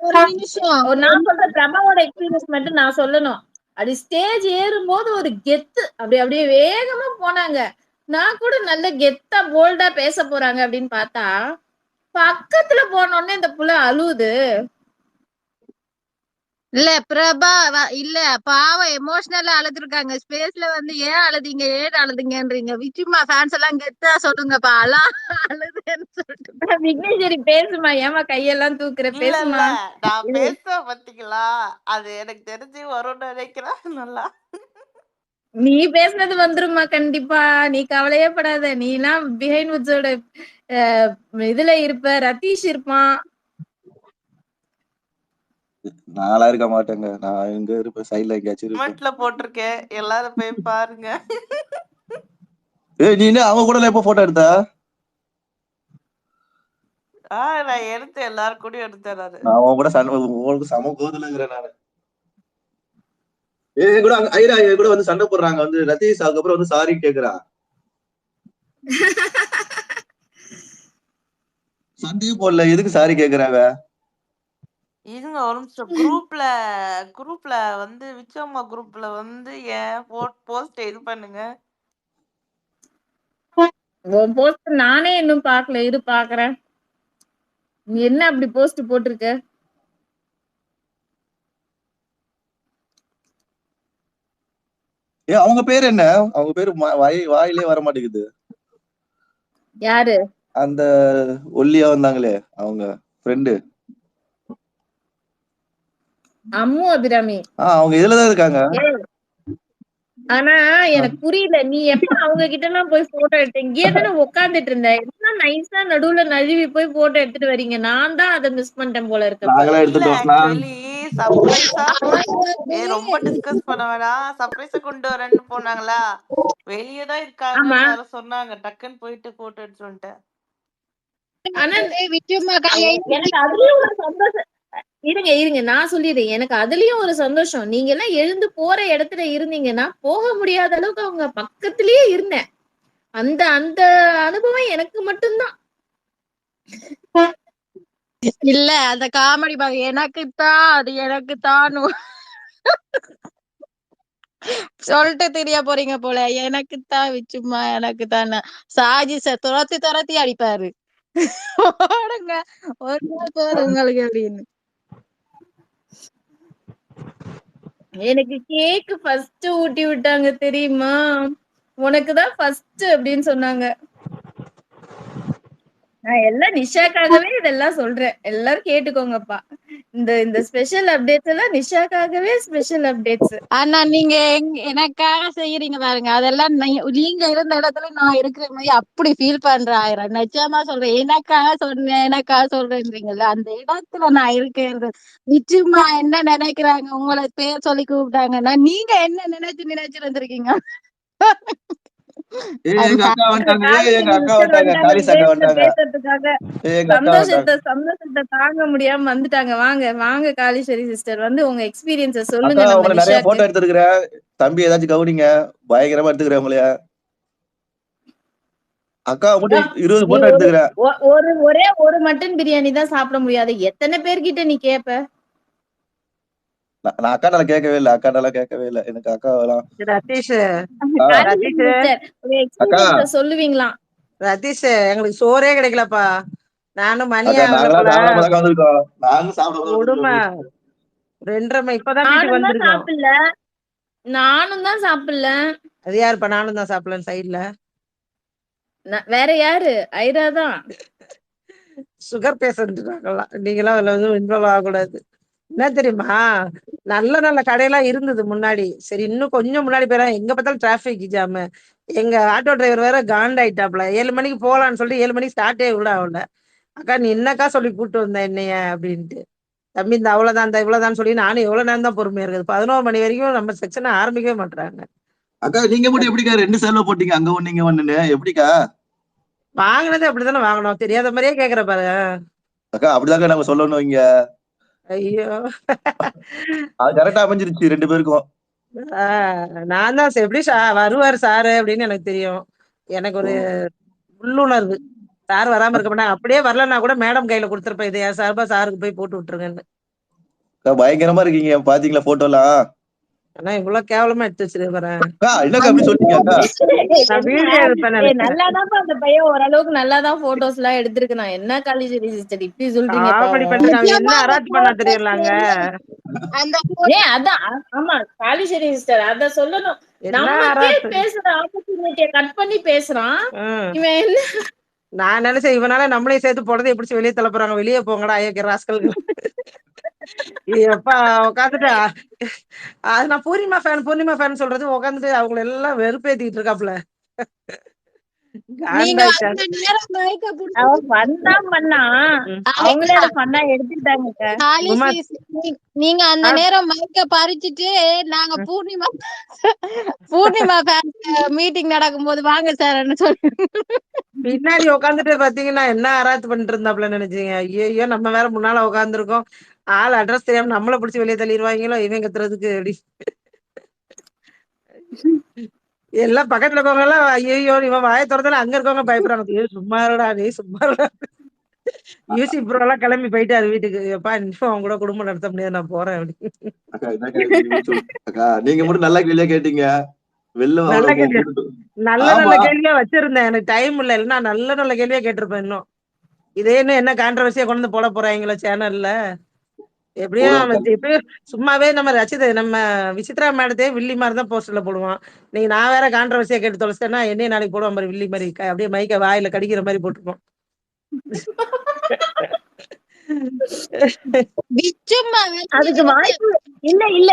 ஒரு நிமிஷம். நான் சொல்ற பிரபாவோட எக்ஸ்பீரியன்ஸ் மட்டும் நான் சொல்லணும். அப்படி ஸ்டேஜ் ஏறும்போது ஒரு கெத்து, அப்படியே வேகமா போனாங்க. நான் கூட நல்ல கெத்தா போல்டா பேச போறாங்க அப்படின்னு பார்த்தா, பக்கத்துல போனோடனே இந்த புள்ள அழுவுது. இல்ல பிரபா இல்ல பாவம் எமோஷனலா அழுதுருக்காங்க. ஸ்பேஸ்ல வந்து ஏன் அழுதுங்கன்றீங்க. விச்சுமா ஃபேன்ஸ் எல்லாம் கெத்தா சொல்லுங்கப்பா. அழுதுன்னு சொல்லிட்டு விக்னேஸ்வரி பேசுமா, ஏமா கையெல்லாம் தூக்குற, பேசுமா. நான் பேச பாத்தீங்களா? அது எனக்கு தெரிஞ்சு வரும்னு நினைக்கிறேன். நல்லா நீ பேசுனது வந்துருமா கண்டிப்பா. நீ கவலையே படாத. நீ எல்லாம் பிஹைண்ட் வுட்ஸோட இதுல இருப்ப. ரதீஷ் இருப்பான். நாளா இருக்க மாட்டேங்க. நான் எங்க இருப்பேன், சைடுல எங்கேயாச்சும் இருப்பேன். போட்டிருக்கேன், எல்லாரும் போய் பாருங்க. நீ என்ன அவங்க கூட எப்ப போட்டோ எடுத்த? நான் எடுத்தேன், எல்லாரும் கூட எடுத்தேன். நான் அவங்க கூட உங்களுக்கு சம கோதுல இருக்கிறேன் நானு. கூட ஐரா கூட வந்து சண்டை போடுறாங்க. வந்து ரதீஷ் அதுக்கப்புறம் வந்து சாரி கேக்குறா. சண்டையும் போடல, எதுக்கு சாரி கேக்குறாங்க? இதுங்க ஒரு நிமிஷம். குரூப்ல வந்து விச்சம்மா குரூப்ல வந்து ஏன் போஸ்ட் இது பண்ணுங்க. உன் போஸ்ட் நானே இன்னும் பாக்கல, இரு பாக்குறேன். நீ என்ன அப்படி போஸ்ட் போட்டிருக்க? அவங்க பேர் என்ன? அவங்க பேரு வாயிலே வர மாட்டேங்குது. யாரு? அந்த ஒல்லியா வந்தாங்களே அவங்க ஃப்ரெண்டு. அம்மு அபிராமி. அவங்க இதுலதான் இருக்காங்க. ஆனா எனக்கு புரியல, நீ எப்ப அவங்க கிட்ட எல்லாம் போய் போட்டோ எடுத்த? இங்கே தானே உட்காந்துட்டு இருந்த. என்ன நைஸா நடுவுல நழுவி போய் போட்டோ எடுத்துட்டு வரீங்க. நான் தான் அதை மிஸ் பண்ணிட்டேன் போல இருக்கு. சர்ப்ரைஸா ரொம்ப டிஸ்கஸ் பண்ண வேணாம். சர்ப்ரைஸா கொண்டு வரேன்னு போனாங்களா, வெளியேதான் இருக்காங்க யாரும் சொன்னாங்க. டக்குன்னு போயிட்டு போட்டோ எடுத்து வந்துட்டேன். ஆனா எனக்கு அதுலயும் ஒரு சந்தோஷம். இருங்க நான் சொல்லிடுறேன். எனக்கு அதுலயும் ஒரு சந்தோஷம். நீங்க எல்லாம் எழுந்து போற இடத்துல இருந்தீங்கன்னா போக முடியாத அளவுக்கு அவங்க பக்கத்திலேயே இருந்தேன். அந்த அந்த அனுபவம் எனக்கு மட்டும்தான். இல்ல அந்த காமெடி எனக்குத்தான் அது எனக்குத்தான் சொல்லிட்டு தெரிய போறீங்க போல. எனக்குத்தான் விச்சுமா எனக்குத்தான். சாஜி சார் துரத்தி அடிப்பாரு. ஓடுங்க ஒரு நாள் போதும் உங்களுக்கு அப்படின்னு. எனக்கு கேக் ஃபர்ஸ்ட் ஊட்டி விட்டாங்க தெரியுமா? உனக்குதான் ஃபர்ஸ்ட் அப்படின்னு சொன்னாங்க. நான் எல்லாம் நிஷாக்காகவே இதெல்லாம் சொல்றேன். எல்லாரும் கேட்டுக்கோங்கப்பா. இந்த ஸ்பெஷல் அப்டேட்ஸ் எல்லாம் நிஷாக்காகவே ஸ்பெஷல் அப்டேட்ஸ். ஆனா நீங்க எனக்காக செய்யறீங்க பாருங்க. அதெல்லாம் நீங்க இருந்த இடத்துல நான் இருக்கிற மாதிரி அப்படி ஃபீல் பண்றேன். ஆயிரம் நிச்சயமா சொல்றேன். எனக்காக சொல்றேன்றீங்கல்ல, அந்த இடத்துல நான் இருக்கேன். நிச்சயமா என்ன நினைக்கிறாங்க, உங்களை பேர் சொல்லி கூப்பிட்டாங்கன்னா நீங்க என்ன நினைச்சிருந்திருக்கீங்க. எங்க அக்கா வந்துட்டாங்க, எங்க காளிச்செல்வி அக்கா சிஸ்டர் வந்துட்டாங்க, வந்துட்டாங்க காளிஸ் அக்கா ஜேம்ஸ வந்துட்டாங்க, பேசுறதுக்காக. எங்க அக்கா வந்துட்டாங்க. சந்தோஷத்தை தாங்க முடியாம வந்துட்டாங்க. வாங்க வாங்க காளீஸ்வரி சிஸ்டர், வந்து உங்க எக்ஸ்பீரியன்ஸ அக்கா சொல்லுங்க நம்ம உங்களை நிறைய நிஷாக்கு. போட்டோ எடுத்துருக்கிறேன், தம்பி ஏதாச்சும் கவனிங்க, பயங்கரமா எடுத்துக்கிறேன் உங்களைய. அக்கா மட்டும் 20 நீ போட்டோ ஒரு எடுத்துக்கிறேன். ஒரே ஒரு மட்டன் பிரியாணி தான் சாப்பிட முடியாது. எத்தனை பேர்கிட்ட நீ கேப்ப? நான் அக்கா நல்லா கேட்கவே இல்லை, அக்கா நல்லா கேட்கவே இல்லை எனக்கு அக்கா வேலாம். ரதீஷ் காளீஸ்வரி ரதீஷ் சிஸ்டர், உங்க அக்கா எக்ஸ்பீரியன்ஸ சொல்லுவீங்களாம். ரதீஷ் எங்களுக்கு சோறே கிடைக்கலப்பா. நானும் மணி அக்கா ஆகல நாங்களாம் போல. சாப்பிடாம தான் வந்திருக்கோம், நாங்களும் சாப்பிடாம தான் கொடுமை. வந்திருக்கோம். 2:30 இப்பதான் வீட்டுக்கு நானும் தான் வந்திருக்கோம். சாப்பிடல. நானும் தான் சாப்பிடல. அது யாருப்பா நானும் தான் சாப்பிடலன்னு சைட்ல? வேற யாரு? ஐரா தான். சுகர் பேஷண்ட் நாங்கெல்லாம். நீங்களாம் அதுல வந்து இன்வால்வ் ஆகக்கூடாது. என்ன தெரியுமா, நல்ல நல்ல கடையெல்லாம் இருந்தது முன்னாடி. சரி இன்னும் கொஞ்சம் முன்னாடி போயிடலாம். எங்க பார்த்தாலும் டிராபிக் ஜாமு. எங்க ஆட்டோ டிரைவர் வேற காண்டாயிட்டாப்ல. 7 மணிக்கு போகலான்னு சொல்லிட்டு 7 மணிக்கு ஸ்டார்ட்டே விட ஆகல. அக்கா நீ என்னக்கா சொல்லி கூட்டு வந்த என்னைய அப்படின்ட்டு. தம்பி இந்த அவ்வளவுதான் இந்த இவ்வளவுதான் சொல்லி நானும் எவ்வளவு நேரம் தான் பொறுமையா இருக்குது. 11 மணி வரைக்கும் நம்ம செக்ஷனை ஆரம்பிக்கவே மாட்டாங்க. அக்கா நீங்க மட்டும் எப்படிக்கா 2 செலவு போட்டீங்க, அங்க ஒண்ணு இங்க ஒண்ணுன்னு, எப்படிக்கா? வாங்கினது அப்படித்தானே வாங்கணும். தெரியாத மாதிரியே கேக்குற பாரு. அக்கா அப்படிதாங்க நம்ம சொல்லணும் இங்க, ஐயோ. அது கரெக்டா அமைஞ்சிருச்சு 2 பேருக்கும். நான் தான் எப்படி வருவாரு சாரு அப்படின்னு எனக்கு தெரியும். எனக்கு ஒரு உள்ளுணர்வு. சார் வராம இருக்க மாட்டாங்க. அப்படியே வரலன்னா கூட மேடம் கையில கொடுத்துருப்பேன். இதை என் சார்பா சாருக்கு போய் போட்டு விட்டுருங்கன்னு. அக்கா பயங்கரமா இருக்கீங்க, பாத்தீங்களா போட்டோலாம்? ஆனா இவ்வளவு கேவலமா எடுத்து வச்சிருக்க பாரு. அக்கா என்னக்கா அப்படி சொல்லிட்டீங்க அக்கா? நான் வீடியோ எடுப்பேன் நினைச்சேன். நல்லாதான் அந்த பையன் ஓரளவுக்கு நல்லாதான் போட்டோஸ் எல்லாம் எடுத்திருக்கு. நான் என்ன காளீஸ்வரி சிஸ்டர் இப்படி சொல்றீங்க காமெடி பாவம். பண்றது அவன் என்ன நிஜமா அந்த அராஜ் பண்ணா தெரியலாங்க. அந்த அதான் ஆமா காளீஸ்வரி சிஸ்டர் அத சொல்லணும். என்ன நமக்கே அராஜ். பேசுற ஆப்பர்ச்சுனிட்டியை கட் பண்ணி பேசுறான் ம். இவன். என்ன நான் நினைச்சேன் இவனால நம்மளையும் சேர்த்து போடுறதை எப்படி வெளியே தள்ளப்படுறாங்க. வெளியே போங்கடா ஐயோ ராஸ்கல்கள். எப்பா உட்காந்துட்டா. அது நான் பூர்ணிமா ஃபேன் சொல்றது உட்காந்துட்டு அவங்களை எல்லாம் வெறுப்பேத்திட்டு இருக்காப்ல. நீங்க காண்டாயிட்டா. அந்த நேரம் மயக்க அவன் புடிச்சு ஃபன் தான் பண்ணான். அவங்களே அதை ஃபன்னா எடுத்துக்கிட்டாங்க. காளீஸ்வரி நீங்க அந்த நேரம் மைக்க பறிச்சுட்டு நாங்க பூர்ணிமா மீட்டிங் நடக்கும்போது வாங்க சார் சொல்லி பின்னாடி உட்காந்துட்டு பாத்தீங்கன்னா என்ன ஆராய்ச்சி பண்ணிட்டு இருந்தாப்ல நினைச்சீங்க. ஐயோ நம்ம வேற முன்னால உட்காந்துருக்கோம். ஆள் அட்ரஸ் தெரியாம நம்மள பிடிச்சி வெளியே தள்ளிடுவாங்களோ இவன் கத்துறதுக்கு அப்படி. எல்லாம் பக்கத்துல இருக்கவங்க எல்லாம் ஐயோ இவன் வாயை திறந்தாலும் அங்க இருக்கவங்க பயப்படுறாங்க. ஏ சும்மா இருடா நீ சும்மா இருடா. யூசி ப்ரோ எல்லாம் கிளம்பி போயிட்டாரு வீட்டுக்கு. எப்பா இன்னும் அவங்க கூட குடும்பம் நடத்த முடியாது நான் போறேன் அப்படி. அக்கா என்னக்கா இப்படி அக்கா நீங்க மட்டும் நல்லா கேள்வியா கேட்டீங்க, வெளில நல்ல அவ்வளவு கேள்வி நல்ல ஆமா நல்ல கேள்வியா வச்சிருந்தேன். எனக்கு டைம் இல்ல இல்லைன்னா நல்ல நல்ல கேள்வியா கேட்டிருப்பேன். இன்னும் இதே இன்னும் என்ன கான்ட்ரவர்சியா கொண்டு வந்து போட போறாங்களோ சேனல்ல. எப்படியும் சும்மாவே நம்ம நம்ம விசித்ரா மேடத்தையே வில்லி மாதிரி தான் போஸ்டர்ல போடுவான். நீங்க நான் வேற கான்ட்ரவர்சியா கேட்டு தொலைச்சிட்டேன்னா என்னைய நாளைக்கு போடுவான் மாதிரி வில்லி மாதிரி அப்படியே மைக்க வாயில கடிக்கிற மாதிரி போட்டுருப்போம். அதுக்கு வாய்ப்பு இல்ல.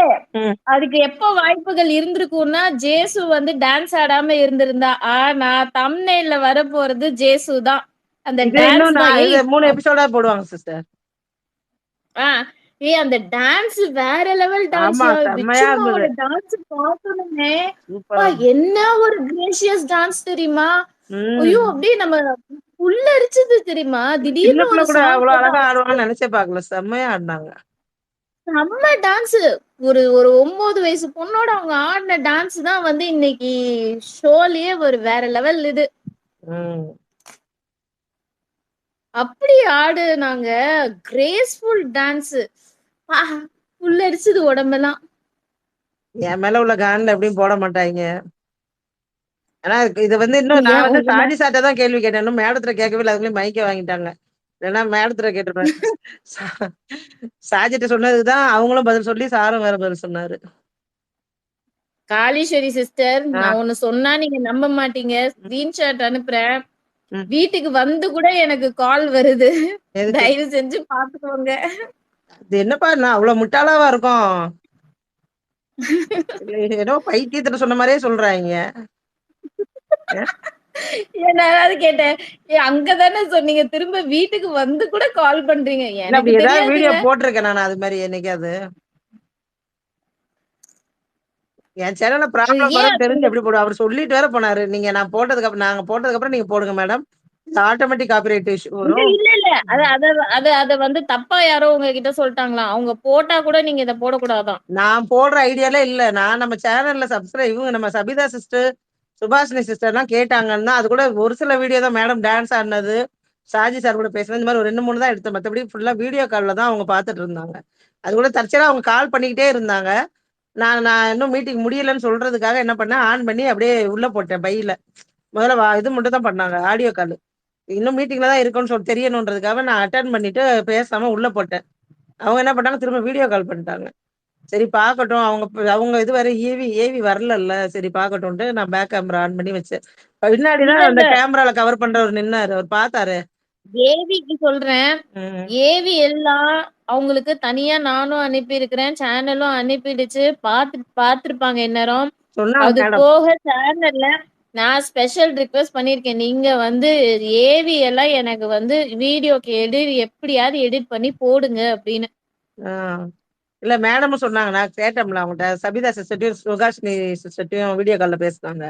அதுக்கு எப்ப வாய்ப்புகள் இருந்திருக்கும்னா ஜேசு வந்து டான்ஸ் ஆடாம இருந்திருந்தா. ஆனா தம்ப்நெயில்ல வர போறது ஜேசு தான். அந்த டான்ஸ் தான். 3 எபிசோடா போடுவாங்க சிஸ்டர். அந்த டான்ஸ் வேற லெவல் டான்ஸ். விச்சுமாவோட டான்ஸ் பார்க்கணுமே. என்ன ஒரு கிரேசியஸ் டான்ஸ் தெரியுமா? ஐயோ அப்படியே நம்ம உள்ள அரிச்சது தெரியுமா? திடீர்னு ஒரு கூட அவ்வளவு அழகா ஆடுவாங்கன்னு நினைச்சே பாக்கல. செம்மையா ஆடினாங்க. செம்ம டான்ஸ். ஒரு 9 வயசு பொண்ணோட அவங்க ஆடின டான்ஸ் தான் வந்து இன்னைக்கு ஷோலயே ஒரு வேற லெவல் இது. அப்படி ஆடு நாங்க கிரேஸ்ஃபுல் டான்ஸ். உள்ள அரிச்சது உடம்பெல்லாம். என் மேல உள்ள கான்ல எப்படியும் போட மாட்டாங்க. ஆனா இது வந்து இன்னும் நான் வந்து சாடி சாட்டை தான் கேள்வி கேட்டேன். இன்னும் மேடத்துல கேட்கவே இல்லை. அதுக்குள்ளே மைக்க வாங்கிட்டாங்க. இல்லைன்னா மேடத்துல கேட்டிருப்பேன். சாஜிட்ட சொன்னதுதான் அவங்களும் பதில் சொல்லி சாரும் வேற பதில் சொன்னாரு. காளீஸ்வரி சிஸ்டர் நான் ஒண்ணு சொன்னா நீங்க நம்ப மாட்டீங்க. ஸ்கிரீன்ஷாட் அனுப்புறேன். வீட்டுக்கு வந்து கூட எனக்கு கால் வருது. தயவு செஞ்சு பாத்துக்கோங்க. என்னப்பா நான் அவ்வளவு முட்டாளாவா இருக்கும். ஏதோ பைத்தியத்துல சொன்ன மாதிரியே சொல்றாங்க. நான் கேட்டேன் அங்கதானே சொன்னீங்க, திரும்ப வீட்டுக்கு வந்து கூட கால் பண்றீங்க. எனக்கு வீடியோ போட்டிருக்கேன் நான் அது மாதிரி என்னைக்காவது. என் சேனல்ல அது ப்ராப்ளம் ஏன் வரும்னு அப்படி தெரிஞ்சு எப்படி போடுவோம்? அவர் சொல்லிட்டு வேற போனாரு. நாங்க போட்டதுக்கு அப்புறம் நீங்க போடுங்க மேடம். ஆட்டோமேட்டிக் காப்பிரைட் இஷ்யூ வரும். இல்ல அத அத அத அத வந்து தப்பா யாரோ உங்ககிட்ட சொல்லிட்டாங்களா? அவங்க போட்டா கூட நீங்க இத போடக்கூடாதாம். நான் போடுற ஐடியாலே இல்ல. நான் நம்ம சேனல்ல இவங்க நம்ம சபிதா சிஸ்டர், சுபாஷினி சிஸ்டர்லாம் கேட்டாங்கன்னா, அது கூட ஒரு சில வீடியோ தான் மேடம் டான்ஸ் ஆடுனது, ஷாஜி சார் கூட பேசுனது, இந்த மாதிரி ஒரு 2, 3 தான் எடுத்தேன். மத்தபடி ஃபுல்லா வீடியோ கால்ல தான் அவங்க பார்த்துட்டு இருந்தாங்க. அது கூட தற்செயலா அவங்க கால் பண்ணிக்கிட்டே இருந்தாங்க. நான் நான் இன்னும் மீட்டிங் முடியலன்னு சொல்றதுக்காக என்ன பண்ணேன், ஆன் பண்ணி அப்படியே உள்ள போட்டேன் பையில. முதல்ல இது மட்டும் தான் பண்ணாங்க, ஆடியோ கால். இன்னும் மீட்டிங்ல தான் இருக்கோன்னு சொல்லி தெரியணுன்றதுக்காக நான் அட்டெண்ட் பண்ணிட்டு பேசாம உள்ள போட்டேன். அவங்க என்ன பண்ணாங்க, திரும்ப வீடியோ கால் பண்ணிட்டாங்க. சரி பார்க்கட்டும். அவங்க இது வரை ஏவி வரலல்ல. சரி பார்க்கட்டும்ன்ட்டு நான் பேக் கேமரா ஆன் பண்ணி வச்சேன். பின்னாடி இல்ல தான் அந்த இல்ல கேமரால கவர் பண்றவர் நின்னாரு. அவர் பார்த்தாரு. ஏவிக்கு சொல்றேன். ம். ஏவி எல்லாம் அவங்களுக்கு தனியா நானும் அனுப்பியிருக்கிறேன். சேனலும் அனுப்பிடுச்சு. பார்த்திருப்பாங்க இந்நேரம். சொன்னாங்க அது மேடம். போக சேனல்ல நான் ஸ்பெஷல் ரிக்வெஸ்ட் பண்ணியிருக்கேன். நீங்க வந்து ஏவி எல்லாம் எனக்கு வந்து வீடியோக்கு எப்படியாவது எடிட் பண்ணி போடுங்க அப்படின்னு. ஆ. இல்ல மேடமும் சொன்னாங்க. நான் கேட்டேன்ல அவங்கட்ட. சபிதா சிஸ்டர்ட்டயும், சுகாஷினி சிஸ்டர்ட்டயும் வீடியோ கால்ல பேசுனாங்க.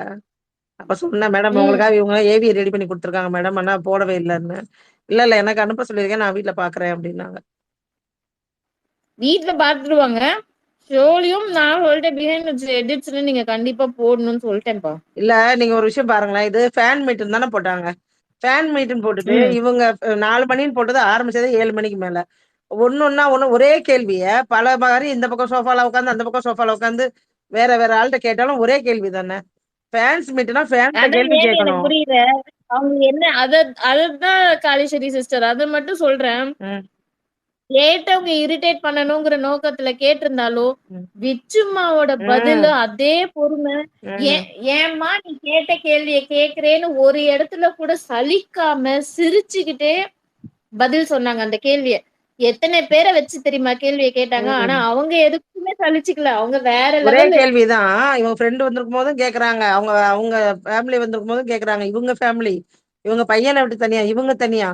அப்ப சொன்னேன், மேடம் ம். உங்களுக்காக இவங்க ஏவி ரெடி பண்ணி குடுத்துருக்காங்க மேடம். ஆனா போடவே இல்லன்னு. இல்ல எனக்கு அனுப்ப சொல்லியிருக்கேன். நான் வீட்ல பார்க்குறேன் அப்டின்னாங்க. வீட்ல பார்த்துருவாங்க. ஷோலயும் நான் சொல்லிட்டேன், பிஹைண்ட் எடிட்ஸ்ல நீங்க கண்டிப்பா போடணும்னு சொல்லிட்டேன்ப்பா. இல்ல நீங்க ஒரு விஷயம் பாருங்களேன். இது ஃபேன் மீட்ன்னு தானே போட்டாங்க. ஃபேன் மீட்ன்னு போட்டுட்டு ம். இவங்க 4 மணின்னு போட்டது ஆரம்பிச்சதே 7 மணிக்கு மேல. ஒண்ணு ஒரே கேள்விய பல மாரி இந்த பக்கம் சோஃபால உட்காந்து, அந்த பக்கம் சோஃபால உட்காந்து வேற வேற ஆள்ட்ட கேட்டாலும் ஒரே கேள்வி தானே. ஃபேன்ஸ் மீட்னா ஃபேன்ட்ட அதான் கேள்வி ஏன்னு எனக்கு கேட்கணும். புரியல. அவங்க என்ன அததான் காளீஸ்வரி சிஸ்டர் அத மட்டும் சொல்றேன். ம், கேட்டவங்க இரிட்டேட் பண்ணணுங்கிற நோக்கத்துல கேட்டிருந்தாலும், ம், விச்சும்மாவோட பதிலு ம், அதே பொறுமை. ம், ஏம்மா நீ கேட்ட கேள்விய கேக்குறேன்னு ஒரு இடத்துல கூட சலிக்காம சிரிச்சுக்கிட்டே பதில் சொன்னாங்க அந்த கேள்விய. எத்தனை பேரை வச்சு தெரியுமா கேள்விய கேட்டாங்க. ஆனா ம். அவங்க எதுக்குமே சலிச்சுக்கல. அவங்க வேற ஒரே லெவலு. கேள்விதான். இவங்க ஃப்ரெண்ட் வந்திருக்கும் போதும் கேக்குறாங்க. அவங்க அவங்க ஃபேமிலி வந்திருக்கும் போதும் கேக்குறாங்க. இவங்க ஃபேமிலி, இவங்க பையனை விட்டு தனியா, இவங்க தனியா.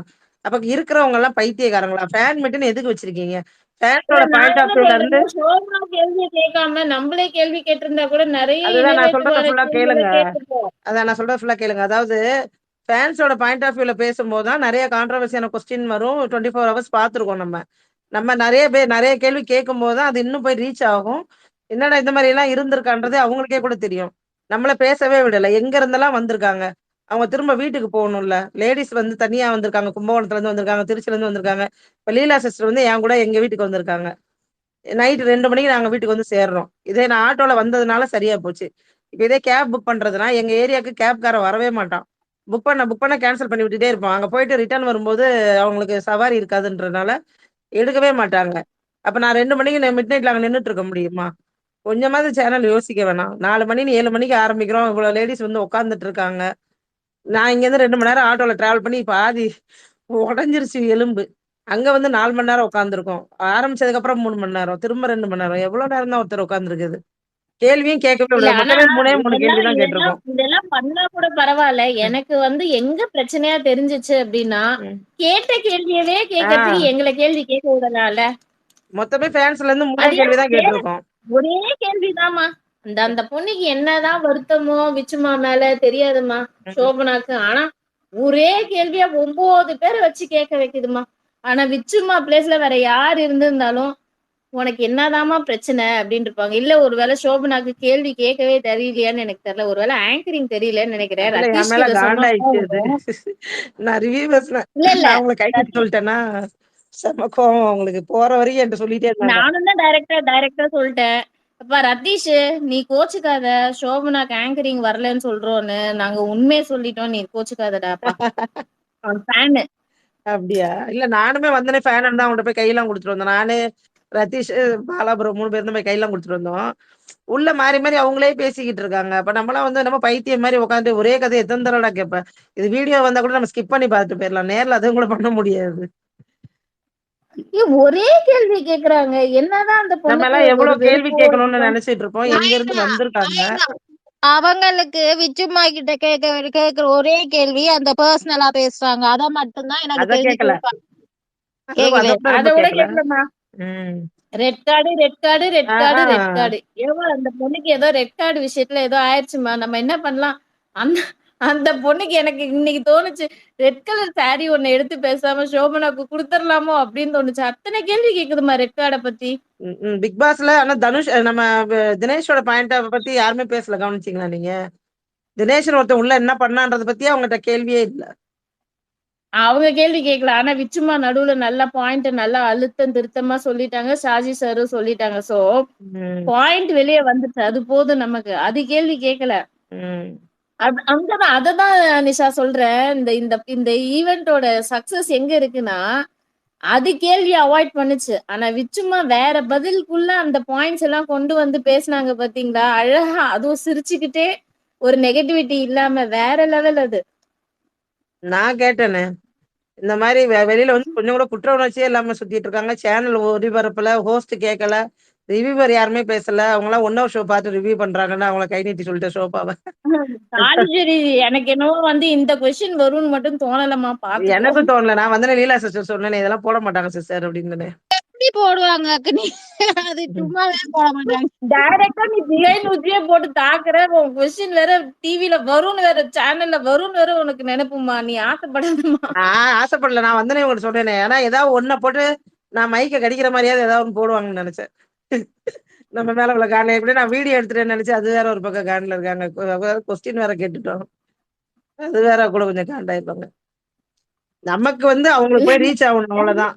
அப்ப இருக்கிறவங்க எல்லாம் பைத்தியக்காரங்களா? ஃபேன் மீட்னு எதுக்கு வச்சிருக்கீங்க? ஃபேன்ஸோட நான் பாயிண்ட் ஆஃப் என்ன வியூல இருந்து சொல்றேன், சோபனா கேள்விய கேட்காம நம்மளே கேள்வி கேட்டிருந்தா கூட நிறைய அதுதான் நான் சொல்றத இன்னோவேட்டிவான ஃபுல்லா கேளுங்க. கேள்விகளை கேட்டிருப்போம். அதான் நான் சொல்றத ஃபுல்லா கேளுங்க. அதாவது ஃபேன்ஸோட பாயிண்ட் ஆஃப் வியூல பேசும்போது தான் நெறைய கான்ட்ரோவர்சியான கொஸ்டின் வரும். 24 ஹவர்ஸ் பார்த்துருக்கோம் நம்ம. நம்ம நெறைய பேர் நெறைய கேள்வி கேட்கும்போது தான் அது இன்னும் போய் ரீச் ஆகும். என்னடா இந்த மாரி எல்லாம் இருந்திருக்கான்றது அவங்களுக்கே கூட தெரியும். நம்மள பேசவே விடல. எங்க இருந்தெல்லாம் வந்திருக்காங்க. அவங்க திரும்ப வீட்டுக்கு போகணும்ல. லேடீஸ் வந்து தனியா வந்திருக்காங்க. கும்பகோணத்துல இருந்து வந்திருக்காங்க. திருச்சில இருந்து வந்திருக்காங்க. இப்ப லீலா சிஸ்டர் வந்து என் கூட எங்க வீட்டுக்கு வந்திருக்காங்க. நைட் 2 மணிக்கு நாங்க வீட்டுக்கு வந்து சேர்றோம். இதே நான் ஆட்டோல வந்ததுனால சரியா போச்சு. இப்ப இதே கேப் புக் பண்றதுனா, எங்க ஏரியாக்கு கேப்காரன் வரவே மாட்டான். புக் பண்ண கேன்சல் பண்ணி விட்டுட்டே இருப்பான். அங்க போயிட்டு ரிட்டர்ன் வரும்போது அவங்களுக்கு சவாரி இருக்காதுன்றனால எடுக்கவே மாட்டாங்க. அப்ப நான் 2 மணிக்கு மிட் நைட்ல அங்க நின்னுட்டு இருக்க முடியுமா? கொஞ்சமாவது சேனல் யோசிக்க வேணாம். 4 மணின்னு 7 மணிக்கு ஆரம்பிக்கிறோம். இவ்வளோ லேடீஸ் வந்து உட்கார்ந்துட்டு இருக்காங்க. நான் இங்கேருந்து 2 மணி நேரம் ஆட்டோல டிராவல் பண்ணி பாதி உடைஞ்சிருச்சு எலும்பு. அங்க வந்து 4 மணி நேரம் உட்கார்ந்துருக்கோம். ஆரம்பிச்சதுக்கு அப்புறம் 3 மணி நேரம். திரும்ப 2 மணி நேரம். எவ்வளோ நேரம் தான் ஒருத்தர் உட்கார்ந்துருக்குது? கேள்வியும் கேட்கவே இல்ல விடல. ஆனா மொத்தமே 3 இதெல்லாம் கேள்வி தான் இதெல்லாம் கேட்டிருக்கோம். இதெல்லாம் பண்ணா கூட பரவாயில்ல. ம், எனக்கு வந்து எங்க பிரச்சனையா தெரிஞ்சுச்சு அப்படின்னா, ம். கேட்ட கேள்வியவே ஆ கேட்கறதுக்கு எங்களை கேள்வி கேட்க விடலாம்ல. மொத்தமே ஃபேன்ஸ்ல இருந்து 3 அதே கேள்வி தான் கேட்டிருக்கோம். ஒரே கேள்விதாம்மா. அந்த அந்த பொண்ணுக்கு என்னதான் வருத்தமோ விச்சுமா மேல தெரியாதும்மா, ம். சோபனாக்கு. ஆனா ஒரே கேள்வியா 9 பேரை வச்சு கேட்க வைக்குதுமா. ஆனா விச்சுமா பிளேஸ்ல வேற யார் இருந்திருந்தாலும் உனக்கு என்னதாம்மா பிரச்சனை அப்படின்னு இருப்பாங்க. இல்ல ஒருவேளை சோபனாக்கு கேள்வி கேட்கவே தெரியலையான்னு எனக்கு தெரியல. ஒருவேளை ஆங்கரிங் தெரியலன்னு நினைக்கிறேன். இல்ல என் ரத்தீஷ்க்கு மேல இதை சொன்னா காண்டாயிடுச்சு கோவம் அது. வரும். நான் ரிவ்யூ பேசினேன். இல்ல இல்ல நான் உங்கள கை தட்டி ரத்தீஷ் சொல்லிட்டேன்னா, செம கோவம் அவங்களுக்கு. போற வரைக்கும் என்ட்ட சொல்லிட்டே இருந்தாங்க. நானும் தான் டைரக்டா சொல்லிட்டேன். அப்பா ரத்தீஷ் நீ கோச்சுக்காத, சோபனாக்கு ஆங்கரிங் வரலன்னு சொல்றோன்னு நாங்க உண்மையை சொல்லிட்டோம், நீ கோச்சுக்காதடாப்பா. அவன் ஃபேனு. அப்படியா? இல்ல நானுமே வந்தோனே ஃபேன் தான் அவன்கிட்ட போய் கையெல்லாம் குடுத்துட்டு வந்தோம். நானு, ரதீஷ், பாலாபுரம் 3 பேரும் தான் போய் கையெல்லாம் குடுத்துட்டு வந்தோம். உள்ள மாறி மாறி அவங்களே பேசிக்கிட்டு இருக்காங்க. அப்ப நம்மலாம் வந்து என்னமோ பைத்தியம் மாரி உட்காந்து ஒரே கதைய எத்தன தடவடா கேட்ப? இது வீடியோ வந்தா கூட நம்ம ஸ்கிப் பண்ணி பார்த்துட்டு போயிரலாம். நேர்ல அதுவும் கூட பண்ண முடியாது. ஒரே கேள்வி கேக்குறாங்க. என்னதான் அந்த நம்ம பொண்ணுக்கு எல்லாம் எவ்வளோ ஒரு கேள்வி வெறுப்போ கேட்கணும்னு இருக்கோ. நெனச்சிட்டு இருப்போம். எங்க இருந்து வந்திருக்காங்க. அவங்களுக்கு விச்சும்மா கிட்ட கேக்குற ஒரே கேள்வி அந்த பர்சனலா பேசுறாங்க. அத மட்டும் தான் எனக்கு அத தெரிஞ்சு கேட்கல. கேட்பாங்க. அத கேக்கல. கூட அத ரொம்ப கூட கேட்கல. கேட்கலமா. ம். Red card, red card, red card, red ah card. அந்த பொண்ணுக்கு ஏதோ ரெட் கார்டு விஷயத்துல ஏதோ ஆயிடுச்சுமா. நம்ம என்ன பண்ணலாம்? அந்த அந்த பொண்ணுக்கு எனக்கு இன்னைக்கு தோணுச்சு. ரெட் கலர் சாரி ஒண்ணு எடுத்து பேசாம சோபனாக்கு குடுத்துறலாமோ அப்படின்னு தோணுச்சு. அத்தனை கேள்வி கேக்குதுமா ரெட் கார்ட பத்தி. பிக் பாஸ்ல ஆனா தனுஷ் நம்ம தினேஷோட பாயிண்ட பத்தி யாருமே பேசல, கவனிச்சீங்களா நீங்க? தினேஷன் ஒருத்தன் உள்ள என்ன பண்ணான்றத பத்தி அவங்ககிட்ட கேள்வியே இல்ல. அவங்க கேள்வி கேட்கல. ஆனா விச்சுமா நடுவுல நல்ல பாயிண்ட் நல்லா அழுத்தம் திருத்தமா சொல்லிட்டாங்க. ஷாஜி சாரும் சொல்லிட்டாங்க. சோ பாயிண்ட் வெளியே வந்துச்சு. அது போதும் நமக்கு. அது கேள்வி கேட்கல. அங்கதான் அததான் நிஷா சொல்றேன். இந்த இந்த இந்த ஈவெண்டோட சக்சஸ் எங்க இருக்குன்னா, அது கேள்வி அவாய்ட் பண்ணுச்சு. ஆனா விச்சுமா வேற பதிலுக்குள்ள அந்த பாயிண்ட்ஸ் எல்லாம் கொண்டு வந்து பேசினாங்க பாத்தீங்களா? அழகா அதுவும் சிரிச்சுக்கிட்டே ஒரு நெகட்டிவிட்டி இல்லாம வேற லெவல் அது. நான் கேட்டேனே, இந்த மாதிரி வெளியில வந்து கொஞ்சம் கூட குற்ற உணர்ச்சியே இல்லாம சுத்திட்டு இருக்காங்க. சேனல் ஒளிபரப்புல ஹோஸ்ட் கேட்கல, ரிவ்யூவர் யாருமே பேசல. அவங்க எல்லாம் 1 hour ஷோ பார்த்து ரிவ்யூ பண்றாங்கன்னு அவங்கள கை நீட்டி சொல்லிட்டு ஷோபாவை. காலிஜரி எனக்கு என்னவோ வந்து இந்த கொஸ்டின் வரும்னு மட்டும் தோணலமா. பாத்துக்கோ. எனக்கும் தோணல. நான் வந்து லீலா சிஸ்டர் சொன்னேன், இதெல்லாம் போட மாட்டாங்க சிஸ்டர் அப்படின்னு. எப்படி போடுவாங்க அது சும்மாவே போட மாட்டாங்க. டைரக்டா நீ பிஹைண்ட் ஊத்தியே போட்டு தாக்குற. உன் கொஸ்டின் வேற டிவில வரும்னு வேற சேனல்ல வரும்னு வேற உனக்கு நினைப்புமா. நீ ஆசைப்படாதமா. ஆசைப்படல. நான் வந்தனே உங்களுக்கு சொன்னேனே. ஏன்னா ஏதாவது ஒன்ன போட்டு நான் மைக்க கடிக்கிற மாதிரியாவது ஏதாவது ஒன்று போடுவாங்கன்னு நினைச்சேன். நம்ம மேல உள்ள காண்ட எப்படி நான் வீடியோ எடுத்துட்டேன்னு நினைச்சு அது வேற ஒரு பக்கம் காண்டில் இருக்காங்க. கொஸ்டின் வேற கேட்டுட்டோம். அது வேற கூட கொஞ்சம் காண்டாயிருப்பாங்க. நமக்கு வந்து அவங்களுக்கு போய் ரீச் ஆகணும், அவ்வளவுதான்.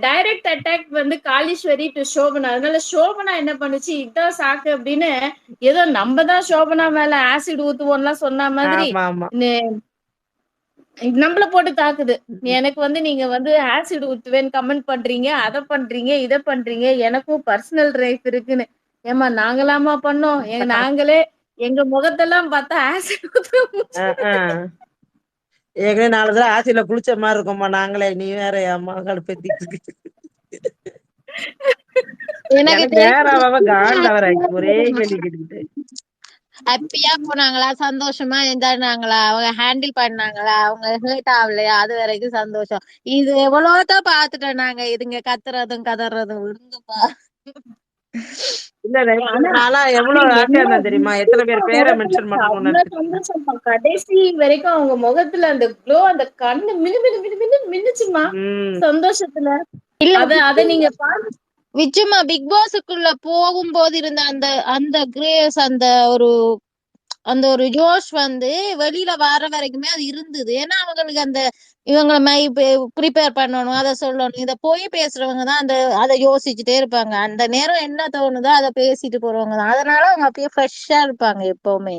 டைரக்ட் அட்டாக் வந்து காளீஸ்வரி டு சோபனா. அதனால சோபனா என்ன பண்ணுச்சு, இதான் சாக்கு அப்படின்னு ஏதோ நம்ம தான் சோபனா மேல ஆசிட் ஊத்துவோம்லாம் சொன்ன மாதிரி நம்மள போட்டு தாக்குது. எனக்கு வந்து நீங்க வந்து ஆசிட் ஊத்துவேன்னு கமெண்ட் பண்றீங்க, அதை பண்றீங்க, இதை பண்றீங்க, எனக்கும் பர்சனல் லைஃப் இருக்குன்னு. ஏமா நாங்களாமா பண்ணோம்? நாங்களே எங்க முகத்தெல்லாம் பார்த்தா ஆசிட் ஊத்துவோம். ஏற்கனவே 4 தடவை ஆசில குளிச்ச மாதிரி இருக்கோம்மா நாங்களே. நீ வேற அம்மா கடுப்பேத்திட்டு இருக்கு. எனக்கு நேராவ காண்டவர ஒரே கேள்வி கேட்டுக்கிட்டு ஹாப்பியா போனாங்களா, சந்தோஷமா என்ஜாய்னாங்களா, அவங்க ஹேண்டில் பண்ணாங்களா, அவங்க ஹேர்ட் ஆகலையா, அது வரைக்கும் சந்தோஷம். இது எவ்வளவுதான் பாத்துட்டோம் நாங்க. இதுங்க கத்துறதும் கதறதும் விடுங்கப்பா. இல்ல நானா எவ்வளவு ஹாப்பியா இருந்தா தெரியுமா? எத்தனை பேர் பேரை மென்ஷன் பண்ணணும்னு. கடைசி வரைக்கும் அவங்க முகத்துல அந்த க்ளோ, அந்த கண்ணு மினு மினு மினு மினு மின்னுச்சுமா சந்தோஷத்துல. அத நீங்க விச்சுமா பிக் பாஸுக்குள்ள போகும்போது இருந்த அந்த அந்த கிரேஸ், அந்த ஒரு ஜோஷ் வந்து வெளியில வர வரைக்குமே அது இருந்தது. ஏன்னா அவங்களுக்கு அந்த இவங்களை ப்ரிப்பேர் பண்ணணும், அதை சொல்லணும், இதை போய் பேசுறவங்க தான் அதை யோசிச்சுட்டே இருப்பாங்க. அந்த நேரம் என்ன தோணுதோ அதை பேசிட்டு போறவங்க தான். அதனால அவங்க அப்படியே ஃப்ரெஷ்ஷா இருப்பாங்க எப்பவுமே.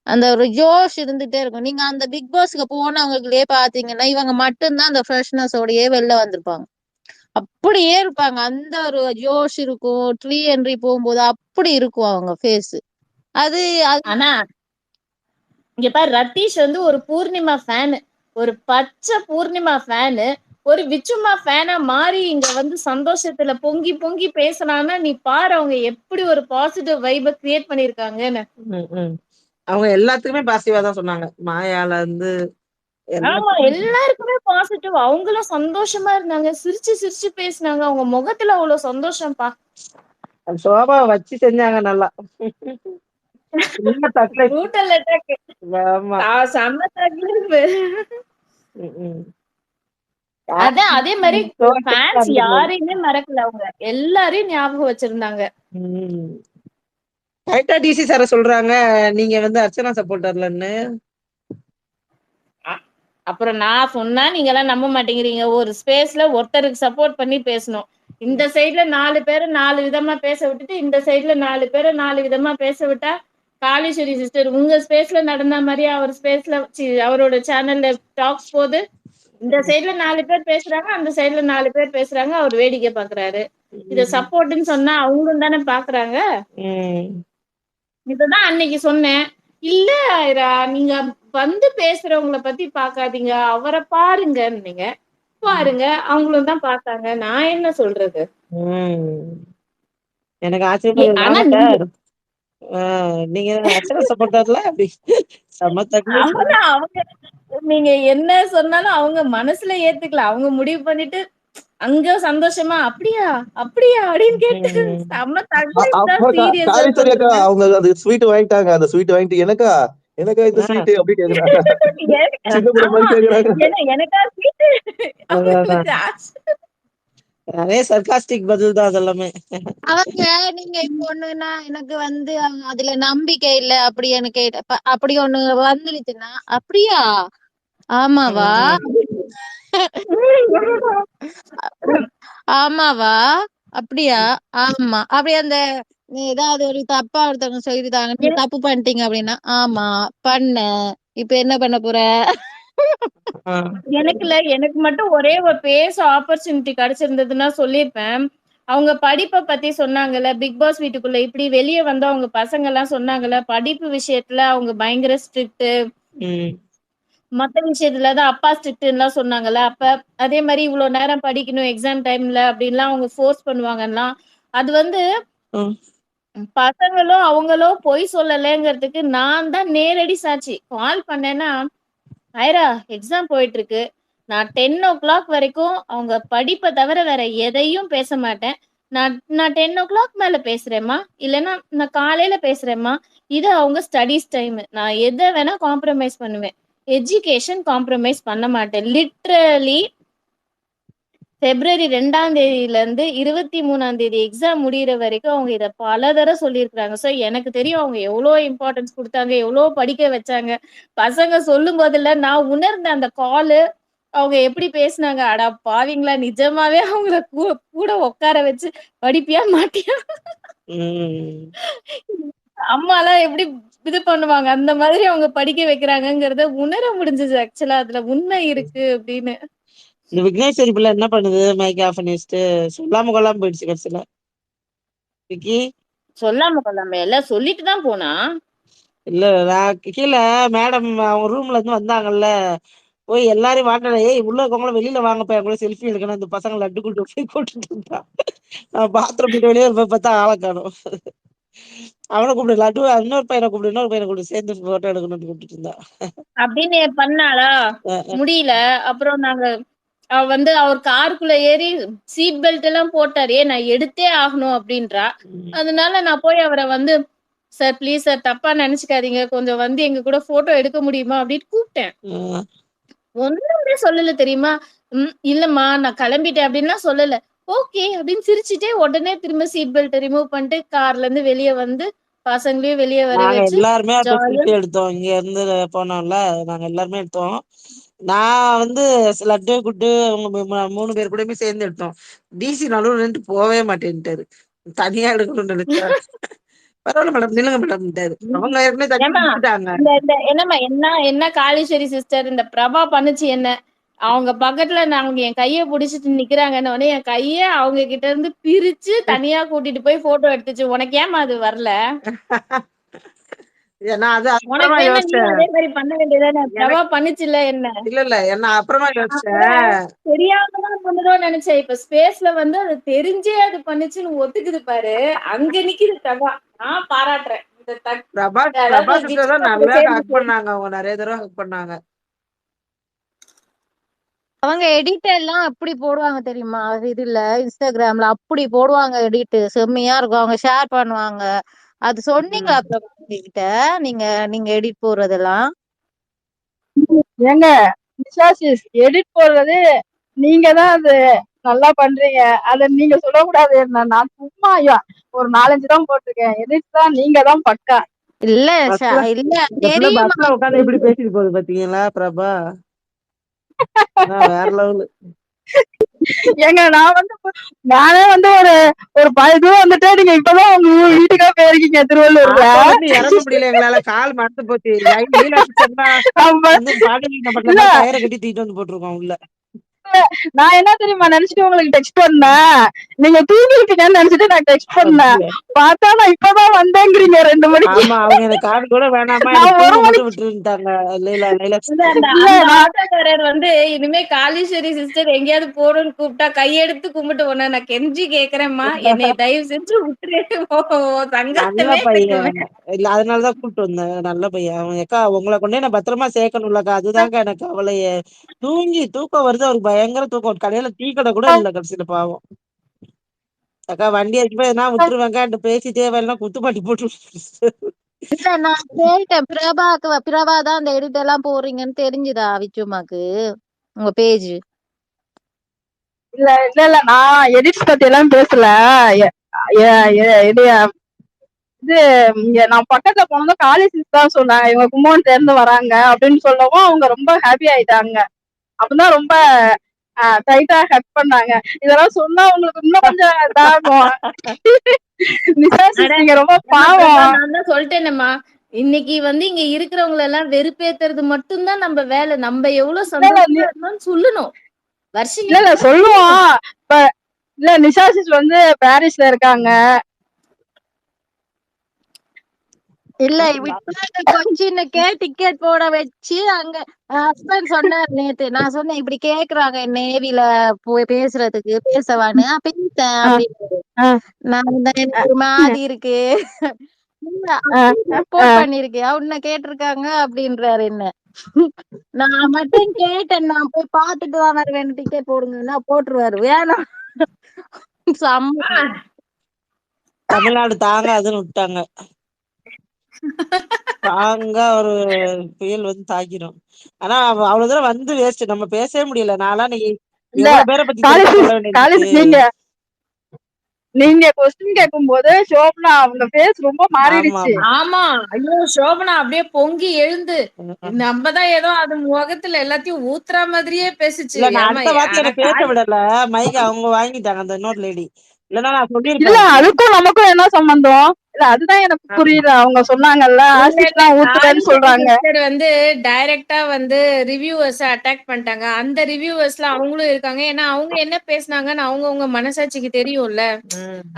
அந்த ஒரு ஜோஷ் இருந்துட்டே இருக்கும். நீங்க அந்த பிக் பாஸ்க்கு போனவங்களே பாத்தீங்கன்னா இவங்க மட்டும்தான் அந்த ஃப்ரெஷ்னஸோடயே வெளில வந்திருப்பாங்க. அப்படியே இருப்பாங்க. அந்த ஒரு ஜோஷ் இருக்கும். ட்ரீ என்ட்ரி போகும்போது அப்படி இருக்கும் அவங்க ஃபேஸ். அது ஆனா இங்க பாரு, ரத்தீஷ் வந்து ஒரு பூர்ணிமா ஃபேனு, ஒரு பச்சை பூர்ணிமா ஃபேனு, ஒரு விச்சுமா ஃபேனா மாறி இங்க வந்து சந்தோஷத்துல பொங்கி பொங்கி பேசுறான்னா நீ பாரு அவங்க எப்படி ஒரு பாசிட்டிவ் வைப கிரியேட் பண்ணிருக்காங்கன்னு. அவங்க எல்லாத்துக்குமே பாசிட்டிவா தான் சொன்னாங்க. மாயால இருந்து எல்லாருக்குமே பாசிட்டிவ். அவங்களும் சந்தோஷமா இருந்தாங்க. சிரிச்சு சிரிச்சு பேசினாங்க. அவங்க முகத்துல அவ்வளவு சந்தோஷம்ப்பா. சோபா வச்சு செஞ்சாங்க நல்லா. ரூட்டல் அட்டாக். செம்ம தக்லீஃப். அதான் அதே மாதிரி ஃபேன்ஸ் யாரையுமே மறக்கல. அவங்க எல்லாரையும் ஞாபகம் வச்சிருந்தாங்க. கரெக்டா டிசி சார சொல்றாங்க நீங்க வந்து அர்ச்சனா சப்போர்ட்டர்லன்னு. அப்புறம் நான் சொன்னா நீங்க எல்லாம் நம்ப மாட்டேங்கிறீங்க. ஒரு ஸ்பேஸ்ல ஒருத்தருக்கு சப்போர்ட் பண்ணி பேசணும். இந்த சைட்ல 4 பேரை 4 விதமா பேச விட்டுட்டு இந்த சைட்ல 4 பேரை 4 விதமா பேச விட்டா, காளீஸ்வரி சிஸ்டர் உங்க ஸ்பேஸ்ல நடந்த மாதிரியே அவர் ஸ்பேஸ்ல அவரோட சேனல்ல டாக்ஸ் போது. இந்த சைட்ல 4 பேர் பேசுறாங்க, அந்த சைட்ல 4 பேர் பேசுறாங்க. அவர் வேடிக்கை பாக்குறாரு. இத சப்போர்ட்னு சொன்னா அவங்களும் தானே பாக்குறாங்க. இதுதான் அன்னைக்கு சொன்னேன். இல்ல நீங்க வந்து பேசுறவங்களை பத்தி பாக்காதீங்க, அவரை பாருங்க. நீங்க பாருங்க, அவங்களும் தான் பார்த்தாங்க. நான் என்ன சொல்றது? எனக்கு ஆச்சரியமா நீங்க அர்ச்சனா சப்போர்ட்டர்ல அப்படி அவங்க நீங்க என்ன சொன்னாலும் அவங்க மனசுல ஏத்துக்கல. அவங்க முடிவு பண்ணிட்டு அங்க சந்தோஷமா அப்படியா அப்படியா அப்படின்னு கேட்டு செம்ம தக்லைஃப் தான் சீரியஸா காளீஸ்வரி அக்கா சொல்றேன். அவங்க அது ஸ்வீட் வாங்கிட்டாங்க. அந்த ஸ்வீட் வாங்கிட்டு எனக்கா எனக்கா இந்த ஸ்வீட் அப்படி கேக்குறாங்க. சின்ன பிள்ளை ஆமா மாதிரி கேக்குறாங்க. எனக்கா ஸ்வீட்டு அதான் நிறைய சர்காஸ்டிக் பதில் தான் அதெல்லாமே. அவங்க நீங்க இப்ப ஒண்ணுன்னா எனக்கு வந்து அதுல நம்பிக்கை இல்ல அப்படி எனக்கு அப்படி ஒண்ணு வந்துருச்சுன்னா அப்படியா ஆமாவா ஆமாவா அப்படியா ஆமா அப்படி அந்த ஏதாவது ஒரு தப்பா ஒருத்தவங்க சொல்லிட்டாங்க நீங்க தப்பு பண்ணிட்டீங்க அப்படின்னா ஆமா பண்ண இப்ப என்ன பண்ண போற எனக்கு மட்டும் ஒரே ஒரு பேச ஆப்பர்ச்சுனிட்டி கிடைச்சிருந்ததுன்னா சொல்லியிருப்பேன். அவங்க படிப்பை பத்தி சொன்னாங்கல்ல, பிக் பாஸ் வீட்டுக்குள்ள இப்படி வெளியே வந்து அவங்க பசங்க எல்லாம் சொன்னாங்கல்ல, படிப்பு விஷயத்துல அவங்க பயங்கர ஸ்ட்ரிக்ட், மத்த விஷயத்துல தான் அப்பா ஸ்ட்ரிக்ட்லாம் சொன்னாங்கல்ல. அப்ப அதே மாதிரி இவ்வளவு நேரம் படிக்கணும் எக்ஸாம் டைம்ல அப்படின்லாம் அவங்க ஃபோர்ஸ் பண்ணுவாங்கன்னா, அது வந்து பசங்களும் அவங்களும் பொய் சொல்லலைங்கிறதுக்கு நான் தான் நேரடி சாட்சி. கால் பண்ணேன்னா, ஐரா எக்ஸாம் போயிட்டு இருக்கு, நான் 10 o'clock வரைக்கும் அவங்க படிப்பை தவிர வேற எதையும் பேச மாட்டேன். நான் 10 o'clock மேல பேசுறேம்மா, இல்லைன்னா நான் காலையில பேசுறேம்மா. இது அவங்க ஸ்டடீஸ் டைம். நான் எதை வேணா காம்ப்ரமைஸ் பண்ணுவேன், எஜுகேஷன் காம்ப்ரமைஸ் பண்ண மாட்டேன். லிட்ரலி February 2ஆம் தேதியில இருந்து 23ஆம் தேதி எக்ஸாம் முடியிற வரைக்கும் அவங்க இதை பல தடவை சொல்லியிருக்கிறாங்க. ஸோ எனக்கு தெரியும் அவங்க எவ்வளோ இம்பார்ட்டன்ஸ் கொடுத்தாங்க, எவ்வளோ படிக்க வச்சாங்க. பசங்க சொல்லும் போதெல்லாம் நான் உணர்ந்த அந்த காலு, அவங்க எப்படி பேசினாங்க. அடா பாவீங்களா, நிஜமாவே அவங்கள கூட உட்கார வச்சு படிப்பியா மாட்டியா அம்மாலாம் எப்படி இது பண்ணுவாங்க, அந்த மாதிரி அவங்க படிக்க வைக்கிறாங்கங்கிறத உணர முடிஞ்சது. ஆக்சுவலா அதுல உண்மை இருக்கு அப்படின்னு. இந்த விக்னேஸ்வரி பிள்ளை என்ன பண்ணுது, மைக் ஆஃப் பண்ணி வச்சுட்டு சொல்லாம கொள்ளாம போயிடுச்சு கடைசியில. விக்கி சொல்லாம கொள்ளாம எல்லாம் சொல்லிட்டு தான் போனா. இல்ல நான் கீழே மேடம் அவங்க ரூம்ல இருந்து வந்தாங்கல்ல, போய் எல்லாரையும் வாண்டல, ஏய் உள்ள இருக்கவங்கள வெளியில வாங்கப்பா என் கூட செல்ஃபி எடுக்கணும், இந்த பசங்க லட்டு கூட்டு போய் கூட்டிட்டு இருந்தா. நான் பாத்ரூம் போயிட்டு வெளியே போய் பார்த்தா ஆளை காணும். அவனை கூப்பிடு, லட்டு இன்னொரு பையனை கூப்பிடு சேர்ந்து போட்டோ எடுக்கணும்னு கூப்பிட்டு இருந்தா. அப்படின்னு பண்ணாளா, முடியல. அப்புறம் நாங்க வந்து அவர் காருக்குள்ள ஏறி சீட் பெல்ட் எல்லாம் போட்டாரு, நான் எடுத்தே ஆகணும் அப்படின்றா. அதனால நான் போய் அவரை வந்து, சார் ப்ளீஸ் சார் தப்பா நினைச்சுக்காதீங்க, கொஞ்சம் வந்து எங்க கூட போட்டோ எடுக்க முடியுமா அப்படின்னு கூப்பிட்டேன். ஒண்ணுமே சொல்லல தெரியுமா. இல்லம்மா நான் கிளம்பிட்டேன் அப்படின்லாம் சொல்லல. ஓகே அப்படின்னு சிரிச்சுட்டே உடனே திரும்ப சீட் பெல்ட் ரிமூவ் பண்ணிட்டு கார்ல இருந்து வெளியே வந்து பசங்களையும் வெளியே வர நாங்க வச்சு எல்லாருமே அப்ப ஜாலியா செல்ஃபி எடுத்தோம். இங்க இருந்து போனோம்ல, நாங்க எல்லாருமே எடுத்தோம். நான் வந்து லட்டு குட்டு அவங்க 3 பேர் கூடயுமே சேர்ந்து எடுத்தோம். டிசி நடுவுல நின்று போவே மாட்டேன்ட்டாரு, தனியா எடுக்கணும்னு நினைச்சா. பரவாயில்ல மேடம் நில்லுங்க மேடம். அவங்க ஏற்கனவே தண்ணி குடிச்சிட்டாங்க. என்னம்மா என்ன காளீஸ்வரி சிஸ்டர் இந்த பிரபா பண்ணுச்சு என்ன, அவங்க பக்கத்துல நாங்க என் கைய புடிச்சிட்டு நிக்கிறாங்கன்னு உடனே என் கைய அவங்க கிட்ட இருந்து பிரிச்சு தனியா கூட்டிட்டு போய் போட்டோ எடுத்துச்சு. உனக்கு ஏமா அது வரல? உனக்கு வேணா நீ அதே மாதிரி பண்ண வேண்டியதானே, பிரபா பண்ணுச்சுல்ல என்ன. இல்ல என்ன அப்புறமா யோசிச்சேன், தெரியாமதான் பண்ணுதோன்னு நினைச்சேன். இப்ப ஸ்பேஸ்ல வந்து அது தெரிஞ்சே அது பண்ணுச்சுன்னு ஒத்துக்குது பாரு, அங்க நிக்குது பிரபா. நான் பாராட்டுறேன். பிரபா சிஸ்டர் தான் நல்லா ஹக் பண்ணாங்க, அவங்க நிறைய தடவை ஹக் பண்ணாங்க. அவங்க எடிட் எல்லாம் அப்படி போடுவாங்க தெரியுமா, இதுல இன்ஸ்டாகிராம்ல அப்படி போடுவாங்க எடிட், செம்மையா இருக்கும். அவங்க ஷேர் பண்ணுவாங்க. அது சொன்னீங்களா பிரபா கிட்ட, நீங்க எடிட் போடுறதெல்லாம்? ஏங்க எடிட் போடுறது நீங்க தான் அது நல்லா பண்றீங்க, அத நீங்க சொல்லக்கூடாது. நான் சும்மா ஒரு 4-5 தான் போட்டிருக்கேன், எடிட் தான் நீங்க தான் பக்கா. இல்ல தெரியும். உட்காந்து எப்படி பேசிட்டு போகுது பாத்தீங்களா பிரபா, வேற லெவலு. ஏங்க நானே வந்து ஒரு 10 தூரம் வந்துட்டு, நீங்க இப்பதான் உங்க வீட்டுக்கா போயிருக்கீங்க திருவள்ளூர்ல. இறங்க முடியல எங்களால, கால் மறந்து போச்சு. டயரை கட்டி தூக்கிட்டு வந்து போட்டிருக்கோம் உள்ள. நான் என்ன தெரியுமா நினைச்சிட்டு உங்களுக்கு டெக்ஸ்ட் பண்ணேன், நீங்க தூங்கிருப்பீங்கன்னு நினைச்சிட்டு நான் டெக்ஸ்ட் பண்ணேன். பார்த்தா நான் இப்பதான் வந்தேங்கிறீங்க 2 மணிக்கு. ஆமா அவங்க எனக்கு கார்டு கூட வேணாமா, ஒரு மணிக்கு விட்டுருந்தாங்க. ஆட்டோக்காரர் வந்து இனிமே காளீஸ்வரி சிஸ்டர் எங்கேயாவது போறோம்னு கூப்பிட்டா கையெடுத்து கும்பிட்டு போன, நான் கெஞ்சி கேக்குறேன்மா என்னை தயவு செஞ்சு விட்டுரு. நல்ல பையன் இல்ல, அதனாலதான் கூப்பிட்டு வந்தேன். நல்ல பையன் அவன். அக்கா உங்களை கொண்டே நான் பத்திரமா சேர்க்கணும்லக்கா, அதுதாங்க எனக்கு அவளைய தூக்கம் வருது அவருக்கு பயங்கர தூக்கம். கடையில டீ கடை கூட இல்ல கடைசியில பாவம். அக்கா வண்டி அடிச்சு போய் எதனா விட்டுருவேங்க பேசிட்டே வரலாம் குத்துப்பாட்டி போட்டு இல்ல நான் கேட்டேன், பிரபா தான் அந்த எடிட் எல்லாம் போடுறீங்கன்னு தெரிஞ்சுதா விச்சுமாக்கு உங்க பேஜ்? இல்ல இல்ல இல்ல நான் எடிட்ஸ் பத்தி எல்லாம் பேசல. எ- இது இது நான் பக்கத்துல போனதும் காலேஜ் தான் சொன்னாங்க இவங்க கும்பகோணத்துல இருந்து வராங்க அப்படின்னு சொல்லவும் அவங்க ரொம்ப ஹாப்பி ஆயிட்டாங்க. அப்பதான் ரொம்ப டைட்டா ஹக் பண்ணாங்க. இதெல்லாம் சொன்னா உங்களுக்கு இன்னும் கொஞ்சம் இதாகும். நீங்க ரொம்ப பாவம். நான் தான் சொல்லிட்டேனேம்மா, இன்னைக்கு இங்க இருக்கிறவங்க எல்லாம் வெறுப்பேத்துறது மட்டும்தான் நம்ம வேலை. நம்ம எவ்வளவு சந்தோஷமா இருக்கணும்னு சொல்லணும். இல்ல இல்ல சொல்லுவோம். இல்ல நிஷாசிஸ் வந்து பாரிஸ்ல இருக்காங்க. இல்ல கொஞ்சினுக்கே டிக்கெட் போட வச்சு அங்க ஹஸ்பண்ட் சொன்னார் நேத்து. நான் சொன்னேன் இப்படி கேக்குறாங்க நேவில போய் பேசுறதுக்கு, பேசவான்னு பேசேன் அப்படின்னு. நான் எனக்கு ஒரு மாதிரி இருக்கு ரிப்போர்ட் பண்ணிருக்கேன் உன்னை கேட்டிருக்காங்க அப்படின்றாரு என்ன. நான் மட்டும் கேட்டேன், நான் போய் பாத்துட்டு தான் வருவேன், டிக்கெட் போடுங்கன்னா போட்டுருவாரு. வேணாம் தமிழ்நாடு தாங்க அதுன்னு விட்டாங்க. தாங்க ஒரு புயல் வந்து தாக்கிடும். ஆனா அவ்வளவு தூரம் வந்து வேஸ்ட், நம்ம பேசவே முடியல. நான்லாம் நீ எவ்வளவு பேரை பத்தி சொல்ல வேண்டியது. நீங்க கொஸ்டின் கேட்கும் போது சோபனா அவங்க ஃபேஸ் ரொம்ப மாறிடுச்சு. ஆமா, ஐயோ சோபனா அப்படியே பொங்கி எழுந்து நம்ம தான் ஏதோ அது முகத்துல எல்லாத்தையும் ஊத்துற மாதிரியே பேசுச்சு. அடுத்த வார்த்தை எனக்கு பேச விடல, மைக் அவங்க வாங்கிட்டாங்க அந்த இன்னொரு லேடி. இல்லன்னா நான் சொல்லிருப்பேன். இல்ல அதுக்கும் நமக்கும் என்ன சம்பந்தம்? இல்ல அதுதான் எனக்கு புரியல. அவங்க சொன்னாங்கல்ல ஆசிட்லாம் ஊத்துறேன்னு சொல்றாங்க. வந்து டைரக்டா வந்து ரிவ்யூவர்ஸ் அட்டாக் பண்ணிட்டாங்க. அந்த ரிவ்யூவர்ஸ்ல அவங்களும் இருக்காங்க. ஏன்னா அவங்க என்ன பேசுனாங்கன்னு அவங்க மனசாட்சிக்கு தெரியும்ல.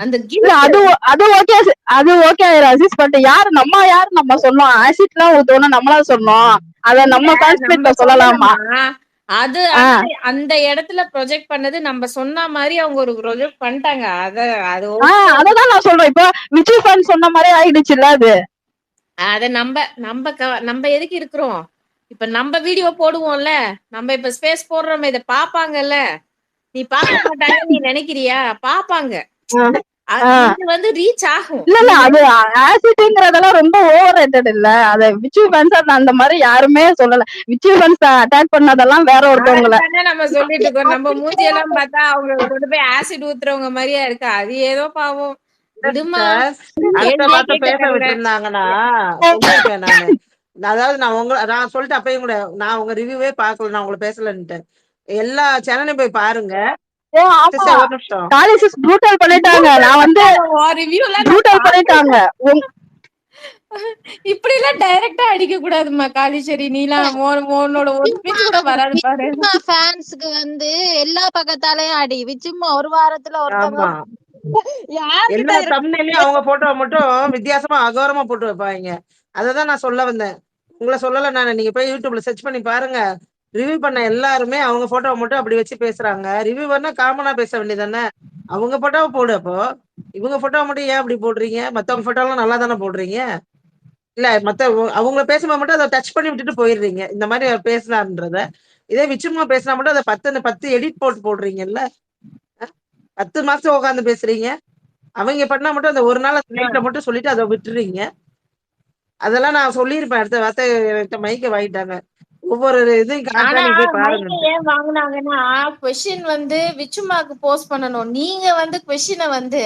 அந்த அது ஓகே, அது ஓகே ஆசிஸ். பட் யாரு நம்ம சொன்னோம் ஆசிட்லாம் ஊத்துவோம்னு நம்மளா சொன்னோம். அத நம்ம கான்ஸ்பிரேட்ல சொல்லலாமா? அது அந்த இடத்துல ப்ரொஜெக்ட் பண்ணது நம்ம சொன்ன மாதிரி அவங்க ஒரு ப்ரொஜெக்ட் பண்ணிட்டாங்க. அததான் நான் சொல்றேன். இப்போ விஜய் ஃபேன் சொன்ன மாதிரி ஆயிடுச்சுல்ல அது. அத நம்ம எதுக்கு இருக்கிறோம்? இப்ப நம்ம வீடியோ போடுவோம்ல, நம்ம இப்ப ஸ்பேஸ் போடுறோம், இத பாப்பாங்கல்ல. நீ பார்க்க மாட்டாங்க நீ நினைக்கிறியா? பாப்பாங்க. அது வந்து ரீச் ஆகும். இல்ல இல்ல அது ஆசிட்ங்கிறதெல்லாம் ரொம்ப ஓவர் ரேட்டட் இல்ல. அத விஜய் ஃபேன்ஸ் அந்த மாதிரி யாருமே சொல்லல. விஜய் ஃபேன்ஸ் அட்டாக் பண்ணதெல்லாம் வேற ஒருத்தவங்கள நம்ம சொல்லிட்டு இருக்கோம். நம்ம மூஞ்சியெல்லாம் பார்த்தா அவங்க கொண்டு போய் ஆசிட் ஊத்துறவங்க மாதிரியா இருக்கு. அது ஏதோ பாவம் விடுமா. அடுத்த வார்த்தை பேச விட்டுருந்தாங்கன்னா சொல்லிருப்பேன் நானு. அதாவது நான் சொல்லிட்டு அப்பயும் கூட நான் உங்க ரிவ்யூவே பாக்கல, நான் உங்களை பேசலன்ட்டேன். எல்லா சேனலையும் போய் பாருங்க. ப்ரூட்டல் பண்ணிட்டாங்க. நான் வந்து ப்ரூட்டல் பண்ணிட்டாங்க. இப்படி எல்லாம் டைரக்டா அடிக்க கூடாதுமா காளிச்சேரி. நீலாம் உன்னோட ஒரு ஸ்பீச் கூட வராது பாரு. ஃபேன்ஸ்க்கு வந்து எல்லா பக்கத்தாலயும் அடி. விச்சும்மா ஒரு வாரத்துல ஒருத்தவங்க எல்லா தம்ப்நெயிலையும் அவங்க போட்டோ மட்டும் வித்தியாசமா அகோரமா போட்டு வைப்பாங்க. அததான் நான் சொல்ல வந்தேன். உங்களை சொல்லல நானு. நீங்க போய் யூடியூப்ல சர்ச் பண்ணி பாருங்க. ரிவ்யூ பண்ண எல்லாருமே அவங்க போட்டோவை மட்டும் அப்படி வச்சு பேசுறாங்க. ரிவ்யூ பண்ணா காமனா பேச வேண்டியதானே. அவங்க போட்டோவை போடு. அப்போ இவங்க போட்டோவை மட்டும் ஏன் அப்படி போடுறீங்க? மத்தவங்க போட்டோலாம் நல்லா தானே போடுறீங்க. இல்ல அவங்கள பேசும்போது மட்டும் அதை டச் பண்ணி விட்டுட்டு போயிடுறீங்க. இந்த மாதிரி அவர் பேசினார்ன்றத. இதே விச்சுமா பேசினா மட்டும் அதை 10 எடிட் போட்டு போடுறீங்கல்ல. 10 மாசம் உட்காந்து பேசுறீங்க. அவங்க பண்ணா மட்டும் அந்த ஒரு நாள் வீட்டுல மட்டும் சொல்லிட்டு அதை விட்டுறீங்க. அதெல்லாம் நான் சொல்லியிருப்பேன். அடுத்த வார்த்தை மைக்க வாங்கிட்டாங்க. ஒவ்வொரு இதையும் ஏன் வாங்கினாங்கன்னா கொஸ்டின் வந்து விச்சுமாக்கு போஸ்ட் பண்ணணும். நீங்க வந்து கொஸ்டினை வந்து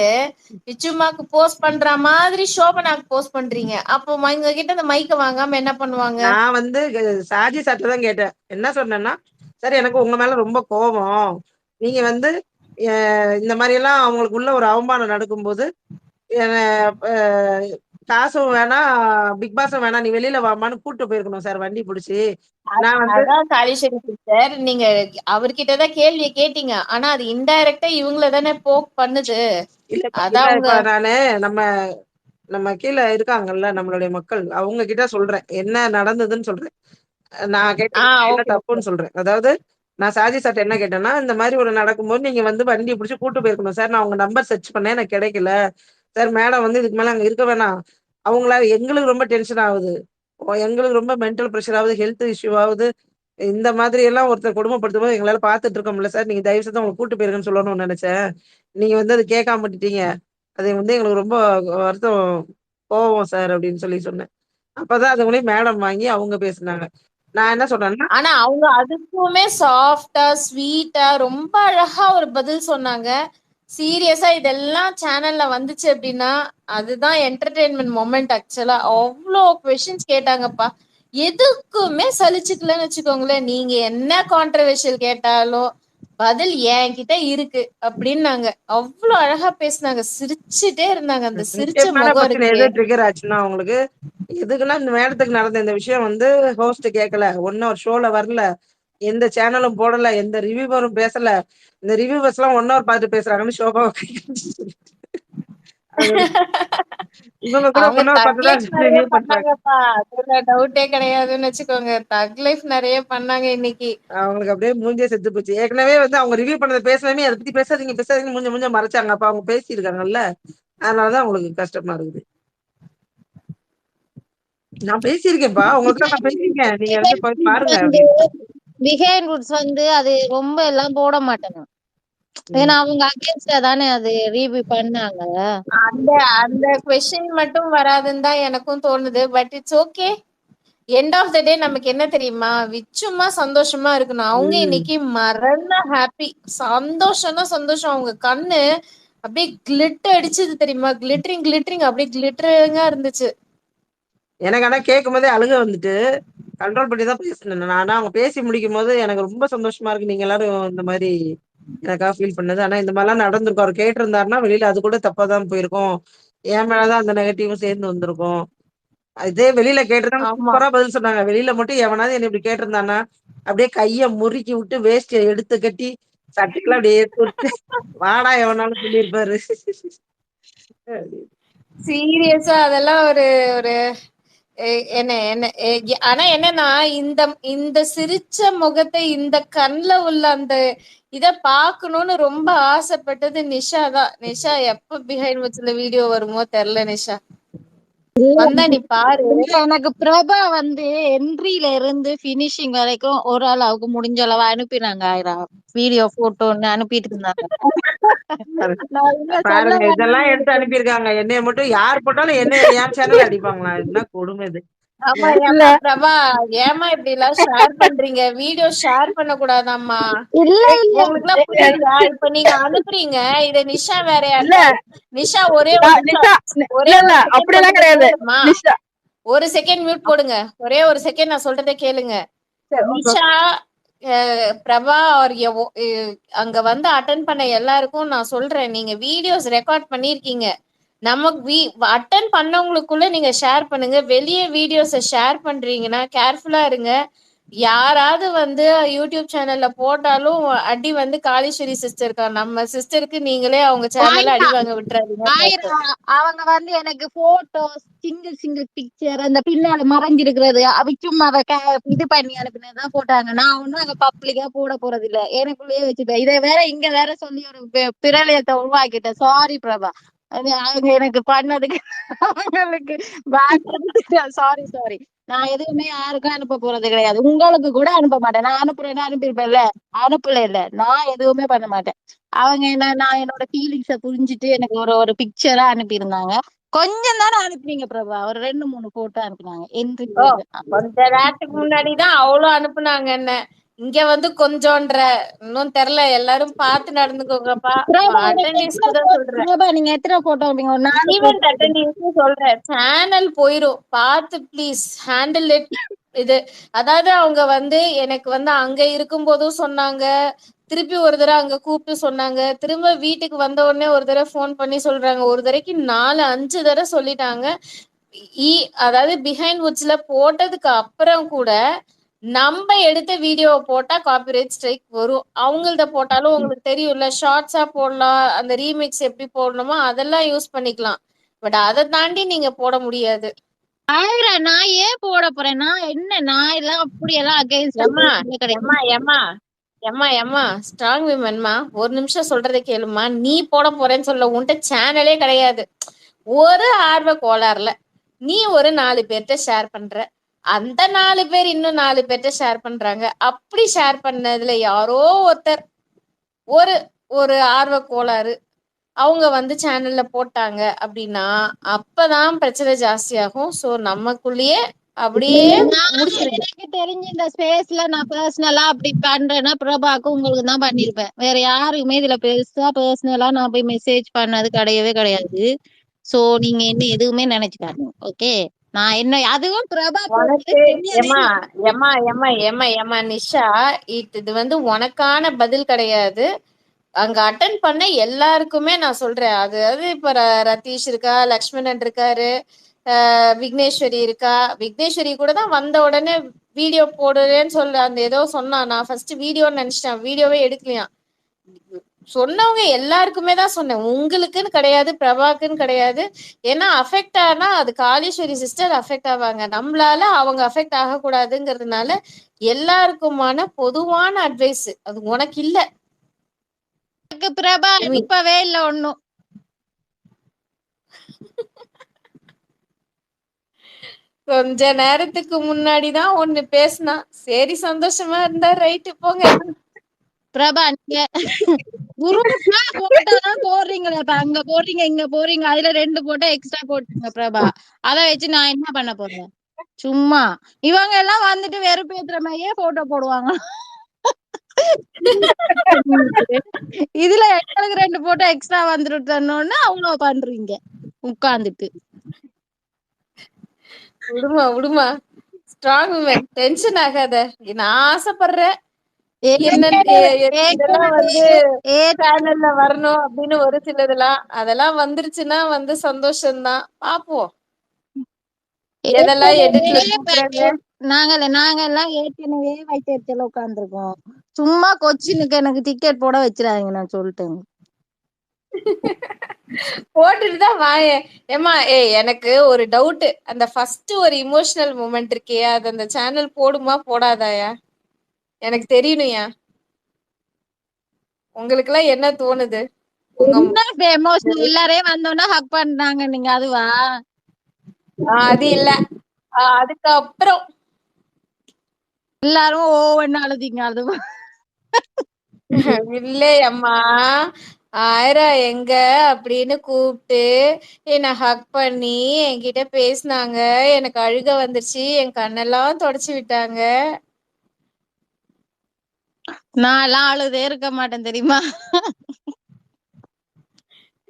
விச்சுமாக்கு போஸ்ட் பண்ற மாதிரி சோபனாக்கு போஸ்ட் பண்றீங்க. அப்போ எங்க கிட்ட அந்த மைக்க வாங்காம என்ன பண்ணுவாங்க? நான் வந்து சாஜி சார்ட்ட தான் கேட்டேன். என்ன சொன்னேன்னா, சரி எனக்கு உங்க மேல ரொம்ப கோபம். நீங்க வந்து இந்த மாதிரி எல்லாம் அவங்களுக்குள்ள ஒரு அவமானம் நடக்கும்போது காசும் வேணாம், பிக் பாஸும் வேணாம், நீ வெளியில வாமான்னு கூட்டு போயிருக்கணும் சார் வண்டி பிடிச்சி. காளீஸ்வரி சிஸ்டர், நீங்க அவர்கிட்டதான் கேள்வியை கேட்டீங்க. ஆனா அது இன்டைரக்டா இவங்கள தானே போக் பண்ணுது. நானு நம்ம கீழே இருக்காங்கல்ல நம்மளுடைய மக்கள், அவங்க கிட்ட சொல்றேன் என்ன நடந்ததுன்னு சொல்றேன். நான் கேட்டேன் தப்புன்னு சொல்றேன். அதாவது நான் சாஜி சார்ட்ட என்ன கேட்டேன்னா, இந்த மாதிரி ஒரு நடக்கும்போது நீங்க வந்து வண்டியை பிடிச்சி கூட்டு போயிருக்கணும் சார். நான் உங்க நம்பர் சர்ச் பண்ணேன், எனக்கு கிடைக்கல சார். மேடம் வந்து இதுக்கு மேல அங்க இருக்க வேணாம். அவங்கள எங்களுக்கு ரொம்ப டென்ஷன் ஆகுது, எங்களுக்கு ரொம்ப மென்டல் ப்ரெஷர் ஆகுது, ஹெல்த் இஷ்யூ ஆகுது. இந்த மாதிரி எல்லாம் ஒருத்தர் கொடுமைப்படுத்தும் போது எங்களால பாத்துட்டு இருக்க முடியல சார். நீங்க தயவு செய்து அவங்களை கூட்டு போயிருங்கன்னு சொல்லணும்னு நினைச்சேன். நீங்க வந்து அது கேட்காம விட்டுட்டீங்க. அது வந்து எங்களுக்கு ரொம்ப வருத்தம், கோவம் சார் அப்படின்னு சொன்னேன். அப்பதான் அது மூலியம் மேடம் வாங்கி அவங்க பேசுனாங்க. நான் என்ன சொல்றேன்னா, ஆனா அவங்க அதுக்குமே சாஃப்டா ஸ்வீட்டா ரொம்ப அழகா ஒரு பதில் சொன்னாங்க. சீரியஸா இதெல்லாம் சேனல்ல வந்துச்சு அப்படின்னா அதுதான் என்டர்டெயின்மெண்ட் மொமெண்ட். ஆக்சுவலா அவ்வளோ கொஸ்டின்ஸ் கேட்டாங்கப்பா. எதுக்குமே சலிச்சுக்கலன்னு வச்சுக்கோங்களேன். நீங்க என்ன கான்ட்ரவர்ஷியல் கேட்டாலும் பதில் என்கிட்ட இருக்கு அப்படின்னாங்க. அவ்வளவு அழகா பேசினாங்க, சிரிச்சுட்டே இருந்தாங்க. அந்த சிரிச்ச முக்கியமான முகம் பிரச்சனை இருக்கே. எது ட்ரிகர் ஆச்சுன்னா அவங்களுக்கு எதுக்குன்னா இந்த மேடத்துக்கு நடந்த இந்த விஷயம் வந்து ஹோஸ்ட் கேட்கல, ஒன்னும் ஒரு ஷோல வரல, எந்த சேனலும் போடல, எந்த ரிவ்யூவரும் பேசல. இந்த ரிவ்யூவர்ஸ் எல்லாம் 1 hour பார்த்து பேசுறாங்கன்னு ஷோபா இவங்க கூட அவங்க 1 hour தக் லைஃப் பார்த்துதான் நிறைய ரிவ்யூ பண்றாங்க. பண்ணாங்கப்பா, அதுல டவுட்டே கிடையாதுன்னு வச்சுக்கோங்க. தக் லைஃப் நிறைய பண்ணாங்க இன்னைக்கு. அவங்களுக்கு அப்படியே மூஞ்சே செத்து போச்சு. ஏற்கனவே வந்து அவங்க ரிவ்யூ பண்ணதை பேசலாமே, அதை பத்தி பேசாதீங்க மூஞ்ச மறைச்சாங்க. அப்ப அவங்க பேசியிருக்காங்கல்ல, அதனாலதான் அவங்களுக்கு கஷ்டமா இருக்குது. நான் பேசியிருக்கேன்ப்பா, உங்கள்ட்ட நான் பேசியிருக்கேன். நீங்க வந்து போய் பாருங்க வந்து அப்படின்னு. பிஹைண்ட் வுட்ஸ் வந்து அது ரொம்ப எல்லாம் போட மாட்டாங்க. ஏன்னா அவங்க அகேன்ஸ்டா தானே அது ரிவ்யூ பண்ணாங்க. அந்த அந்த கொஸ்டின் மட்டும் வராதுன்னு தான் எனக்கும் தோணுது. But it's okay. End of the day நமக்கு என்ன தெரியுமா, விச்சுமா சந்தோஷமா இருக்கணும். அவங்க இன்னைக்கு மரண ஹாப்பி, சந்தோஷம்னா சந்தோஷம். அவங்க கண்ணு அப்படியே கிளிட்டர் அடிச்சது தெரியுமா, கிளிட்டரிங் அப்படியே கிளிட்டரிங்கா இருந்துச்சு. எனக்கு ஆனா கேட்கும் போதே அழுக வந்துட்டு கண்ட்ரோல் பண்ணி தான் பேசினேன். ஆனா அவங்க பேசி முடிக்கும் போது எனக்கு ரொம்ப சந்தோஷமா இருக்கு. நீங்க எல்லாரும் இந்த மாதிரி எனக்காக ஃபீல் பண்ணது. ஆனா இந்த மாதிரிலாம் நடந்திருக்கும். அவர் கேட்டிருந்தாருன்னா வெளியில அது கூட தப்பா தான் போயிருக்கும். என் மேலதான் அந்த நெகட்டிவும் சேர்ந்து வந்திருக்கும். இதே வெளியில கேட்டிருந்தாங்க, ஆமா. சூப்பரா பதில் சொன்னாங்க. வெளியில மட்டும் எவனாவது என்ன இப்படி கேட்டிருந்தானா அப்படியே கைய முறுக்கி விட்டு வேஸ்டிய எடுத்து கட்டி சட்டைக்கெல்லாம் அப்படியே தொட்டு வாடா எவனாலும் சொல்லியிருப்பாரு. சீரியஸா அதெல்லாம் ஒரு ஒரு என்ன என்ன ஆனா என்னன்னா, இந்த இந்த சிரிச்ச முகத்தை, இந்த கண்ல உள்ள அந்த இத பாக்கணும்னு ரொம்ப ஆசைப்பட்டது நிஷா தான். நிஷா எப்ப பிஹைண்ட் வச்சுல வீடியோ வருமோ தெரியல. நிஷா வந்தா நீ பாரு. எனக்கு பிரபா வந்து என்ட்ரில இருந்து பினிஷிங் வரைக்கும் ஒரு அளவுக்கு முடிஞ்ச அளவு அனுப்பினாங்க. 1000 வீடியோ போட்டோன்னு அனுப்பிட்டு இருந்தாங்க. நான் என்ன சொல்ல பாருங்க, இதெல்லாம் வரேன்னு எடுத்து அனுப்பியிருக்காங்க. என்னைய மட்டும் யார் போட்டாலும் என்ன என் சேனல் அடிப்பாங்களா? என்ன கொடுமை இது. ஆமா, இல்ல ஏமா பிரபா, ஏமா இப்படி எல்லாம் ஷேர் பண்றீங்க? வீடியோ ஷேர் பண்ண கூடாதாம்மா? இல்ல இல்ல உங்களுக்கு எல்லாம் புரியுதா? இப்ப நீங்க அனுப்புறீங்க, இத நிஷா வேற இல்ல நிஷா ஒரே ஒரு நிமிஷம், நிஷா, ஒரே இல்ல ஒரு செகண்ட் அப்படியெல்லாம் சொல்றதை கிடையாது கேளுமா. நிஷா. ஒரு செகண்ட் மியூட் போடுங்க. ஒரே ஒரு செகண்ட் நான் சொல்றதை கேளுங்க. சரி, okay. நிஷா, பிரபா அங்க வந்து அட்டன் பண்ண எல்லாருக்கும் நான் சொல்றேன், நீங்க வீடியோஸ் ரெக்கார்ட் பண்ணிருக்கீங்க. நமக்கு அட்டன் பண்ணவங்களுக்குள்ள நீங்க ஷேர் பண்ணுங்க. வெளியே வீடியோஸை ஷேர் பண்றீங்கன்னா கேர்ஃபுல்லா இருங்க. யாராவது வந்து யூடியூப் சேனல்ல போட்டாலும் அடி வந்து காளீஸ்வரி சிஸ்டருக்கா, நம்ம சிஸ்டருக்கு நீங்களே அவங்க சேனல்ல அடி வாங்க விட்டுறாதீங்க. அவங்க வந்து எனக்கு போட்டோஸ் சிங்கிள் பிக்சர் அந்த பின்னால மறைஞ்சிருக்கிறது சும்மா இது பண்ணி அனுப்பினதான் போட்டாங்க. நான் ஒண்ணும் அங்க பப்ளிக்கா போட போறது இல்ல, எனக்குள்ளேயே வச்சுட்டேன். இதை வேற இங்க வேற சொல்லி ஒரு பிரளயத்தை உருவாக்கிட்டேன். சாரி பிரபா, அவங்க எனக்கு பண்ணதுக்கு அவங்களுக்கு சாரி. நான் எதுவுமே யாருக்கும் அனுப்ப போறது கிடையாது. உங்களுக்கு கூட அனுப்ப மாட்டேன். நான் அனுப்புறேன்னா அனுப்பியிருப்பேன்ல, அனுப்பல இல்ல, நான் எதுவுமே பண்ண மாட்டேன். அவங்க என்ன, நான் என்னோட ஃபீலிங்ஸ புரிஞ்சுட்டு எனக்கு ஒரு ஒரு பிக்சரா அனுப்பியிருந்தாங்க. கொஞ்சம் தானே அனுப்புனீங்க பிரபா, ஒரு 2-3 போட்டோ அனுப்புனாங்க. என்ட்ரி கொஞ்ச நேரத்துக்கு முன்னாடிதான் அவ்வளவு அனுப்புனாங்க. என்ன இங்க வந்து கொஞ்சம்ன்ற இன்னும் தெரியல. எல்லாரும் பார்த்து நடந்துக்கோங்கப்பா. அட்டெண்டிங்ஸ்க்கு தான் சொல்றேன். பிரபா, நீங்க எத்தனை போட்டோ அனுப்பிங்க? ஒரு 4 ஈவென்ட் போட்டோ. அட்டெண்டிங்ஸ்க்கு சொல்றேன். சேனல் போயிரும், பார்த்து ப்ளீஸ் ஹேண்டில் இட். இது அதாவது அவங்க வந்து எனக்கு வந்து அங்க இருக்கும் போதும் சொன்னாங்க, திருப்பி ஒரு தடவை அங்க கூப்பிட்டு சொன்னாங்க, திரும்ப வீட்டுக்கு வந்த உடனே ஒரு தடவை ஃபோன் பண்ணி சொல்றாங்க. ஒரு தடவைக்கு 4-5 தடவை சொல்லிட்டாங்க. அதாவது பிஹைண்ட் வுட்ஸ்ல போட்டதுக்கு அப்புறம் கூட நம்ம எடுத்த வீடியோவை போட்டா காப்பிரைட் ஸ்ட்ரைக் வரும். அவங்கள்த போட்டாலும் உங்களுக்கு தெரியும்ல, ஷார்ட்ஸா போடலாம், அந்த ரீமிக்ஸ் எப்படி போடணுமோ அதெல்லாம் யூஸ் பண்ணிக்கலாம். பட் அதை தாண்டி நீங்க போட முடியாது. நான் ஏன் போட போறேன்? நான் என்ன, நான் எல்லாம் அப்படியெல்லாம் எம்மா கிடையாது. எம்மா எம்மா எம்மா எம்மா ஸ்ட்ராங் விமன்மா, ஒரு நிமிஷம் சொல்றதை கேளுமா. நீ போட போறேன்னு சொல்ல, உன்கிட்ட சேனலே கிடையாது. ஒரு ஆர்வ கோளாறுல நீ ஒரு 4 பேர்கிட்ட ஷேர் பண்ற, அந்த 4 பேர் இன்னும் 4 பேர்ட்ட ஷேர் பண்றாங்க. அப்படி ஷேர் பண்ணதுல யாரோ ஒருத்தர் ஒரு ஒரு ஆர்வ கோளாறு அவங்க வந்து சேனல்ல போட்டாங்க அப்படின்னா அப்பதான் பிரச்சனை ஜாஸ்தியாகும். சோ நமக்குள்ளேயே அப்படியே முடிச்சிருங்க. எனக்கு தெரிஞ்சு இந்த ஸ்பேஸ்ல நான் பர்சனலா அப்படி பண்றேன்னா பிரபாக்கு உங்களுக்கு தான் பண்ணிருப்பேன். வேற யாருக்குமே இதுல பெருசா பர்சனலா நான் போய் மெசேஜ் பண்ணது கிடையாது. சோ நீங்க என்ன எதுவுமே நினைச்சுக்காதீங்க. ஓகே, நான் என்ன அதுவும் பிரபா போட்டது உனக்கு தெரியவே ஏமா இல்லை. ஏமா ஏமா ஏமா ஏமா நிஷா, இது வந்து உனக்கான பதில் கிடையாது. அங்க அட்டன் பண்ண எல்லாருக்குமே நான் சொல்றேன். அதாவது இப்ப ரதீஷ் இருக்கா, லக்ஷ்மணன் இருக்காரு, விக்னேஸ்வரி இருக்கா. விக்னேஸ்வரி கூட தான் வந்த உடனே வீடியோ போடுறேன்னு சொல்ல அந்த ஏதோ சொன்னா. நான் ஃபர்ஸ்ட் வீடியோன்னு நினைச்சிட்டேன், வீடியோவே எடுக்கலையா. சொன்னவங்க எல்லாருக்குமே தான் சொன்னேன், உங்களுக்குன்னு கிடையாது, பிரபாக்குன்னு கிடையாது. ஏன்னா அஃபெக்ட் ஆனா அது காளீஸ்வரி சிஸ்டர் அஃபெக்ட் ஆவாங்க, நம்மளால அவங்க அஃபெக்ட் ஆகக்கூடாதுங்கிறதுனால எல்லாருக்குமான பொதுவான அட்வைஸ் அது உனக்கு இல்ல. எனக்கு பிரபா அனுப்பவே இல்லை ஒன்னும். கொஞ்ச நேரத்துக்கு முன்னாடிதான் ஒண்ணு பேசினா. சரி சந்தோஷமா இருந்தா ரைட்டு போங்க. பிரபா நீங்க குரூப்னா போட்டோ தான் போடுறீங்களே, இப்ப அங்க போடுறீங்க இங்க போடுறீங்க, அதுல 2 போட்டோ எக்ஸ்ட்ரா போட்டுங்க பிரபா. அத வச்சு நான் என்ன பண்ண போறேன்? சும்மா இவங்க எல்லாம் வந்துட்டு வெறுப்பேத்துற மாதிரியே போட்டோ போடுவாங்க. இதுல எங்களுக்கு 2 போட்டோ எக்ஸ்ட்ரா வந்துருட்டோன்னு அவ்வளவு பண்றீங்க உட்கார்ந்துட்டு. விடுமா ஸ்ட்ராங் உமன், டென்ஷன் ஆகாத. நான் ஆசைப்படுறேன் இதெல்லாம் வந்து சேனல்ல வரணும் அப்படின்னு ஒரு சிலதெல்லாம். அதெல்லாம் வந்துருச்சுன்னா வந்து சந்தோஷம்தான். பாப்போம் எதெல்லாம் எடிட்ல கூப்பிடுறாங்க. நாங்கெல்லாம் ஏற்கனவே வைத்தியத்துல உட்கார்ந்துருக்கோம். சும்மா கொச்சினுக்கு எனக்கு டிக்கெட் போட வச்சிடாதீங்க, நான் சொல்லிட்டேன். போட்டுட்டு தான் வாயேன். ஏமா எனக்கு ஒரு டவுட், அந்த ஃபர்ஸ்ட் ஒரு இமோஷனல் மூமெண்ட் இருக்கே, அது அந்த சேனல் போடுமா போடாதாயா? எனக்கு தெரியணும்யா. உங்களுக்கு எல்லாம் என்ன தோணுது? எல்லாரையும் வந்தோன்னா ஹக் பண்றாங்க, நீங்க அதுவா? அது இல்ல, அதுக்கப்புறம் எல்லாரும் ஓவன்னு அழுதிங்க அதுவா? இல்லையம்மா, ஆயிரா எங்க அப்படின்னு கூப்பிட்டு என்னை ஹக் பண்ணி என்கிட்ட பேசினாங்க. எனக்கு அழுக வந்துருச்சு, என் கண்ணெல்லாம் தொடச்சு விட்டாங்க. நான் எல்லாம் அழுதே இருக்க மாட்டேன் தெரியுமா?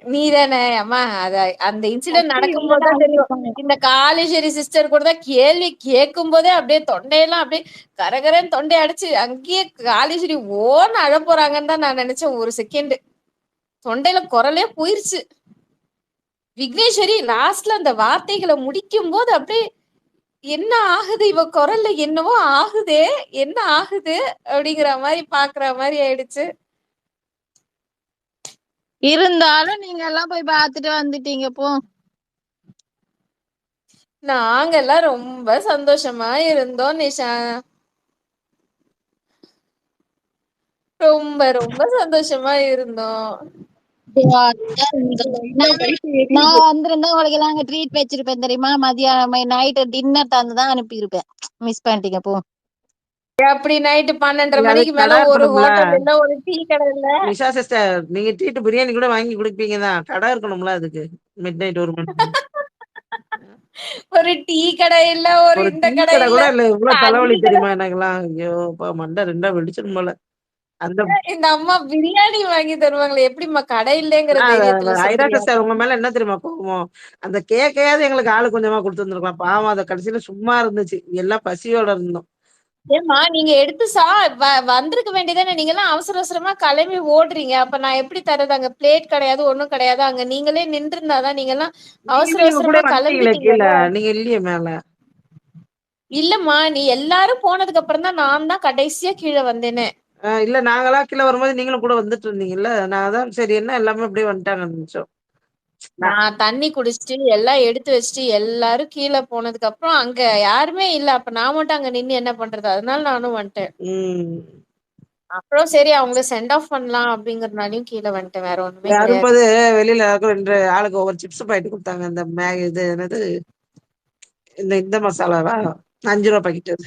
நீதானே அம்மா, அத அந்த இன்சிடென்ட் நடக்கும் போதுதான் தெரியும். இந்த காளீஸ்வரி சிஸ்டர் கூட தான் கேள்வி கேட்கும் போதே அப்படியே தொண்டையெல்லாம் அப்படியே கரகரன்னு தொண்டை அடிச்சு அங்கேயே காளீஸ்வரி ஓன்னு அழ போறாங்கன்னு தான் நான் நினைச்சேன். ஒரு செகண்ட் தொண்டையில குரலே போயிருச்சு. விக்னேஸ்வரி லாஸ்ட்ல அந்த வார்த்தைகளை முடிக்கும் போது அப்படியே என்ன ஆகுது இவ குரல்ல, என்னவோ ஆகுதே, என்ன ஆகுது அப்படிங்கிற மாதிரி பாக்குற மாதிரி ஆயிடுச்சு. இருந்தாலும் நீங்க எல்லாம் போய் பாத்துட்டு வந்துட்டீங்க போ. நாங்கெல்லாம் ரொம்ப சந்தோஷமா இருந்தோம் நிஷா, ரொம்ப ரொம்ப சந்தோஷமா இருந்தோம். நான் வந்திருந்தா உங்களுக்கு எல்லாம் அங்க ட்ரீட் வச்சிருப்பேன் தெரியுமா? மதியம் நைட்டு டின்னர் தந்துதான் அனுப்பியிருப்பேன். மிஸ் பண்ணிட்டீங்க போ. அப்படி நைட்டு 12:30 நீங்க மணிக்கு அதுக்கு மேல கடை ஒரு இருக்கணும்ல ஹோட்டல் இல்ல, ஒரு டீ கடை இல்ல. நிஷா சிஸ்டர், நீங்க ட்ரீட் பிரியாணி கூட வாங்கி கொடுப்பீங்க தான், கடை இருக்கணும்ல அதுக்கு. மிட் நைட் 1 மணிக்கு ஒரு டீ கடை இல்ல, ஒரு ஒரு இந்த டீ கடை கடை இல்ல, கூட இல்ல. இவ்வளவு தலைவலி தண்ணி கடை. தெரியுமா எனக்கெல்லாம்? ஐயோ மண்டை 2 வெடிச்சிடும் போல. அந்த இந்த அம்மா பிரியாணி வாங்கி தருவாங்களே, எப்படிம்மா கடை இல்லைங்கிற தைரியத்துல ஐரா சொல்றியா? சிஸ்டர் உங்க மேல என்ன தெரியுமா கோவம்? அந்த கேக்கையாவது எங்களுக்கு ஆளு கொஞ்சமா கொடுத்துருந்துருக்கலாம். பாவம், அதை கடைசியில சும்மா இருந்துச்சு, எல்லாம் பசியோட இருந்தோம். ஏமா நீங்க எடுத்து வந்திருக்க வேண்டியதானே. நீங்க எல்லாம் அவசர அவசரமா கிளம்பி ஓடுறீங்க. அப்ப நான் எப்படி தரது? அங்க பிளேட் கிடையாது, ஒண்ணும் கிடையாது. அங்க நீங்களே நின்று இருந்தாதான். நீங்க எல்லாம் அவசர நீங்க கூட அவசரமா வந்துட்டீங்களே கிளம்பிட்டீங்கல்ல. கீழே, நீங்க இல்லையே மேல. இல்லம்மா, நீ எல்லாரும் போனதுக்கு அப்புறம் தான் நான் தான் கடைசியா கீழே வந்தேனே. இல்ல, நாங்களாம் கீழே வரும்போது நீங்களும் கூட வந்துட்டு இருந்தீங்கல்ல. நான் அதான் சரி என்ன எல்லாமே அப்படியே வந்துட்டாங்க நிமிஷம். நான் தண்ணி குடிச்சிட்டு எல்லாம் எடுத்து வச்சுட்டு எல்லாரும் கீழே போனதுக்கு அப்புறம் அங்க யாருமே இல்ல. அப்ப நான் மட்டும் அங்க நின்னு என்ன பண்றது? அதனால நானும் வந்துட்டேன். அப்புறம் சரி அவங்கள சென்ட் ஆஃப் பண்ணலாம் அப்படிங்கறதுனாலயும் கீழே வந்துட்டேன். வேற ஒண்ணுமே கிடையாது. வரும்போது வெளியில 2 ஆளுக்கு ஒவ்வொரு சிப்ஸ் பாக்கெட் கொடுத்தாங்க. இந்த மேகி இது என்னது, இந்த மசாலாவா ரூ. பாக்கெட் அது.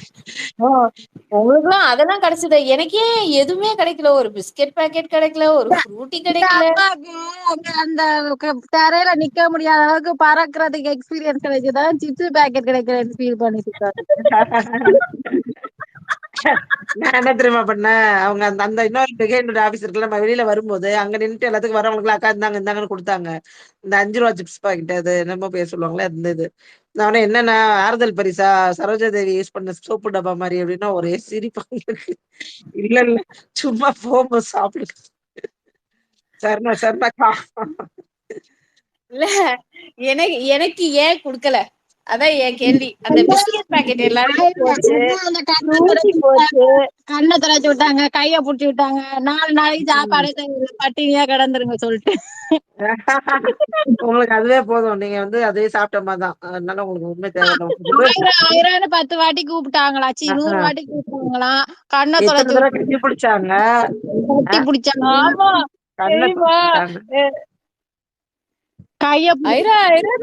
உங்களுக்குலாம் அதெல்லாம் கிடைச்சது. எனக்கே எதுவுமே கிடைக்கல. ஒரு பிஸ்கட் பாக்கெட் கிடைக்கல, ஒரு ஃப்ரூட்டி எங்க கிடைக்கல. அம்மாக்கு அந்த தரையில நிக்க முடியாத அளவுக்கு பறக்கிறதுக்கு எக்ஸ்பீரியன்ஸ் கிடைக்குதான் சிப்ஸ் பேக்கெட் கிடைக்கிறேன்னு ஃபீல் பண்ணிட்டு இருக்காங்க. நான் என்ன தெரியுமா பண்ணேன்? அவங்க அந்த அந்த இன்னொரு பிரிகேடியர் ஆபீஸ் இருக்குல்ல, நம்ம வெளியில வரும்போது அங்க நின்னுட்டு எல்லாத்துக்கும் வரவங்களுக்கு அக்கா இந்தாங்க இந்தாங்கன்னு கொடுத்தாங்க. இந்த ரூ. 5 சிப்ஸ் பாக்கெட் அது என்னமோ பேர் சொல்லுவாங்களே அந்த இது. நானே என்னன்னா ஆறுதல் பரிசா சரோஜா தேவி யூஸ் பண்ண சோப்பு டப்பா மாதிரி அப்படின்னா ஒரே சிரிப்பாங்க இருக்கு. இல்ல இல்ல சும்மா போகும்போது சாப்பிடு. சரணா சரணாக்கா. இல்ல எனக்கு எனக்கு ஏன் குடுக்கல? அதான் என் கேள்வி. அந்த பிஸ்கட் பாக்கெட் எல்லாருக்கும் போச்சு, அந்த கண்ணை ஃப்ரூட்டி திறச்சு போச்சு. கண்ணை திறச்சு விட்டாங்க, கைய புடிச்சு விட்டாங்க, 4 நாளைக்கு சாப்பாடே தேவையில்ல, பட்டினியா கிடந்துருங்க சொல்லிட்டு. உங்களுக்கு அதுவே போதும். நீங்க வந்து அதே சாப்பிட்ட மாதிரி தான். அதனால உங்களுக்கு உண்மை தேவையில்லை. ஆயிரம் 10 வாட்டி கூப்பிட்டாங்களா, 100 வாட்டி கூப்பிட்டாங்களாம், கண்ணை எத்தனை தொலைச்சு தடவை கட்டி பிடிச்சாங்க, கட்டி பிடிச்சாங்க, ஆமா கண்ணை தெரியுமா? பிடிச்சாங்க. கைய ஐரா ஐரா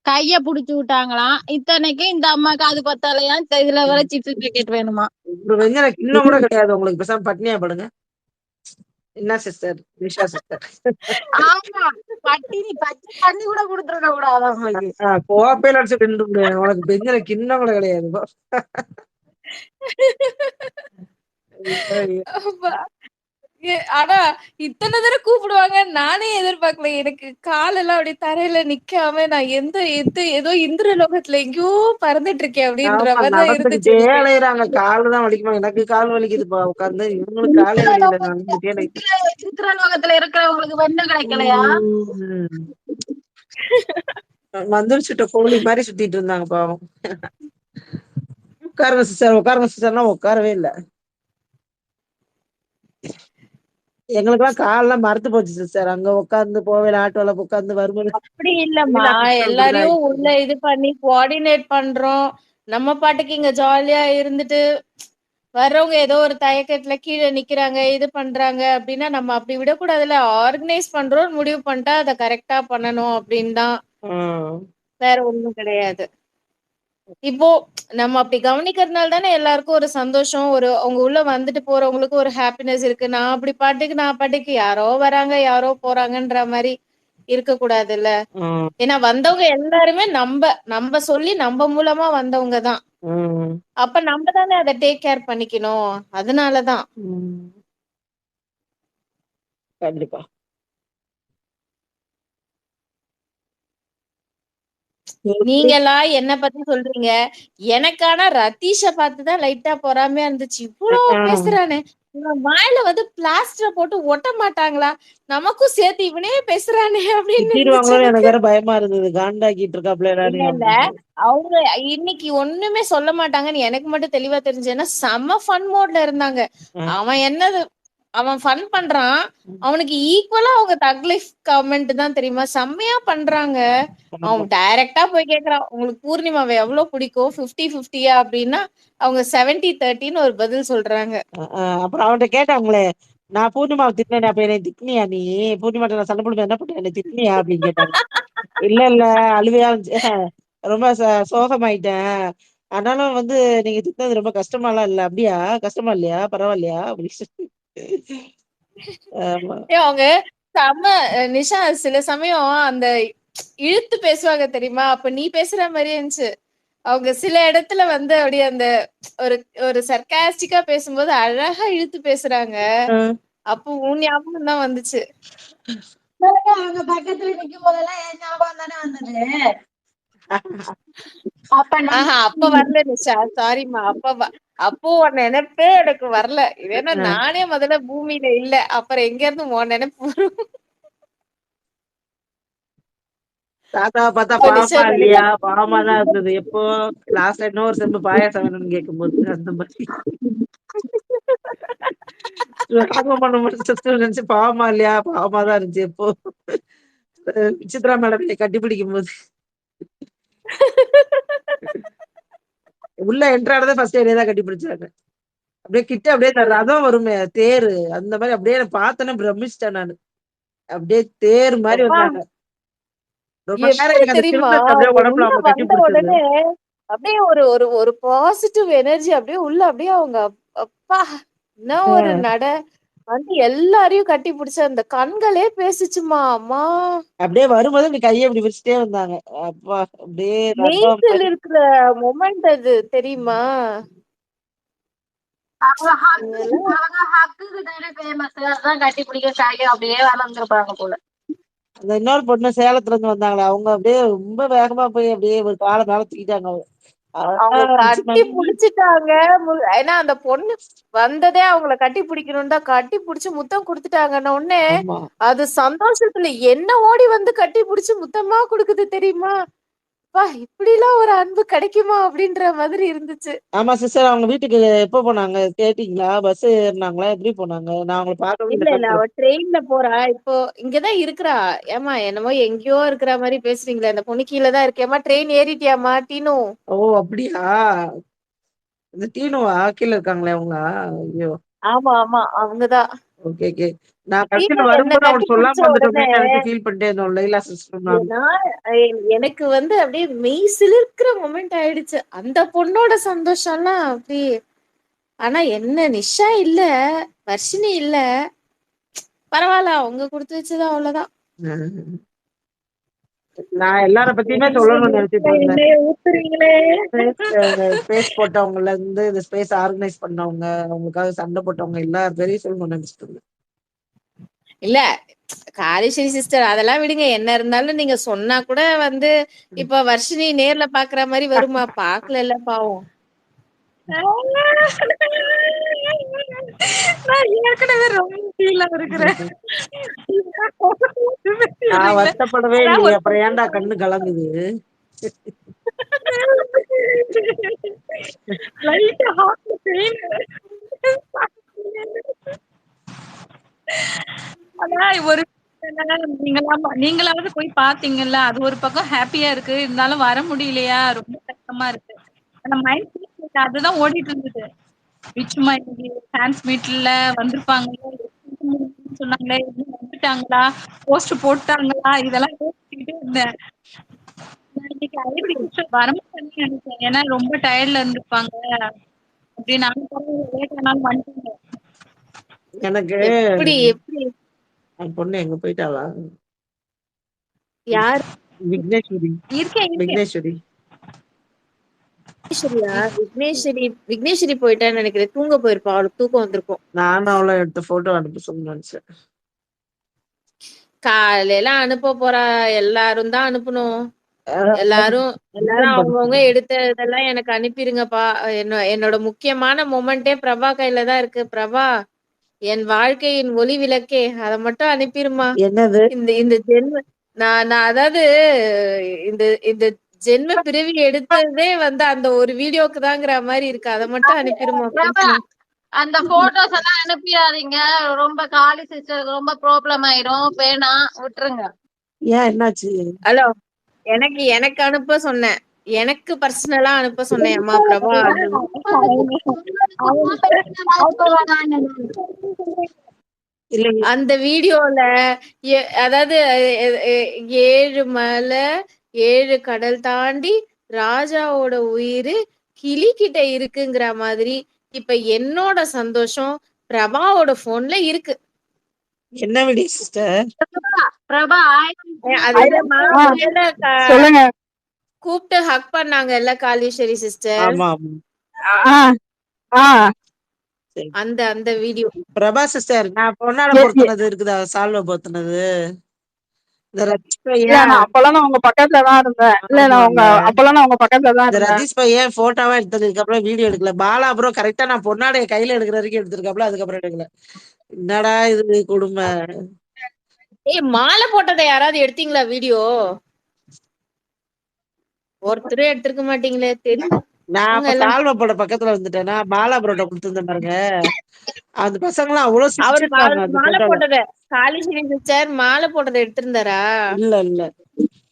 கைய புடிச்சு விட்டாங்களாம். இத்தனைக்கு இந்த அம்மாக்கு அது பத்தலையா, இதுல வர சிப்ஸ் பேக்கெட் வேணுமா. ஒரு வெஞ்சனை இன்னும் கூட கிடையாது உங்களுக்கு. பேசாம பட்னியா படுங்க. என்ன சிஸ்டர் நிஷா சிஸ்டர்? ஆமா, பட்டினி பச்சை தண்ணி கூட கொடுத்துருக்க கூடாது அவங்களுக்கு. கோப்பையில அடிச்சு நின்று முடியாது. உனக்கு பெஞ்சனை கிண்ணம் கூட கிடையாது. ஆமா. ஆனா இத்தனை தடவை கூப்பிடுவாங்க நானே எதிர்பார்க்கல. எனக்கு காலெல்லாம் அப்படியே தரையில நிக்காம நான் ஏதோ இந்திர லோகத்துல எங்கேயோ பறந்துட்டு இருக்கேன் அப்படின்ற ஆமா மாதிரிதான் இருந்துச்சு நடந்துகிட்டே எனக்கு. அலையிறாங்க. காலு தான் வலிக்குமா? எனக்கு கால் வலிக்குதுப்பா உட்காந்து. இவங்களுக்கு காலே வலிக்கல. நடந்துகிட்டே அலையுது. சித்திரலோகத்துல இருக்கிறவங்களுக்கு வெண்ணெய் கிடைக்கலையா? வந்துருச்சுட்ட கோழி மாதிரி சுத்திட்டு இருந்தாங்க பாவம். உட்காருங்க சிஸ்டர் உட்காருங்க சிஸ்டர்னா உட்காரவே இல்லை. எங்களுக்கெல்லாம் காலெல்லாம் மறுத்து போச்சு சிஸ்டர். அங்க உட்காந்து போவேல ஆட்டோல உட்காந்து வரும்போது அப்படி இல்லம்மா, எல்லாரையும் உள்ள இது பண்ணி கோஆர்டினேட் பண்றோம். நம்ம பாட்டுக்கு இங்க ஜாலியா இருந்துட்டு வர்றவங்க ஏதோ ஒரு தயக்கத்துல கீழே நிக்கிறாங்க, இது பண்றாங்க அப்படின்னா நம்ம அப்படி விடக்கூடாதுல்ல. ஆர்கனைஸ் பண்றோம் முடிவு பண்ணிட்டா அதை கரெக்டா பண்ணணும் அப்படின்னு தான். வேற ஒண்ணும் கிடையாது. இப்போ நம்ம அப்படி கவனிக்கிறதுனால தானே எல்லாருக்கும் ஒரு சந்தோஷம், ஒரு அவங்க உள்ள வந்துட்டு போறவங்களுக்கு ஒரு ஹாப்பினஸ் இருக்கு. நான் பாட்டுக்கு யாரோ வராங்க யாரோ போறாங்கன்ற மாதிரி இருக்க கூடாதுல்ல. ஏன்னா வந்தவங்க எல்லாருமே நம்ம சொல்லி நம்ம மூலமா வந்தவங்க தான். அப்ப நம்ம தானே அதை டேக் கேர் பண்ணிக்கணும். அதனாலதான் கண்டிப்பா நீங்களா என்ன பத்தி சொல்றீங்க. எனக்கான ரத்தீஷ பார்த்துதான் லைட்டா பொறாமையா இருந்துச்சு. இவ்வளவு பேசுறானே, இவன் வாயில வந்து பிளாஸ்டர் போட்டு ஒட்ட மாட்டாங்களா, நமக்கும் சேர்த்து இவனே பேசுறானே அப்படின்னு இருந்துச்சு எனக்கு எனக்கு. வேற பயமா இருந்தது. காண்டாக்கிட்டு இருக்காப்ல இல்ல எல்லாரையும் இல்ல அப்படின்னு. அவங்க இன்னைக்கு ஒண்ணுமே சொல்ல மாட்டாங்கன்னு எனக்கு மட்டும் தெளிவா தெரிஞ்சு. ஏன்னா செம்ம ஃபன் மோட்ல இருந்தாங்க. அவன் என்னது அவன் ஃபன் பண்றான், அவனுக்கு ஈக்குவலா அவங்க தக் லைஃப் கமெண்ட் தான் தெரியுமா செம்மையா பண்றாங்க. அவன் டைரக்டா போய் கேக்குறான், உங்களுக்கு பூர்ணிமாவை எவ்வளவு பிடிக்கும் 50-50யா அப்படின்னா அவங்க 70-30ன்னு ஒரு பதில் சொல்றாங்க. அப்புறம் அவன்கிட்ட கேட்டாங்களே, நான் பூர்ணிமாவை திட்டினேன், அப்ப என்னை திட்டினியா நீ? பூர்ணிமாட்ட நான் சண்டை போடுவேன், என்ன பண்ண என்னை திட்டினியா அப்படின்னு கேட்டாங்க. இல்ல இல்ல அழுவையா இருந்துச்சு. ரொம்ப சோகமாயிட்டேன். ஆனாலும் வந்து நீங்க திட்டினது ரொம்ப கஷ்டமாலாம் இல்ல. அப்படியா? கஷ்டமா இல்லையா? பரவாயில்லையா? அப்படின்னு. ஆமா அவங்க செம்ம நிஷா சில சமயம் அந்த இழுத்து பேசுவாங்க தெரியுமா, அப்ப நீ பேசுற மாதிரியே இருந்துச்சு. அவங்க சில இடத்துல வந்து அப்படியே அந்த ஒரு ஒரு சர்க்காஸ்டிக்கா பேசும்போது அழகா இழுத்து பேசுறாங்க. அப்போ உன் ஞாபகம் தான் வந்துச்சு. அவங்க பக்கத்துல நிக்கும் போதெல்லாம் என் ஞாபகம் தானே வந்தது. அப்ப வரல நிஷா, சாரிம்மா. அப்போ உன் நினைப்பே எனக்கு வரல. ஏன்னா நானே முதல்ல பூமியில இல்ல, அப்புறம் எங்க இருந்து உன் நினைப்பு வரும். தாத்தாவை பார்த்தா பாவமா இல்லையா? பாவமா தான் இருந்தது. எப்போ லாஸ்ட்ல இன்னொரு செம்பு பாயாசம் வேணும்னு கேட்கும் போது அந்த மாதிரி நினைச்சு பாவமா இல்லையா? பாவமா தான் இருந்துச்சு. எப்போ விசித்ரா மேடம் கட்டிப்பிடிக்கும் போது உள்ள என்ட்ரானதே ஃபர்ஸ்ட் ஏரியா தான் கட்டிப்பிடிச்சாங்க. அப்படியே கிட்ட அப்படியே ரதம் வருமே தேரு, அந்த மாதிரி அப்படியே பார்த்தோன்னே பிரமிச்சிட்டேன் நானு. அப்படியே தேர் மாதிரி வந்தாங்க. ரொம்ப நேரம் எனக்கு அந்த தெரியுமா, அப்படியே உடம்புல அவங்க கட்டி வந்த பிடிச்சது. உடனே அப்படியே ஒரு ஒரு ஒரு பாசிட்டிவ் எனர்ஜி அப்படியே உள்ள அப்படியே அவங்க அப்பா என்ன ஒரு நட வந்து எல்லாரையும் கட்டி பிடிச்ச அந்த கண்களே பேசுச்சுமா அம்மா. அப்படியே வரும்போது இப்படி கையை இப்படி விரிச்சிட்டே வந்தாங்க. அப்பா அப்படியே ரகம் மெய்சில் மாதிரி. இருக்கிற மொமெண்ட் அது தெரியுமா? அவங்க இதெல்லாம் ஹக்குக்கு தானே ஃபேமஸ். அதான் கட்டி பிடிக்க ஷாயி அப்படியே வளர்ந்துருப்பாங்க போல. அந்த இன்னொரு பொண்ணு சேலத்துல இருந்து வந்தாங்களே, அவங்க அப்படியே ரொம்ப வேகமா போய் அப்படியே ஒரு காலை மேல தூக்கிட்டாங்க. அவங்க கட்டி அதான் புடிச்சிட்டாங்க. ஏன்னா அந்த பொண்ணு வந்ததே அவங்கள கட்டி பிடிக்கணும் தான், கட்டி புடிச்சு முத்தம் கொடுத்துட்டாங்கன்ன உடனே ஆமா. அது சந்தோஷத்துல என்ன ஓடி வந்து கட்டி புடிச்சு முத்தமா கொடுக்குது தெரியுமா? அப்பா இப்படிலாம் ஒரு அன்பு கிடைக்குமா அப்படின்ற மாதிரி இருந்துச்சு. ஆமா சிஸ்டர், அவங்க வீட்டுக்கு எப்ப போனாங்க கேட்டீங்களா? பஸ் ஏறினாங்களா? எப்படி போனாங்க? நான் அவங்கள பார்க்கவே இல்ல இல்லை இல்ல, பஸ்ல. அவ ட்ரெயின்ல போறா. இப்போ இங்கதான் இருக்கிறா. ஏமா என்னமோ எங்கேயோ இருக்கிற மாதிரி பேசுறீங்களே, அந்த பொண்ணு கீழே தான் இருக்கேம்மா. ட்ரெயின் ஏறிட்டியாமா டீனு? ஓ அப்படியா? இந்த டீனுவா கீழ இருக்காங்களே அவங்க? ஐயோ. ஆமா ஆமா, அவங்கதான். Okay okay. நான் டீனு கடைசியில என்ன வரும்போது கட்டி அவங்களுக்கு பிடிச்ச சொல்லாம உடனே வந்துட்டோமேன்னு நினைச்சு ஃபீல் பண்ணிட்டே இருந்தோம். லைலா சிஸ்டர் நான். ஏன்னா எனக்கு வந்து அப்படியே மெய் சிலிர்க்கிற மொமெண்ட் ஆயிடுச்சு அந்த பொண்ணோட சந்தோஷம்லாம் அப்படி. ஆனா என்ன நிஷா இல்ல, வர்ஷினி இல்ல, பரவாயில்ல, அவங்க கொடுத்து வச்சது அவ்வளவுதான். நான் எல்லார பத்தியுமே சொல்லணும்னு நினைச்சிட்டு இருந்தேன். ஸ்பேஸ் போட்டவங்கல இருந்து இந்த ஸ்பேஸ் ஆர்கனைஸ் பண்ணவங்க, அவங்களுக்காக சண்டை போட்டவங்க எல்லார் பேரையும் சொல்லணும்னு நினைச்சிட்டு இருந்தேன். இல்ல காரிஸ்வரி சிஸ்டர் அதெல்லாம் விடுங்க, என்ன இருந்தாலும் நீங்க சொன்னா கூட வந்து இப்ப வர்ஷினி நேர்ல பாக்குற மாதிரி வருமா? பாக்கல இல்ல பாவம். நான் ஏற்கனவே ரொம்ப ஃபீலா இருக்கிறேன். நான் வருத்தப்படவே அதான் இல்லையே, ஒரு அப்புறம் ஏன்டா கண்ணு கலங்குது? லைட்டா ஹார்ட்ல பெயின். அதான் ஒரு நீங்களாவது போய் பாத்தீங்கல்ல, அது ஒரு பக்கம் ஹாப்பியா இருக்கு. இருந்தாலும் வர முடியலையா, ரொம்ப கஷ்டமா இருக்கு. அந்த மைண்ட் அதுதான் ஓடிட்டு இருந்தது. நிச்சயமா இன்னைக்கு ஃபேன்ஸ் மீட்ல வந்திருப்பாங்க சொன்னாங்களே, இன்னும் வந்துட்டாங்களா, போஸ்ட் போட்டாங்களா, இதெல்லாம் யோசிச்சுக்கிட்டே இருந்தேன். நான் இன்னைக்கு ஐடி வரமாட்டேன்னு நினைச்சேன். ஏன்னா ரொம்ப டயர்ட்ல இருந்திருப்பாங்க அப்படி. நானும் லேட் ஆனாலும் வந்துட்டேன். எனக்கு எப்படி எப்படி அந்த பொண்ணு எங்க போயிட்டாளா? யார்? விக்னேஸ்வரி. இருக்கேன் விக்னேஸ்வரி விக்னேஸ்வரியா? விக்னேஸ்வரி போயிட்டான்னு நினைக்கிறேன். தூங்க போயிருப்பா, அவளுக்கு தூக்கம் வந்திருக்கும். நானும் அவளை எடுத்த போட்டோ அனுப்ப சொல்லணும்னு நினைச்சேன். காலையில அனுப்ப போறா. எல்லாரும் தான் அனுப்பணும். எல்லாரும் அவங்கவுங்க எடுத்த இதெல்லாம் எனக்கு அனுப்பிருங்கப்பா. என்னோட முக்கியமான மொமெண்டே பிரபா கையில தான் இருக்கு. பிரபா என் வாழ்க்கையின் ஒளி விளக்கே, அத மட்டும் அனுப்பிருமா. என்னது? இந்த இந்த ஜென்ம நான் அதாவது இந்த இந்த ஜென்ம பிறவி எடுத்ததே வந்து அந்த ஒரு வீடியோக்கு தாங்கிற மாதிரி இருக்கு. அத மட்டும் அனுப்பிருமா please. அந்த போட்டோஸ் எல்லாம் அனுப்பிடாதீங்க. ரொம்ப காளி சிஸ்டருக்கு ரொம்ப ப்ராப்ளம் ஆயிடும். வேணாம், விட்டுருங்க. ஏன் என்னாச்சு? ஹலோ, எனக்கு அனுப்ப சொன்னேன். எனக்கு பர்சனலா அனுப்ப சொன்னேன். அம்மா பிரபா இல்லைங்க, அந்த வீடியோல அதாவது 7 மலை 7 கடல் தாண்டி ராஜாவோட உயிர் கிளி கிட்ட இருக்குங்கிற மாதிரி இப்ப என்னோட சந்தோஷம் பிரபாவோட போன்ல இருக்கு. என்ன வீடியோ சிஸ்டர்? பிரபா அது இல்லம்மா, முதல்ல சொல்லுங்க. கூப்பிட்டு ஹக் பண்ணாங்கல்ல காளீஸ்வரி சிஸ்டர், ஆமா ஆமா. ஆ, ஆ. சரி. அந்த வீடியோ. பிரபா சிஸ்டர், நான் பொன்னாட பொருத்தினது இருக்குதா? சால்வை பொருத்தினது இந்த ரதீஷ் இல்ல, பையன். நான் அப்பெல்லாம் நான் உங்க பக்கத்துல தான் இருந்தேன். இல்ல, நான் உங்க அப்பெல்லாம் நான் உங்க பக்கத்துல தான் இந்த இருந்தேன். ரதீஷ் பையன் போட்டோவா எடுத்ததுக்கு அப்புறம் வீடியோ எடுக்கல. பாலா அப்புறம் கரெக்டா நான் பொன்னாடைய கையில எடுக்கிற வரைக்கும் எடுத்திருக்காப்ல, அதுக்கப்புறம் எடுக்கல. என்னடா இது கொடுமை. மாலை போட்டதை யாராவது எடுத்தீங்களா வீடியோ? ஒருத்தரும் எடுத்திருக்க மாட்டீங்களே தெரியல. நான் அப்ப சால்வை போட பக்கத்துல வந்துட்டேன்னா பாலா புரோட்டா கொடுத்துருந்தேன் பாருங்க. அந்த பசங்களாம் அவ்வளவு அவரு சிரிச்சிருக்காங்க அந்த மாலை போட்டோல. போட்டத காளீஸ்வரி சிஸ்டர் மாலை போட்டதை எடுத்திருந்தாரா? இல்ல இல்ல.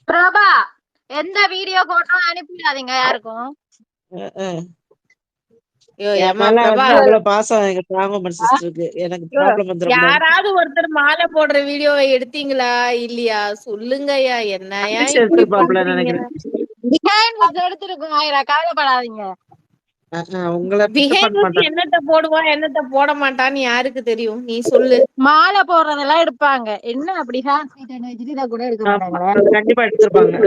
பிரபா எந்த வீடியோ போட்டோ அனுப்பிடாதீங்க யாருக்கும். ஐயோ, என் ஏம்மா மேல பிரபா, வந்து அவ்வளவு பாசம் எங்க தாங்கம்மன் சிஸ்டருக்கு. எனக்கு ப்ராப்ளம் வந்துடக்கூடாது. யாராவது ஒருத்தர் மாலை போடுற வீடியோவை எடுத்தீங்களா இல்லையா? சொல்லுங்கய்யா. என்னையா இப்படி எடுத்திருப்பாப்ல பண்றீங்க? நினைக்கிறேன். பிஹைண்ட் எடுத்திருக்கோம் ஆயிரா, கவலைப்படாதீங்க. உங்களை பிக்கப் பண்ண பிஹைண்ட் மாட்டாங்க. என்னத்த போடுவா என்னத்த போட மாட்டான்னு யாருக்கு தெரியும்? நீ சொல்லு. மாலை போடுறதெல்லாம் எடுப்பாங்க. என்ன அப்படி ஃபேன்ஸ் மீட் வச்சுட்டு இதை கூட எடுக்க ஆமா, மாட்டாங்களே? அது கண்டிப்பா எடுத்திருப்பாங்க.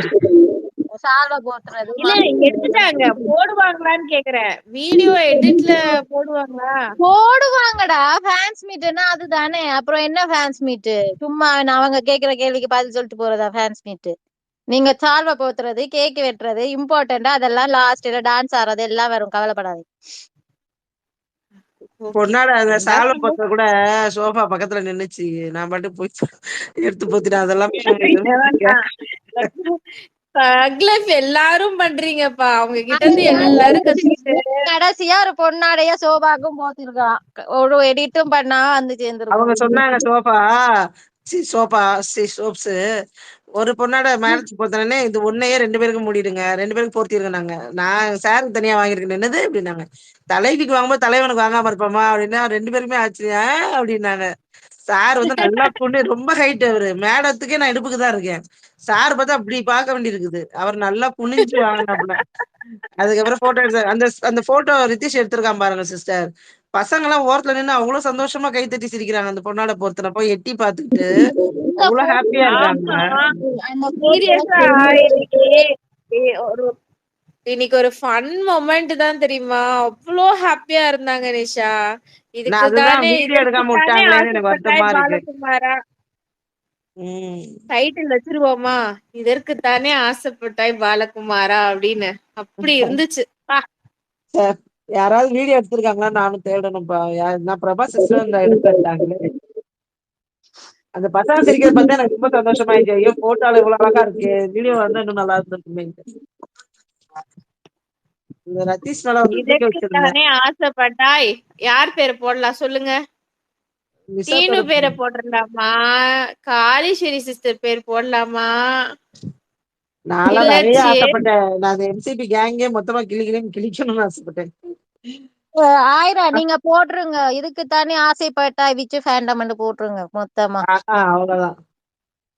சால்வை போத்துறது, இல்ல எடுத்துட்டாங்க, போடுவாங்களான்னு கேக்குறேன். வீடியோ எடிட்ல போடுவாங்களா? போடுவாங்கடா. ஃபேன்ஸ் மீட்னா அதுதானே. அப்புறம் என்ன ஃபேன்ஸ் மீட்? சும்மா அவங்க கேக்குற கேள்விக்கு பதில் சொல்லிட்டு போறதா ஃபேன்ஸ் மீட்? நீங்க சால்வை போத்துறது, கேக் வெட்டுறது இம்பார்ட்டன்டா, அதெல்லாம் லாஸ்ட்ல டான்ஸ் ஆடுறது எல்லாம் வரும், கவலைப்படாதீங்க. ஓகே, பொண்ணாட அந்த வந்தா சால்வை சந்தோஷம். போத்த கூட சோஃபா பக்கத்துல நின்னுச்சு. நான் பாட்டு போய் எடுத்து போத்திட்டேன். அதெல்லாமே தக் லைஃப் எல்லாரும் பண்றீங்கப்பா. அவங்க கிட்ட இருந்து எல்லாரும் கத்துக்கிட்டு. கடைசியா ஒரு பொண்ணாடைய சோபாக்கும் போத்திருக்கான். ஒரு எடிட்டும் பண்ணா வந்து அவங்க சேர்ந்துருக்கும். சொன்னாங்க சோப்ஸ் ஒரு பொண்ணாட மேரேஜ் போத்தனே இது ஒன்னையே 2 பேருக்கு மூடிடுங்க, 2 பேருக்கு போர்த்திருங்க. நான் சாருக்கு தனியா வாங்கியிருக்கேன். என்னது அப்படின்னாங்க. தலைவிக்கு வாங்கும்போது தலைவனுக்கு வாங்காம இருப்போமா அப்படின்னா 2 பேருமே ஆச்சு அப்படின்னாங்க. சார் வந்து நல்லா பொண்ணு, ரொம்ப ஹைட். அவரு மேடத்துக்கே நான் இடுப்புக்கு தான் இருக்கேன். சார் பார்த்தா அப்படி பார்க்க வேண்டியிருக்குது. அவர் நல்லா குனிஞ்சு வாங்கினாப்புல. அதுக்கப்புறம் போட்டோ எடுத்த அந்த போட்டோ ரித்திஷ் எடுத்திருக்கான் பாருங்க சிஸ்டர். பசங்க எல்லாம் ஓரத்துல நின்னு அவ்வளவு சந்தோஷமா கை தட்டி சிரிக்கிறாங்க. அந்த பொண்ணோட பொறுத்தன போய் எட்டி பார்த்துக்கிட்டு அவ்வளவு ஹாப்பியா இருக்காங்க. ஆமா, அந்த சீரியஸா இன்னைக்கு ஒரு இன்னைக்கு ஒரு ஃபன் மொமெண்ட் தான் தெரியுமா? அவ்வளோ ஹாப்பியா இருந்தாங்க நிஷா. நான் அதுதான் இதற்கு வீடியோ எடுக்காம தானே விட்டாங்களேன்னு எனக்கு ஆசைப்பட்டாய் வருத்தமா இருக்கு. பாலகுமாரா? உம் டைட்டில் வச்சிருவோமா? இதற்கு தானே ஆசைப்பட்டாய் பாலகுமாரா அப்படின்னு. அப்படி இருந்துச்சு. சரி, யாராவது வீடியோ எடுத்திருக்காங்களா நானும் தேடணும்ப்பா. நான் பிரபா சிஸ்டர் எடுத்தாங்களே. அந்த பசங்க சிரிக்கிறத பார்த்தா எனக்கு ரொம்ப சந்தோஷமா ஆயிடுச்சு. ஐயோ போட்டோல இவ்வளவு அழகா இருக்கு, வீடியோ வந்து இன்னும் நல்லா இருந்திருக்குமே. இந்த ரத்தீஷ் மேல ஒரு நம்பிக்கை இதற்கு வச்சிருந்தேன். தானே ஆசைப்பட்டாய். யார் பேரை போடலாம் சொல்லுங்க? டீனு விசாத்தோட பேரை போடலாமா? காளீஸ்வரி சிஸ்டர் பேர் போடலாமா? நான்லாம் இல்ல நிறைய ஆசைப்பட்டேன். நான் அந்த எம்சிபி கேங்கே மொத்தமா கிழிக்கணும்னு ஆசைப்பட்டேன். ஆயிரா நீங்க போட்டுருங்க. இதுக்கு தானே ஆசைப்பட்டா விச்சு ஃபேண்டம் போட்டுருங்க மொத்தமா. அவ்வளவுதான்.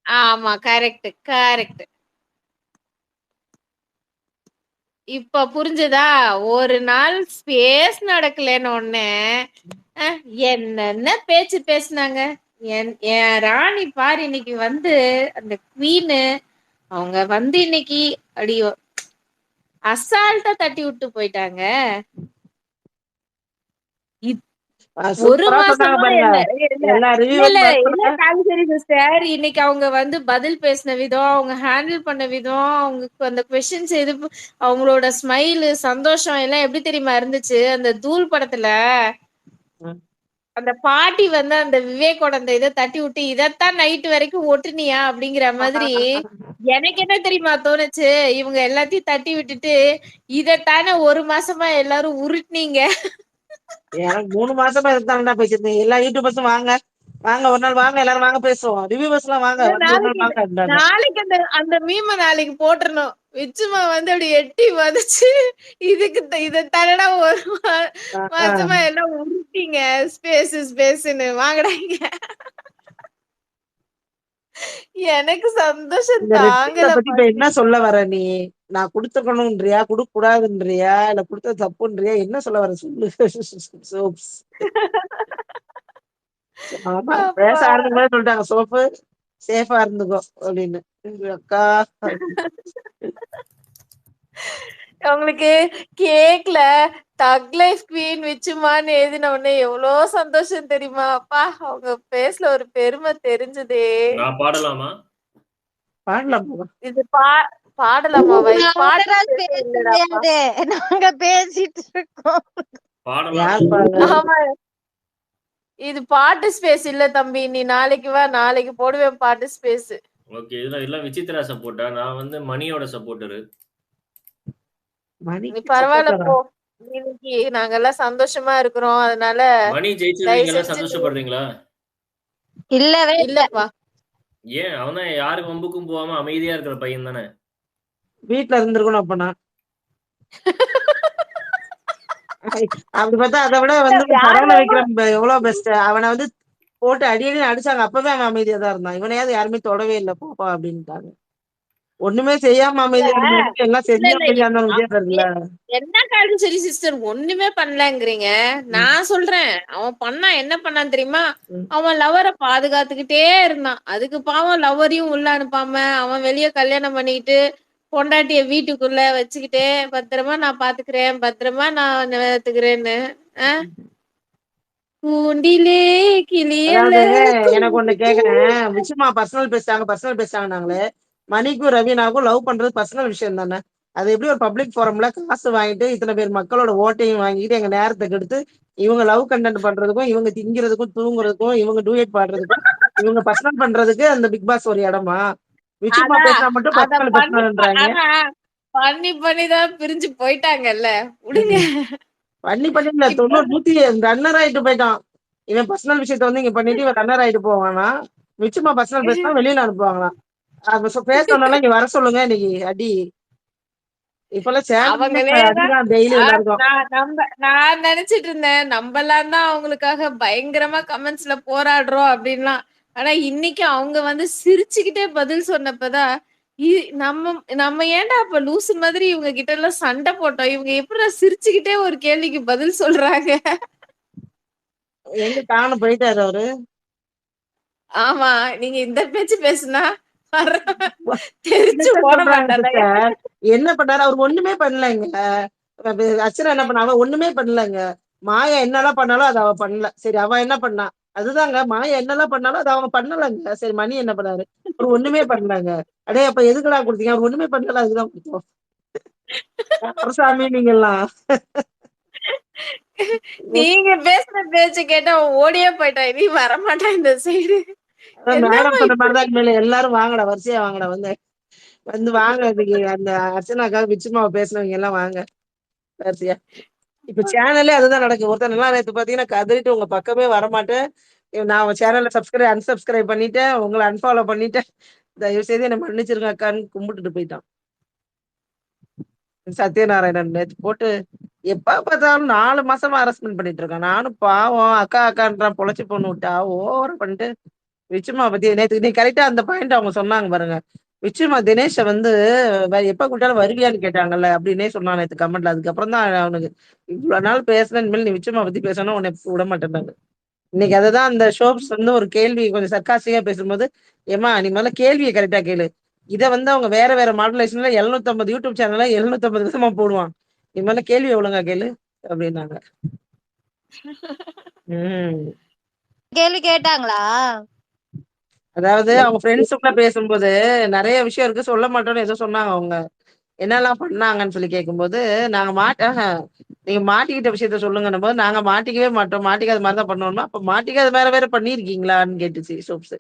ஆமா, கரெக்ட் கரெக்ட். இப்ப புரிஞ்சதா? ஒரு நாள் ஸ்பேஸ் நடக்கலன்னு ஒண்ணு என்னென்ன பேச்சு பேசுனாங்க. என் ராணி பாரு இன்னைக்கு வந்து அந்த குவீனு அவங்க வந்து இன்னைக்கு அடி அசால்ட்டா தட்டி விட்டு போயிட்டாங்க. ஒரு சூப்பரா சொன்னாங்க மாசமா பாருங்க. எல்லா இல்ல ரிவ்யூவரும் காலிசரி சிஸ்டர், இன்னைக்கு அவங்க வந்து பதில் பேசின விதம், அவங்க ஹேண்டில் பண்ண விதம், அவங்க அந்த கொஸ்டின்ஸ் எது, அவங்களோட ஸ்மைலு சந்தோஷம் எல்லாம் எப்படி தெரியுமா இருந்துச்சு? அந்த தூள் படத்துல அந்த பாட்டி வந்து அந்த விவேக்கோட அந்த இதை தட்டி விட்டு இதத்தான் நைட்டு வரைக்கும் ஒட்டுனியா அப்படிங்கிற மாதிரி எனக்கு என்ன தெரியுமா தோணுச்சு? இவங்க எல்லாத்தையும் தட்டி விட்டுட்டு இதத்தானே ஒரு மாசமா எல்லாரும் உருட்டுனீங்க. எனக்கு 3 மாசமா இருந்தாங்கடா பேசிருந்தேன். எல்லா யூடியூபர்ஸும் வாங்க வாங்க ஒரு நாள் வாங்க, எல்லாரும் வாங்க பேசுவோம். ரிவ்யூவர்ஸ் எல்லாம் வாங்க வந்து ஒரு நாள் வாங்க இருந்தாங்க. நாளைக்கு அந்த அந்த மீம நாளைக்கு போட்டுறணும். விச்சுமா வந்து அப்படி எட்டி வதச்சு இதுக்கு இத தரடா ஒரு மாசமா எல்லாம் உருட்டிங்க ஸ்பேஸ்ன்னு வாங்கடா இங்க. எனக்கு சந்தோஷம் இந்த ரெட்டில தாங்கல. பத்தி இப்ப என்ன சொல்ல வர நீ? நான் கொடுத்துக்கணும்ன்றியா, கொடுக்க கூடாதுன்றியா, இல்ல கொடுத்தது தப்புன்றியா, என்ன சொல்ல வர சொல்லு. சோப்ஸ் ஆமா, பேச ஆரம்பிக்கும் சொல்லிட்டாங்க சோப்பு சேஃபா இருந்துக்கோ அப்படின்னு. அக்கா உங்களுக்கு கேக்ல தக் லைஃப் குவீன் விச்சுமான்னு எழுதின உடனே எவ்வளவு சந்தோஷம் தெரியுமா? அப்பா அவங்க பேஸ்ல ஒரு பெருமை தெரிஞ்சதே. நான் பாடலாமா? பாடலாம். இது பாடலாமாவா? இது பாட்டு இல்லடாப்பா. நாங்க பேசிட்டு இருக்கோம். ஆமா, இது பாட்டு ஸ்பேஸ் இல்ல தம்பி. நீ நாளைக்கு வா, நாளைக்கு போடுவேன் பாட்டு ஸ்பேஸ். ஓகே, இதெல்லாம் விசித்ரா சப்போர்ட்டா? நான் வந்து மணியோட சப்போர்ட்டரு. நீ பரவாயில்ல போ. இன்னைக்கு நாங்க எல்லாம் சந்தோஷமா இருக்கிறோம், அதனால மணி ஜெயிச்சிருவீங்களா? சந்தோஷப்படுறீங்களா? இல்லவே இல்லப்பா. ஏன்? அவன் தான் யாருக்கு வம்புக்கும் போகாம அமைதியா இருக்கிற பையன் தானே. வீட்டுல இருந்திருக்கணும் அப்பனா. அப்படி பார்த்தா அதை விட வந்து சரவண விக்ரம் எவ்வளவு பெஸ்ட். அவனை வந்து போட்டு அடி அடிச்சாங்க. அப்பவே அவன் அமைதியா தான் இருந்தான். இவனையாவது யாருமே தொடவே இல்லை போப்பா அப்படின்ட்டாங்க. ஒண்ணுமே செய்யாம அமைதியா இருந்ததுக்கு எல்லாம் இல்ல செஞ்சு இல்ல அமைதியா இருந்தாலும் வித்தியாசம் இருக்குல்ல. என்ன காலேஸ்வரி சிஸ்டர் ஒண்ணுமே பண்ணலங்கிறீங்க. நான் சொல்றேன் அவன் பண்ணா என்ன பண்ணான்னு தெரியுமா? ம். அவன் லவ்வர பாதுகாத்துக்கிட்டே இருந்தான். அதுக்கு பாவம் லவ்வரையும் உள்ள அனுப்பாம அவன் வெளிய கல்யாணம் பண்ணிக்கிட்டு பொண்டாட்டிய வீட்டுக்குள்ள வச்சுக்கிட்டே பத்திரமா நான் பாத்துக்கிறேன், பத்திரமா நான் வளர்த்துக்கிறேன்னு. கூண்டிலே கிளியல்ல அதாவது எனக்கு ஒண்ணு கேக்குறேன். விச்சுமா பர்சனல் பேசுறாங்கனாங்களே, மணிக்கும் ரவீனாவுக்கும் லவ் பண்றது பர்சனல் விஷயம் தானே. அது எப்படி ஒரு பப்ளிக் ஃபாரம்ல காசு வாங்கிட்டு இத்தனை பேர் மக்களோட ஓட்டையும் வாங்கிட்டு எங்க நேரத்தை கெடுத்து இவங்க லவ் கண்டென்ட் பண்றதுக்கும் இவங்க திங்கிறதுக்கும் தூங்குறதுக்கும் இவங்க டூயட் பாடுறதுக்கும் இவங்க பர்சனல் பண்றதுக்கு அந்த பிக் பாஸ் ஒரு இடமா? விச்சுமா அதான் பேசினா மட்டும் அத பர்சனல் பர்சனல்ன்றாங்க. ஆனா பண்ணிதான் பிரிஞ்சு போயிட்டாங்கல்ல. விடுங்க. பண்ணல இப்ப 100 ரன்னர் ஆயிட்டு போயிட்டான். இவன் பர்சனல் விஷயத்த வந்து இங்க பண்ணிட்டு இவன் ரன்னர் ஆயிட்டு போவானா? விச்சுமா பர்சனல் பேசினா வெளியில அனுப்புவாங்களாம். பேசணும்னால இங்க வர சொல்லுங்க இன்னைக்கு அடி. இப்பெல்லாம் சேனலுமே அவங்களேதான் அடிதான் டெய்லி எல்லாருக்கும். நான் நினைச்சிட்டு இருந்தேன் நம்மலாம் தான் அவங்களுக்காக பயங்கரமா கமெண்ட்ஸ்ல போராடுறோம் அப்படின்லாம். ஆனா இன்னைக்கு அவங்க வந்து சிரிச்சுக்கிட்டே பதில் சொன்னப்பதான் நம்ம நம்ம ஏன்டா அப்ப லூசு மாதிரி இவங்க கிட்ட எல்லாம் சண்டை போட்டோம். இவங்க எப்படி சிரிச்சுக்கிட்டே ஒரு கேள்விக்கு பதில் சொல்றாங்க. எங்க காண போயிட்டாரு அவரு. ஆமா நீங்க இந்த பேச்சு பேசுனா தெரிச்சு போட சொல்றாங்க மாட்டாரா? சிஸ்டர். என்ன பண்ணாரு அவர்? ஒண்ணுமே பண்ணலங்க. அர்ச்சனா என்ன பண்ண? அவ ஒண்ணுமே பண்ணலங்க. மாயா என்னெல்லாம் பண்ணாலும் அதை அவ பண்ணல. சரி அவ என்ன பண்ணா? அதுதாங்க மாயா என்னெல்லாம் பண்ணாலும் அதை அவன் பண்ணலங்க. சரி மணி என்ன பண்ணாரு? அவர் ஒண்ணுமே பண்ணலங்க. அடே அப்ப எதுக்குடா கொடுத்தீங்க? அவர் ஒண்ணுமே பண்ணல, அதுதான் கொடுத்தோம். அரசாமி நீங்க எல்லாம் நீங்க பேசுற பேச்சு கேட்டா அவன் ஓடியே போயிட்டான். இனி வரமாட்டான் இந்த சைடு. மேடம் என்னம்மா சொன்ன இப்படி மாதிரிதான் மேல எல்லாரும் வாங்கடா, வரிசையா வாங்கடா, வந்து வந்து வாங்க. இன்னைக்கு அந்த அர்ச்சனாக்காக விச்சுமாவை பேசினவங்க எல்லாம் வாங்க வரிசையா. இப்ப சேனல்லே அதுதான் நடக்கு. ஒருத்தர் நல்லா நேத்து பாத்தீங்கன்னா கதறிட்டு உங்க பக்கமே வரமாட்டேன், நான் சேனல்ல அன்சப்ஸ்கிரைப் பண்ணிட்டேன், உங்களை அன்ஃபாலோ பண்ணிட்டேன், தயவு செய்து என்ன மன்னிச்சிருங்க அக்கான்னு கும்பிட்டுட்டு போயிட்டான். சத்யநாராயணன் நேத்து போட்டு எப்ப பார்த்தாலும் 4 மாசமா ஹராஸ்மெண்ட் பண்ணிட்டு இருக்கான். நானும் பாவம் அக்கா அக்கான்றான், பொழைச்சு பொண்ணு விட்டா ஓவர் பண்ணிட்டு. விச்சுமா பத்தி நேத்து நீ கரெக்டா அந்த பாயிண்ட் அவங்க சொன்னாங்க பாருங்க. விச்சுமா தினேஷ வந்து எப்ப கூட்டாலும் வருவியான்னு கேட்டாங்கல்ல அப்படின்னே சொன்னான் நேத்து கமெண்ட்ல. அதுக்கப்புறம் தான் அவனுக்கு இவ்வளவு நாள் பேசுனேன், இனிமேல் நீ விச்சுமா பத்தி பேசணும் உன்னை விட மாட்டேன். இன்னைக்கு அததான் அந்த ஷோப்ஸ் வந்து ஒரு கேள்வி கொஞ்சம் சர்க்காஸ்டிக்கா பேசும்போது, ஏமா நீ முதல்ல கேள்வியை கரெக்டா கேளு. இதை வந்து அவங்க வேற வேற மாடுலேஷன்ல 750 யூடியூப் சேனல்ல 750 விதமா போடுவான். நீ முதல்ல கேள்வி ஒழுங்கா கேளு அப்படின்னாங்க. கேள்வி கேட்டாங்களா? அதாவது அவங்க ஃப்ரெண்ட்ஸுக்குள்ள பேசும்போது நிறைய விஷயம் இருக்கு, சொல்ல மாட்டோம்னு ஏதோ சொன்னாங்க. அவங்க என்னெல்லாம் பண்ணாங்கன்னு சொல்லி கேட்கும்போது, நாங்க நீங்க மாட்டிக்கிட்ட விஷயத்த சொல்லுங்கன்னும் போது, நாங்க மாட்டிக்கவே மாட்டோம், மாட்டிக்காத மாதிரிதான் பண்ணுவோம்னா, அப்ப மாட்டிக்காத வேற பண்ணிருக்கீங்களான்னு கேட்டுச்சு சோப்ஸ்.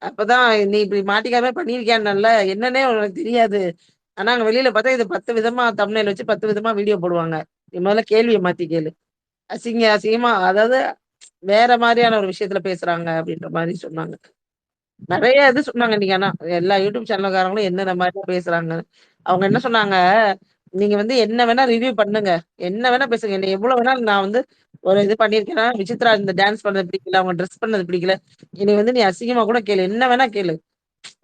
அப்பதான் நீ இப்படி மாட்டிக்காம பண்ணிருக்கியான்னு என்னன்னே உனக்கு தெரியாது. ஆனா அங்க வெளியில பார்த்தா இது 10 விதமா தம்ப்நெயில் வச்சு 10 விதமா வீடியோ போடுவாங்க. நீ முதல்ல கேள்வியை மாத்தி கேளு. அசிங்கமா, அதாவது வேற மாதிரியான ஒரு விஷயத்துல பேசுறாங்க அப்படின்ற மாதிரி சொன்னாங்க. நிறைய இது சொன்னாங்க நீங்க. ஆனா எல்லா யூடியூப் சேனல்காரங்களும் என்னென்ன மாதிரி பேசுறாங்க. அவங்க என்ன சொன்னாங்க, நீங்க வந்து என்ன வேணா ரிவ்யூ பண்ணுங்க, என்ன வேணா பேசுங்க, என்ன எவ்வளவு வேணா நான் வந்து ஒரு இது பண்ணிருக்கேன்னா, விசித்ரா இந்த டான்ஸ் பண்ணது பிடிக்கல, அவங்க ட்ரெஸ் பண்ணது பிடிக்கல, இனி வந்து நீ அசிங்கமா கூட கேளு, என்ன வேணா கேளு.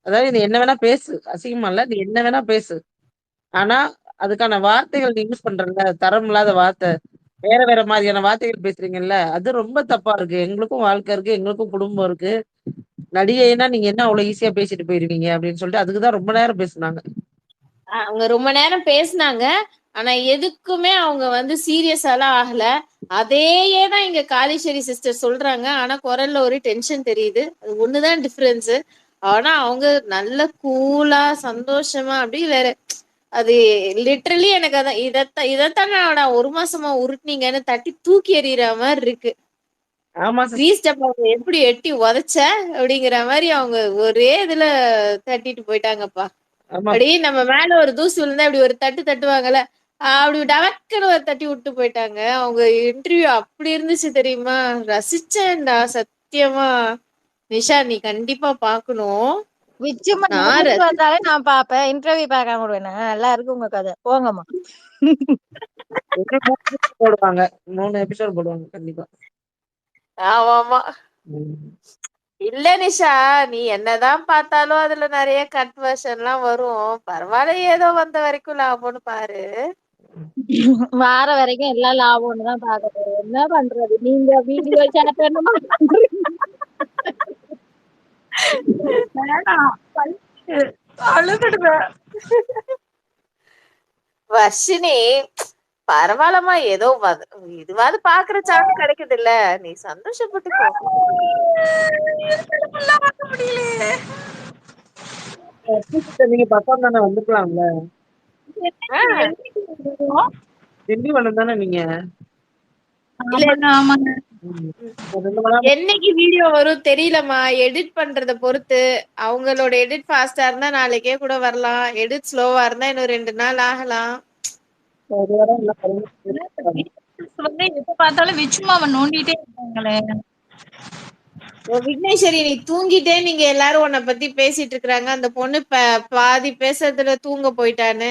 அதாவது நீ என்ன வேணா பேசு, அசிங்கமா இல்ல, நீ என்ன வேணா பேசு. ஆனா அதுக்கான வார்த்தைகள் நீ யூஸ் பண்றல, தரம் இல்லாத வார்த்தை, வேற வேற மாதிரியான வார்த்தைகள் பேசுறீங்கல்ல, அது ரொம்ப தப்பா இருக்கு. எங்களுக்கும் வாழ்க்கை இருக்கு, எங்களுக்கும் குடும்பம் இருக்கு. நடிகைன்னா நீங்க என்ன அவ்வளவு ஈஸியா பேசிட்டு போயிருவீங்க அப்படின்னு சொல்லிட்டு அதுக்குதான் ரொம்ப நேரம் பேசுனாங்க. அவங்க ரொம்ப நேரம் பேசினாங்க. ஆனா எதுக்குமே அவங்க வந்து சீரியஸாலாம் ஆகல. அதையே தான் இங்க காளீஸ்வரி சிஸ்டர் சொல்றாங்க. ஆனா குரல்ல ஒரு டென்ஷன் தெரியுது. அது ஒண்ணுதான் டிஃபரன்ஸ். ஆனா அவங்க நல்ல கூலா சந்தோஷமா அப்படி வேற. அது லிட்டரலி எனக்கு அதான் இதத்தான் நான் 1 மாசமா உருட்டுனீங்கன்னு தட்டி தூக்கி எறிகிற மாதிரி இருக்கு. ஆமா கிரீஸ் டப்பாவை எப்படி எட்டி உதைச்ச அப்படிங்கிற மாதிரி அவங்க ஒரே இதுல தட்டிட்டு போயிட்டாங்கப்பா. ஆமா அப்படி நம்ம மேல ஒரு தூசு விழுந்தா இப்படி ஒரு தட்டு தட்டுவாங்கல்ல, அப்படி டவக்குன்னு ஒரு தட்டி விட்டு போயிட்டாங்க. அவங்க இன்டர்வியூ அப்படி இருந்துச்சு தெரியுமா? ரசிச்சேன்டா சத்தியமா. நிஷா நீ கண்டிப்பா பாக்கணும். விச்சுமா நான் நிமிர்ந்து வந்தாலே நான் பாப்பேன். இன்டர்வியூ பார்க்காம விடுவேன். நல்லா இருக்கு உங்க கதை, போங்கம்மா. போடுவாங்க, 3 எபிசோட் போடுவாங்க கண்டிப்பா. ஆமா. இல்ல நிஷா, நீ என்னதான் பார்த்தாலும் அதுல நிறைய கன்வர்ஷன்லாம் வரும். பரவாயில்ல, ஏதோ வந்த வரைக்கும் லாபம்னு பாரு. வார வரைக்கும் எல்லாம் லாபம்னு தான் பார்க்க போறோம். என்ன பண்றது? நீங்க வீடியோ ஷேர் பண்ணுமா? வேணாம். அழுதுடுவேன். வர்ஷினி, பரவாயில்லம்மா, ஏதோ இதுவாது பாக்குற சான்ஸ் கிடைக்குது இல்ல, நீ சந்தோஷப்பட்டுக்கோ. முடியலையே. நீங்க பக்கம் தானே வந்துக்கலாம்ல. திண்டிவனம் தானே நீங்க? இல்ல, ஆமாங்க. என்னைக்கு வீடியோ வரும் தெரியலம்மா. எடிட் பண்றத பொறுத்து. அவங்களோட எடிட் ஃபாஸ்டா இருந்தா நாளைக்கே கூட வரலாம். எடிட் ஸ்லோவா இருந்தா இன்னும் 2 நாள் ஆகலாம். எப்ப பார்த்தாலும் விச்சுமாவை நோண்டிட்டே இருக்காங்களே. விக்னேஸ்வரி, நீ தூங்கிட்டே நீங்க எல்லாரும் உன்னை பத்தி பேசிட்டு இருக்காங்க. அந்த பொண்ணு பாதி பேசுறதுல தூங்க போயிட்டான்னு.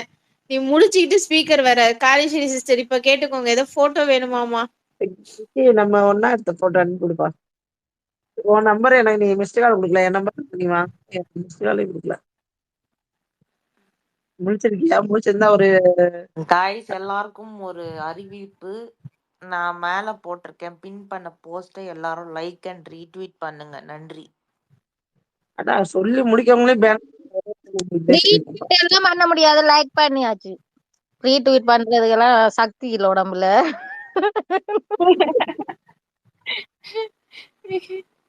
நீ முடிச்சுக்கிட்டு ஸ்பீக்கர் வேற. காளீஸ்வரி சிஸ்டர், இப்ப கேட்டுக்கோங்க. ஏதோ போட்டோ வேணுமாமா? நம்ம ஒன்னா எடுத்த போட்டோ அனுப்பி கொடுப்பா. உன் நம்பர் எனக்கு நீ மிஸ்டு கால் கொடுக்கல. என் நம்பர் நீ வாங்க, மிஸ்டு காலே கொடுக்கல. முடிச்சிருக்கியா? முடிச்சிருந்தா ஒரு காய்ஸ் எல்லாருக்கும் ஒரு அறிவிப்பு. நான் மேல போட்டிருக்கேன் பின் பண்ண போஸ்ட எல்லாரும் லைக் அண்ட் ரீட்வீட் பண்ணுங்க. நன்றி. அதான் சொல்லி முடிக்கவங்களே ரீட்வீட் எல்லாம் பண்ண முடியாது, லைக் பண்ணியாச்சு. ரீட்வீட் பண்றதுக்கெல்லாம் சக்தி இல்ல உடம்புல.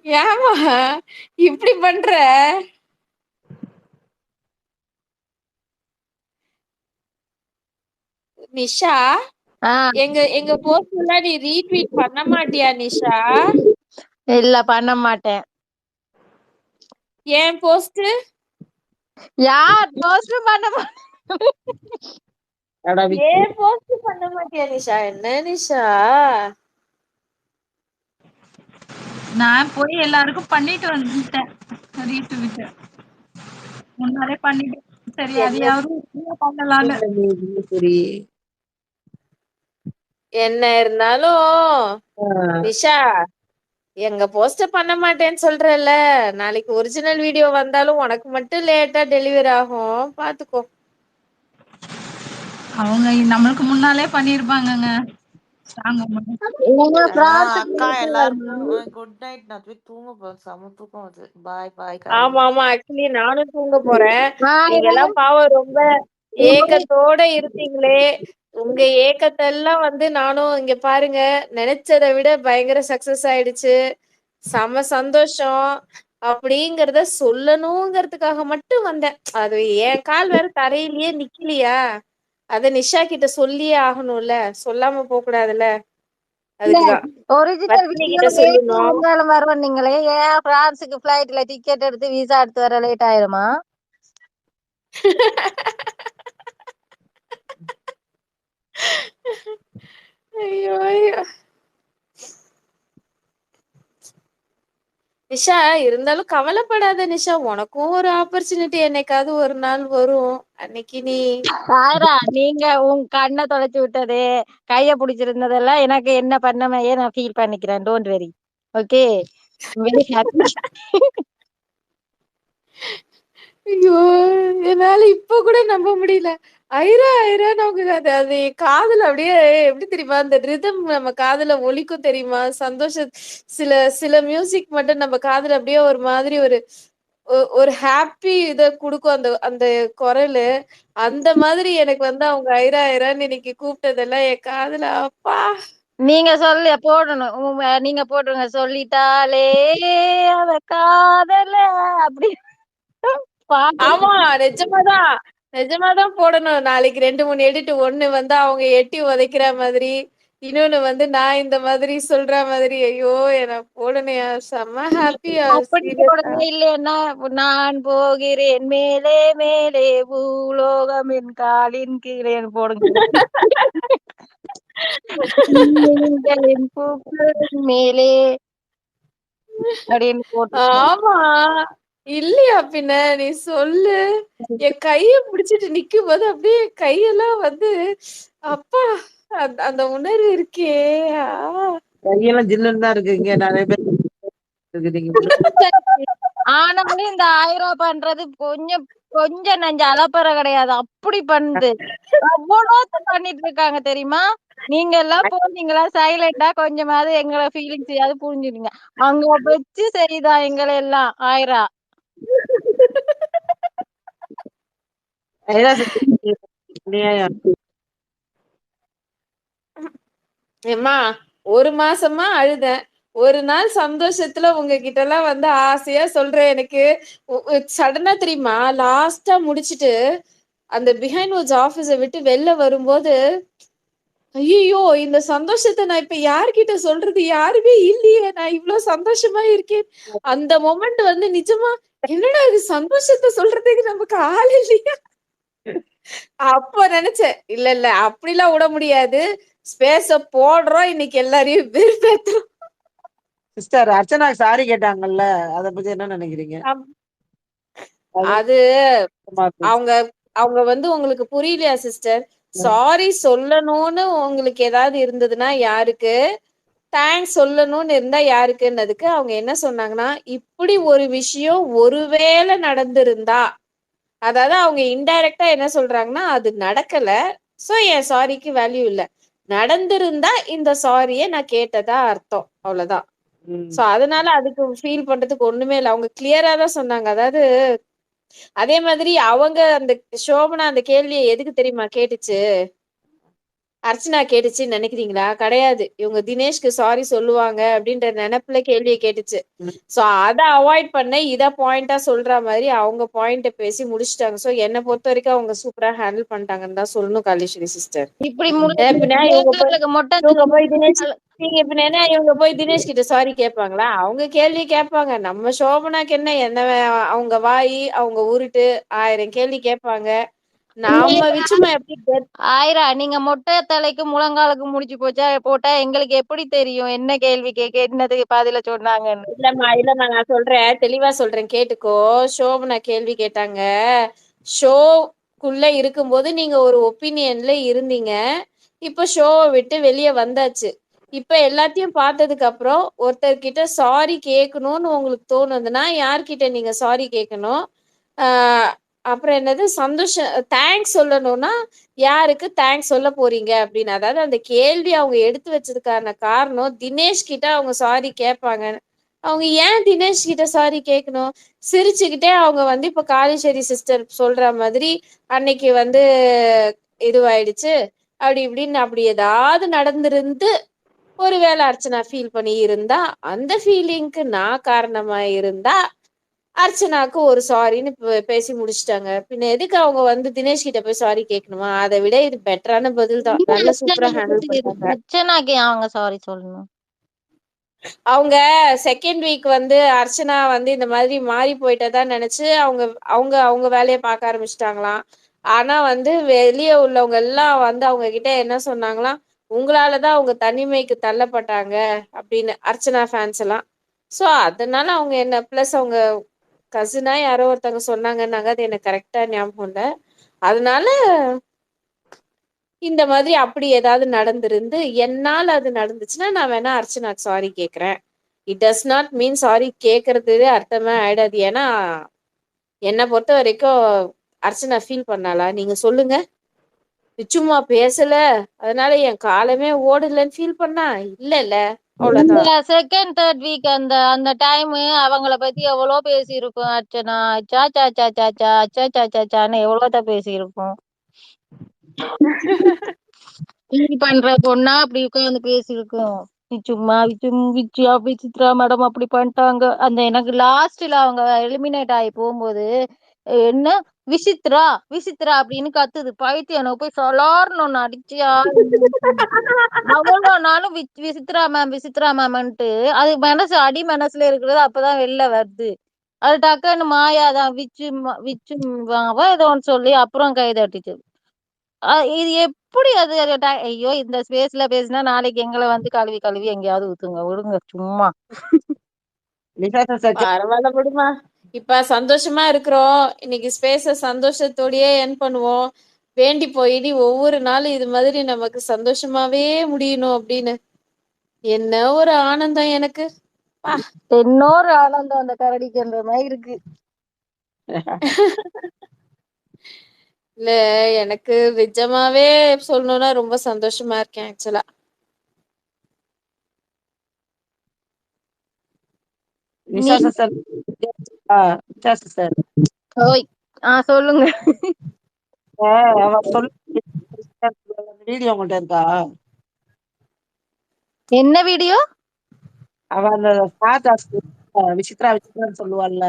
ஏமா இப்படி பண்ற? நிஷா, எங்க போஸ்ட்ல நீ ரீட்வீட் பண்ண மாட்டியா நிஷா? இல்ல, பண்ண மாட்டேன். ஏன் போஸ்ட்? யார் போஸ்ட் பண்ண மாட்டேன்? ஏன் போஸ்ட் பண்ண மாட்டியா நிஷா? என்ன நிஷா? நான் போய் எல்லாருக்கும் பண்ணிட்டு வந்துட்டேன் ரீட்வீட். முன்னாலே பண்ணிட்டு சரி அது யாரும் பண்ணலாம்னு. சரி, என்ன இருந்தாலும் நிஷா, எங்க போஸ்ட பண்ண மாட்டேன்னு சொல்றல, நாளைக்கு ஒரிஜினல் வீடியோ வந்தாலும் உனக்கு மட்டும் லேட்டா டெலிவரி ஆகும், பாத்துக்கோ. அவங்க நம்மளுக்கு முன்னாலே பண்ணிருப்பாங்கங்க. அக்கா எல்லாருக்கும் குட் நைட். நான் போய் தூங்க போறேன். செம தூக்கம் வருது. பாய் பாய். ஆமா ஆமா, ஆக்சுவலி நானும் தூங்க போறேன். நீங்க எல்லாம் பாவம் ரொம்ப ஏக்கத்தோட இருந்தீங்களே. உங்க ஏக்கத்தை எல்லாம் நானும் இங்க பாருங்க, நினைச்சதை விட பயங்கர சக்சஸ் ஆயிடுச்சு. செம சந்தோஷம். அப்படிங்கறத சொல்லணுங்கிறதுக்காக மட்டும் வந்தேன். அது என் கால் வேற தரையிலேயே நிக்கலையா, அத நிஷா கிட்ட சொல்லியே ஆகணும்ல, சொல்லாம போக கூடாதுல்ல. அதுக்குதான் ஒரிஜினல் வீடியோ வந்தாலும் வருவோம். நீங்களே ஏன் பிரான்ஸுக்கு பிளைட்ல டிக்கெட் எடுத்து விசா எடுத்து வர லேட் ஆயிருமா? ஐயோ ஐயோ நிஷா, இருந்தாலும் கவலைப்படாத நிஷா. உனக்கும் ஒரு ஆப்பர்ச்சுனிட்டி என்னைக்காவது ஒரு நாள் வரும். அன்னைக்கு நீ நீங்க உங்க கண்ணை தொலைச்சு விட்டது, கைய பிடிச்சிருந்ததெல்லாம் எனக்கு என்ன பண்ணமையே நான் ஃபீல் பண்ணிக்கிறேன். Don't worry. Okay, very happy. ஐயோ, என்னால இப்ப கூட நம்ப முடியல. ஐரா ஐரான்னு அவங்க அது காதுல அப்படியே எப்படி தெரியுமா, அந்த ரிதம் நம்ம காதுல ஒலிக்கும் தெரியுமா? சில சில மியூசிக் மட்டும் நம்ம காதுல அப்படியே ஒரு மாதிரி ஒரு ஹாப்பி இத குடுக்கும் அந்த அந்த குரலு. அந்த மாதிரி எனக்கு அவங்க ஐரா ஐரான்னு இன்னைக்கு கூப்பிட்டதெல்லாம் என் காதுல அப்பா. நீங்க போடணும். நீங்க போட்டுருங்க, சொல்லிட்டாலே அவ காதல அப்படி. ஆமா, நிஜமாதான் போடணும். நாளைக்கு 2-3 எடிட். ஒண்ணு அவங்க எட்டி உதைக்கிற மாதிரி, இன்னொன்னு நான் இந்த மாதிரி சொல்ற மாதிரி. ஐயோ, என்ன போடணையா? செம்ம ஹாப்பியா? அப்படி போடுங்க. இல்லைன்னா நான் போகிறேன் மேலே மேலே பூலோகம் என் காலின் கீழே போடுங்க. மேலே அப்படின்னு போட்டு. ஆமா, இல்லையா பின்ன? நீ சொல்லு. என் கைய பிடிச்சிட்டு நிக்கும் போது அப்படியே கையெல்லாம் அப்பா, அந்த உணர்வு இருக்கே. கையெல்லாம் ஜில்லுன்னு தான் இருக்கு. இங்க நிறைய பேர் ஆனாலும் இந்த 1000 பண்றது கொஞ்சம் நெஞ்ச அலப்பற கிடையாது. அப்படி பண்ணுது. அவ்வளோத்த பண்ணிட்டு இருக்காங்க தெரியுமா? நீங்க எல்லாம் போனீங்களா சைலண்டா கொஞ்சமாவது எங்கள ஃபீலிங்ஸையாவது புரிஞ்சுடுங்க. அங்க வச்சு சரிதான் எங்களை எல்லாம் 1000. அதுதான் sister அநியாயம். ஏம்மா 1 மாசமா அழுதேன். ஒரு நாள் சந்தோஷத்துல உங்ககிட்ட எல்லாம் வந்து ஆசையா சொல்றேன். எனக்கு சடனா தெரியுமா லாஸ்டா முடிச்சிட்டு அந்த பிஹைண்ட் வுட்ஸ் ஆபீஸ விட்டு வெளில வரும்போது ஐயோ இந்த சந்தோஷத்தை நான் இப்ப யார்கிட்ட சொல்றது யாருமே இல்லையே, நான் இவ்வளவு சந்தோஷமா இருக்கேன். அந்த மொமெண்ட் வந்து நிஜமா என்னடா இது சந்தோஷத்தை சொல்றதுக்கு நமக்கு ஆள் இல்லையா. அப்ப நினைச்சேன் இல்ல இல்ல அப்படிலாம் விட முடியாது, ஸ்பேஸ போடுறோம் இன்னைக்கு எல்லாரையும் வெறுப்பேத்துறோம். சிஸ்டர் அர்ச்சனா சாரி கேட்டாங்கல்ல, அத பத்தி என்ன நினைக்கிறீங்க? அது அவங்க அவங்க வந்து உங்களுக்கு புரியலையா சிஸ்டர்? சாரி சொல்லணும்னு உங்களுக்கு ஏதாவது இருந்ததுன்னா யாருக்கு, தேங்க்ஸ் சொல்லணும்னு இருந்தா யாருக்குன்னதுக்கு அவங்க என்ன சொன்னாங்கன்னா, இப்படி ஒரு விஷயம் ஒருவேளை நடந்திருந்தா, அதாவது அவங்க இன்டைரக்டா என்ன சொல்றாங்கன்னா அது நடக்கல, சோ என் சாரிக்கு வேல்யூ இல்ல, நடந்திருந்தா இந்த சாரிய நான் கேட்டதா அர்த்தம், அவ்வளவுதான். சோ அதனால அதுக்கு ஃபீல் பண்றதுக்கு ஒண்ணுமே இல்ல. அவங்க கிளியரா தான் சொன்னாங்க. அதாவது அதே மாதிரி அவங்க அந்த சோபனா அந்த கேள்வியை எதுக்கு தெரியுமா கேட்டுச்சு, அர்ச்சனா கேட்டுச்சுன்னு நினைக்கிறீங்களா? கிடையாது, இவங்க தினேஷ்க்கு சாரி சொல்லுவாங்க அப்படின்ற நினைப்புல கேள்வியை கேட்டுச்சு. சோ அத அவாய்ட் பண்ண இத பாயிண்டா சொல்ற மாதிரி அவங்க பாயிண்ட பேசி முடிச்சிட்டாங்க. சோ என்ன பொறுத்த வரைக்கும் அவங்க சூப்பரா ஹேண்டில் பண்ணிட்டாங்கன்னு தான் சொல்லணும் காளீஸ்வரி சிஸ்டர். இப்படி இவங்க போய் தினேஷ் நீங்க இப்ப என்ன இவங்க போய் தினேஷ் கிட்ட சாரி கேட்பாங்களா? அவங்க கேள்வி கேட்பாங்க. நம்ம சோபனாக்கு என்ன அவங்க வாய் அவங்க உருட்டு 1000 கேள்வி கேட்பாங்க. நம்ம விச்சுமா எப்படி 1000 நீங்க மொட்டை தலைக்கு முழங்காலுக்கு முடிச்சு போட்டா எங்களுக்கு எப்படி தெரியும் என்ன கேள்வி கேட்க என்னதுக்கு பதில சொன்னாங்கன்னு? இல்லம்மா நான் சொல்றேன், தெளிவா சொல்றேன் கேட்டுக்கோ. சோபனா கேள்வி கேட்டாங்க. ஷோக்குள்ள இருக்கும்போது நீங்க ஒரு ஒப்பீனியன்ல இருந்தீங்க, இப்ப ஷோவை விட்டு வெளியே வந்தாச்சு. இப்ப எல்லாத்தையும் பார்த்ததுக்கு அப்புறம் ஒருத்தர்கிட்ட சாரி கேட்கணும்னு உங்களுக்கு தோணுதுன்னா யார்கிட்ட நீங்க சாரி கேட்கணும்? அப்புறம் என்னது சந்தோஷம் தேங்க்ஸ் சொல்லணும்னா யாருக்கு தேங்க்ஸ் சொல்ல போறீங்க அப்படின்னு. அதாவது அந்த கேள்வி அவங்க எடுத்து வச்சதுக்கான காரணம் தினேஷ் கிட்ட அவங்க சாரி கேட்பாங்க. அவங்க ஏன் தினேஷ் கிட்ட சாரி கேட்கணும்? சிரிச்சுக்கிட்டே அவங்க வந்து இப்ப காளீஸ்வரி சிஸ்டர் சொல்ற மாதிரி அன்னைக்கு வந்து இதுவாயிடுச்சு அப்படி இப்படின்னு அப்படி ஏதாவது நடந்திருந்து ஒருவேளை அர்ச்சனா ஃபீல் பண்ணி இருந்தா, அந்த ஃபீலிங்க்கு நான் காரணமா இருந்தா அர்ச்சனாக்கு ஒரு சாரின்னு பேசி முடிச்சிட்டாங்க. பின்ன எதுக்கு அவங்க வந்து தினேஷ் கிட்ட போய் சாரி கேட்கணுமா? அதை விட இது பெட்டரான பதில் தான். நல்ல சூப்பரா ஹேண்டில் பண்ணாங்க. அர்ச்சனாக்கு அவங்க சாரி சொல்லணும். அவங்க செகண்ட் வீக் வந்து அர்ச்சனா வந்து இந்த மாதிரி மாறி போயிட்டதா நினைச்சு அவங்க அவங்க அவங்க வேலையை பார்க்க ஆரம்பிச்சிட்டாங்களாம். ஆனா வந்து வெளியே உள்ளவங்க எல்லாம் வந்து அவங்க கிட்ட என்ன சொன்னாங்களாம், உங்களாலதான் அவங்க தனிமைக்கு தள்ளப்பட்டாங்க அப்படின்னு அர்ச்சனா ஃபேன்ஸ் எல்லாம். சோ அதனால அவங்க என்ன பிளஸ் அவங்க கசினா யாரோ ஒருத்தவங்க சொன்னாங்கன்னாங்க, அது எனக்கு கரெக்டா ஞாபகம் இல்ல. அதனால இந்த மாதிரி அப்படி ஏதாவது நடந்திருந்து என்னால் அது நடந்துச்சுன்னா நான் வேணா அர்ச்சனாக்கு சாரி கேட்கிறேன். It does not mean sorry கேட்கறது அர்த்தமே ஆயிடாது. ஏன்னா என்னை பொறுத்த வரைக்கும் அர்ச்சனா ஃபீல் பண்ணாளா நீங்க சொல்லுங்க? சும்மா பேசல அதனால என் காலமே ஓடலன்னு ஃபீல் பண்ணா இல்ல அவ்வளவுதான். செகண்ட் தேர்ட் வீக் அந்த அந்த டைம் அவங்கள பத்தி எவ்வளோ பேசியிருக்கோம் அர்ச்சனா. சாச்சா சாச்சா சாச்சா சாச்சான்னு எவ்வளோதான் பேசியிருக்கோம். ஃபீல் பண்ற பொண்ணா அப்படி உட்காந்து பேசியிருக்கோம். சும்மா விச்சு அப்படி சித்ரா மேடம் அப்படி பண்ணிட்டாங்க. அந்த எனக்கு லாஸ்ட்ல அவங்க எலிமினேட் ஆகி போகும்போது என்ன விசித்ரா விசித்ரா அப்படின்னு கத்துது பைத்தியம். எனக்கு போய் சொலார்னு ஒண்ணு அடிச்சியா அவ்வளோ நாளும் விசித்ரா மேம்ன்ட்டு அது மனசு அடி மனசுல இருக்கிறது அப்பதான் வெளில வருது. அது டக்குன்னு மாயாதான் விச்சு ஏதோ ஒன்று சொல்லி அப்புறம் கை தட்டிச்சு. இது எப்படி அது ஐயோ இந்த ஸ்பேஸ்ல பேசினா நாளைக்கு எங்களை வந்து கழுவி கழுவி எங்கேயாவது ஊத்துங்க விடுங்க சும்மா. பரவாயில்ல விடுமா. இப்ப சந்தோஷமா இருக்கிறோம். இன்னைக்கு ஸ்பேஸ சந்தோஷத்தோடயே என் பண்ணுவோம். வேண்டி போயிடி ஒவ்வொரு நாளும் இது மாதிரி நமக்கு சந்தோஷமாவே முடியணும் அப்படின்னு. என்ன ஒரு ஆனந்தம் எனக்கு இன்னொரு ஆனந்தம் அந்த கரடிக்குன்ற மாதிரி இருக்கு. இல்ல எனக்கு நிஜமாவே சொல்லணும்னா ரொம்ப சந்தோஷமா இருக்கேன் ஆக்சுவலா. நிஷா சிஸ்டர் நிஷா சிஸ்டர் ஓய் சொல்லுங்க. அவ சொல்லு வீடியோ உங்கள்ட்ட இருக்கா? என்ன வீடியோ? அவ அந்த விசித்ரா விசித்ரான்னு சொல்லுவாள்ல,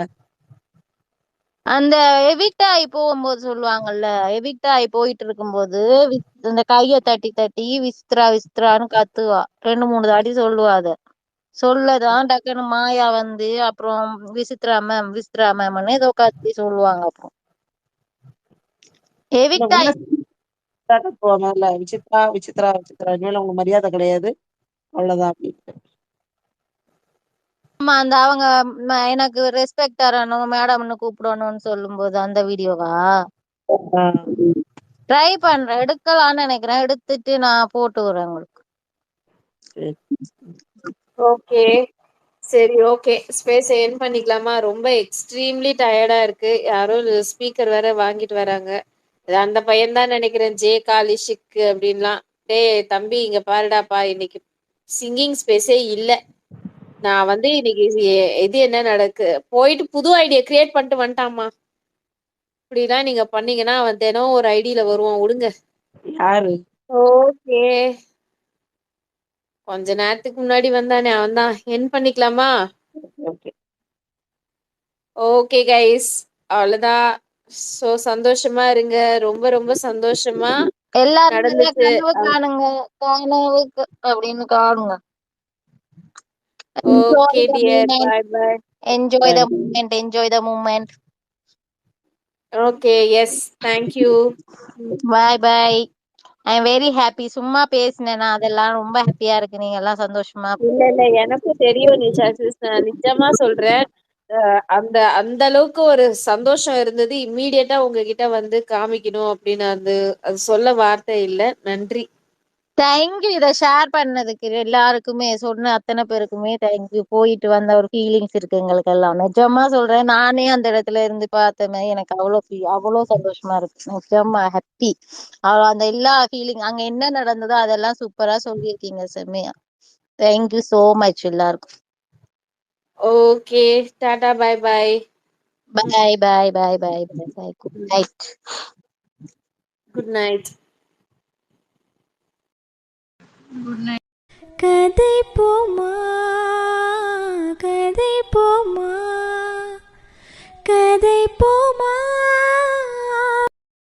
அந்த எவிக்ட் ஆகி போகும்போது சொல்லுவாங்கல்ல, எவிக்ட் ஆகி போயிட்டு இருக்கும்போது இந்த கைய தட்டி தட்டி விசித்ரா விசித்ரான்னு கத்துவா. 2-3 தாட்டி சொல்லுவா. அத சொல்லதான் டக்குன்னு மாயா வந்து அப்புறம் விசித்ரா மேம் விசித்ரா மேம்னு ஏதோ கத்தி சொல்லுவாங்க. அப்புறம் எவிக்ட் உள்ள ஆகி முதல்ல விசித்ரா விசித்ரா விசித்ரா இனிமேல் உங்களுக்கு மரியாதை கிடையாது அவ்வளவுதான் அப்படின்னு. ஆமா, அந்த அவங்க எனக்கு ரெஸ்பெக்ட் தரணும் மேடம்னு கூப்பிடணும்னு சொல்லும்போது அந்த வீடியோவா ட்ரை பண்றேன், எடுக்கலாம்னு நினைக்கிறேன். எடுத்துட்டு நான் போட்டு விடுறேன் உங்களுக்கு. ஓகே சரி ஓகே. ஸ்பேஸ் என் பண்ணிக்கலாமா? ரொம்ப எக்ஸ்ட்ரீம்லி டயர்டா இருக்கு. யாரோ ஸ்பீக்கர் வேற வாங்கிட்டு வராங்க. இது அந்த பையன் தான் நினைக்கிறேன், ஜே காலிஷிக் அப்படின்லாம். டேய் தம்பி இங்க பாருடாப்பா, இன்னைக்கு சிங்கிங் ஸ்பேஸே இல்ல. நான் வந்து இன்னைக்கு இது என்ன நடக்கு போயிட்டு புது ஐடியா கிரியேட் பண்ணிட்டு வந்துட்டாமா. இப்படிலாம் நீங்க பண்ணீங்கன்னா அவன் தினம் ஒரு ஐடியில வருவான். விடுங்க. யாரு? ஓகே கொஞ்ச நேரத்துக்கு முன்னாடி வந்தானே அவன் தான். என் பண்ணிக்கலாமா? ஓகே ஓகே கைஸ், அவ்வளவுதான். சோ சந்தோஷமா இருங்க. ரொம்ப ரொம்ப சந்தோஷமா எல்லாரும் நிறைய நடந்துச்சு. கனவு காணுங்க, கனவு அப்படின்னு காணுங்க. Okay dear, bye bye. Enjoy the moment, enjoy the moment. Okay yes, thank you. Bye bye. I am very happy. சும்மா பேசினேன்னா அதெல்லாம் ரொம்ப ஹாப்பியா இருக்கு. நீங்க எல்லாம் சந்தோஷமா இல்ல இல்ல எனக்கும் தெரியும் நிஷா சிஸ், நான் நிஜமா சொல்றேன். அந்த அந்த அளவுக்கு ஒரு சந்தோஷம் இருந்தது. இம்மீடியட்டா உங்ககிட்ட வந்து காமிக்கணும் அப்படின்னு அது சொல்ல வார்த்தை இல்ல. நன்றி. தேங்க்யூ. இதை ஷேர் பண்ணதுக்கு எல்லாருக்குமே, சொன்ன அத்தனை பேருக்குமே தேங்க்யூ. போயிட்டு வந்த ஒரு ஃபீலிங்ஸ் இருக்கு எங்களுக்கு எல்லாம். நிஜமா சொல்றேன், நானே அந்த இடத்துல இருந்து பார்த்தமே எனக்கு அவ்வளோ சந்தோஷமா இருக்கு. நிஜமா ஹாப்பி. அந்த எல்லா ஃபீலிங் அங்க என்ன நடந்ததோ அதெல்லாம் சூப்பரா சொல்லியிருக்கீங்க. செம்மையா. தேங்க்யூ சோ மச் எல்லாருக்கும். Okay tata, bye bye. Bye bye bye bye bye bye. Good night. Good night. Good night. கதை போமா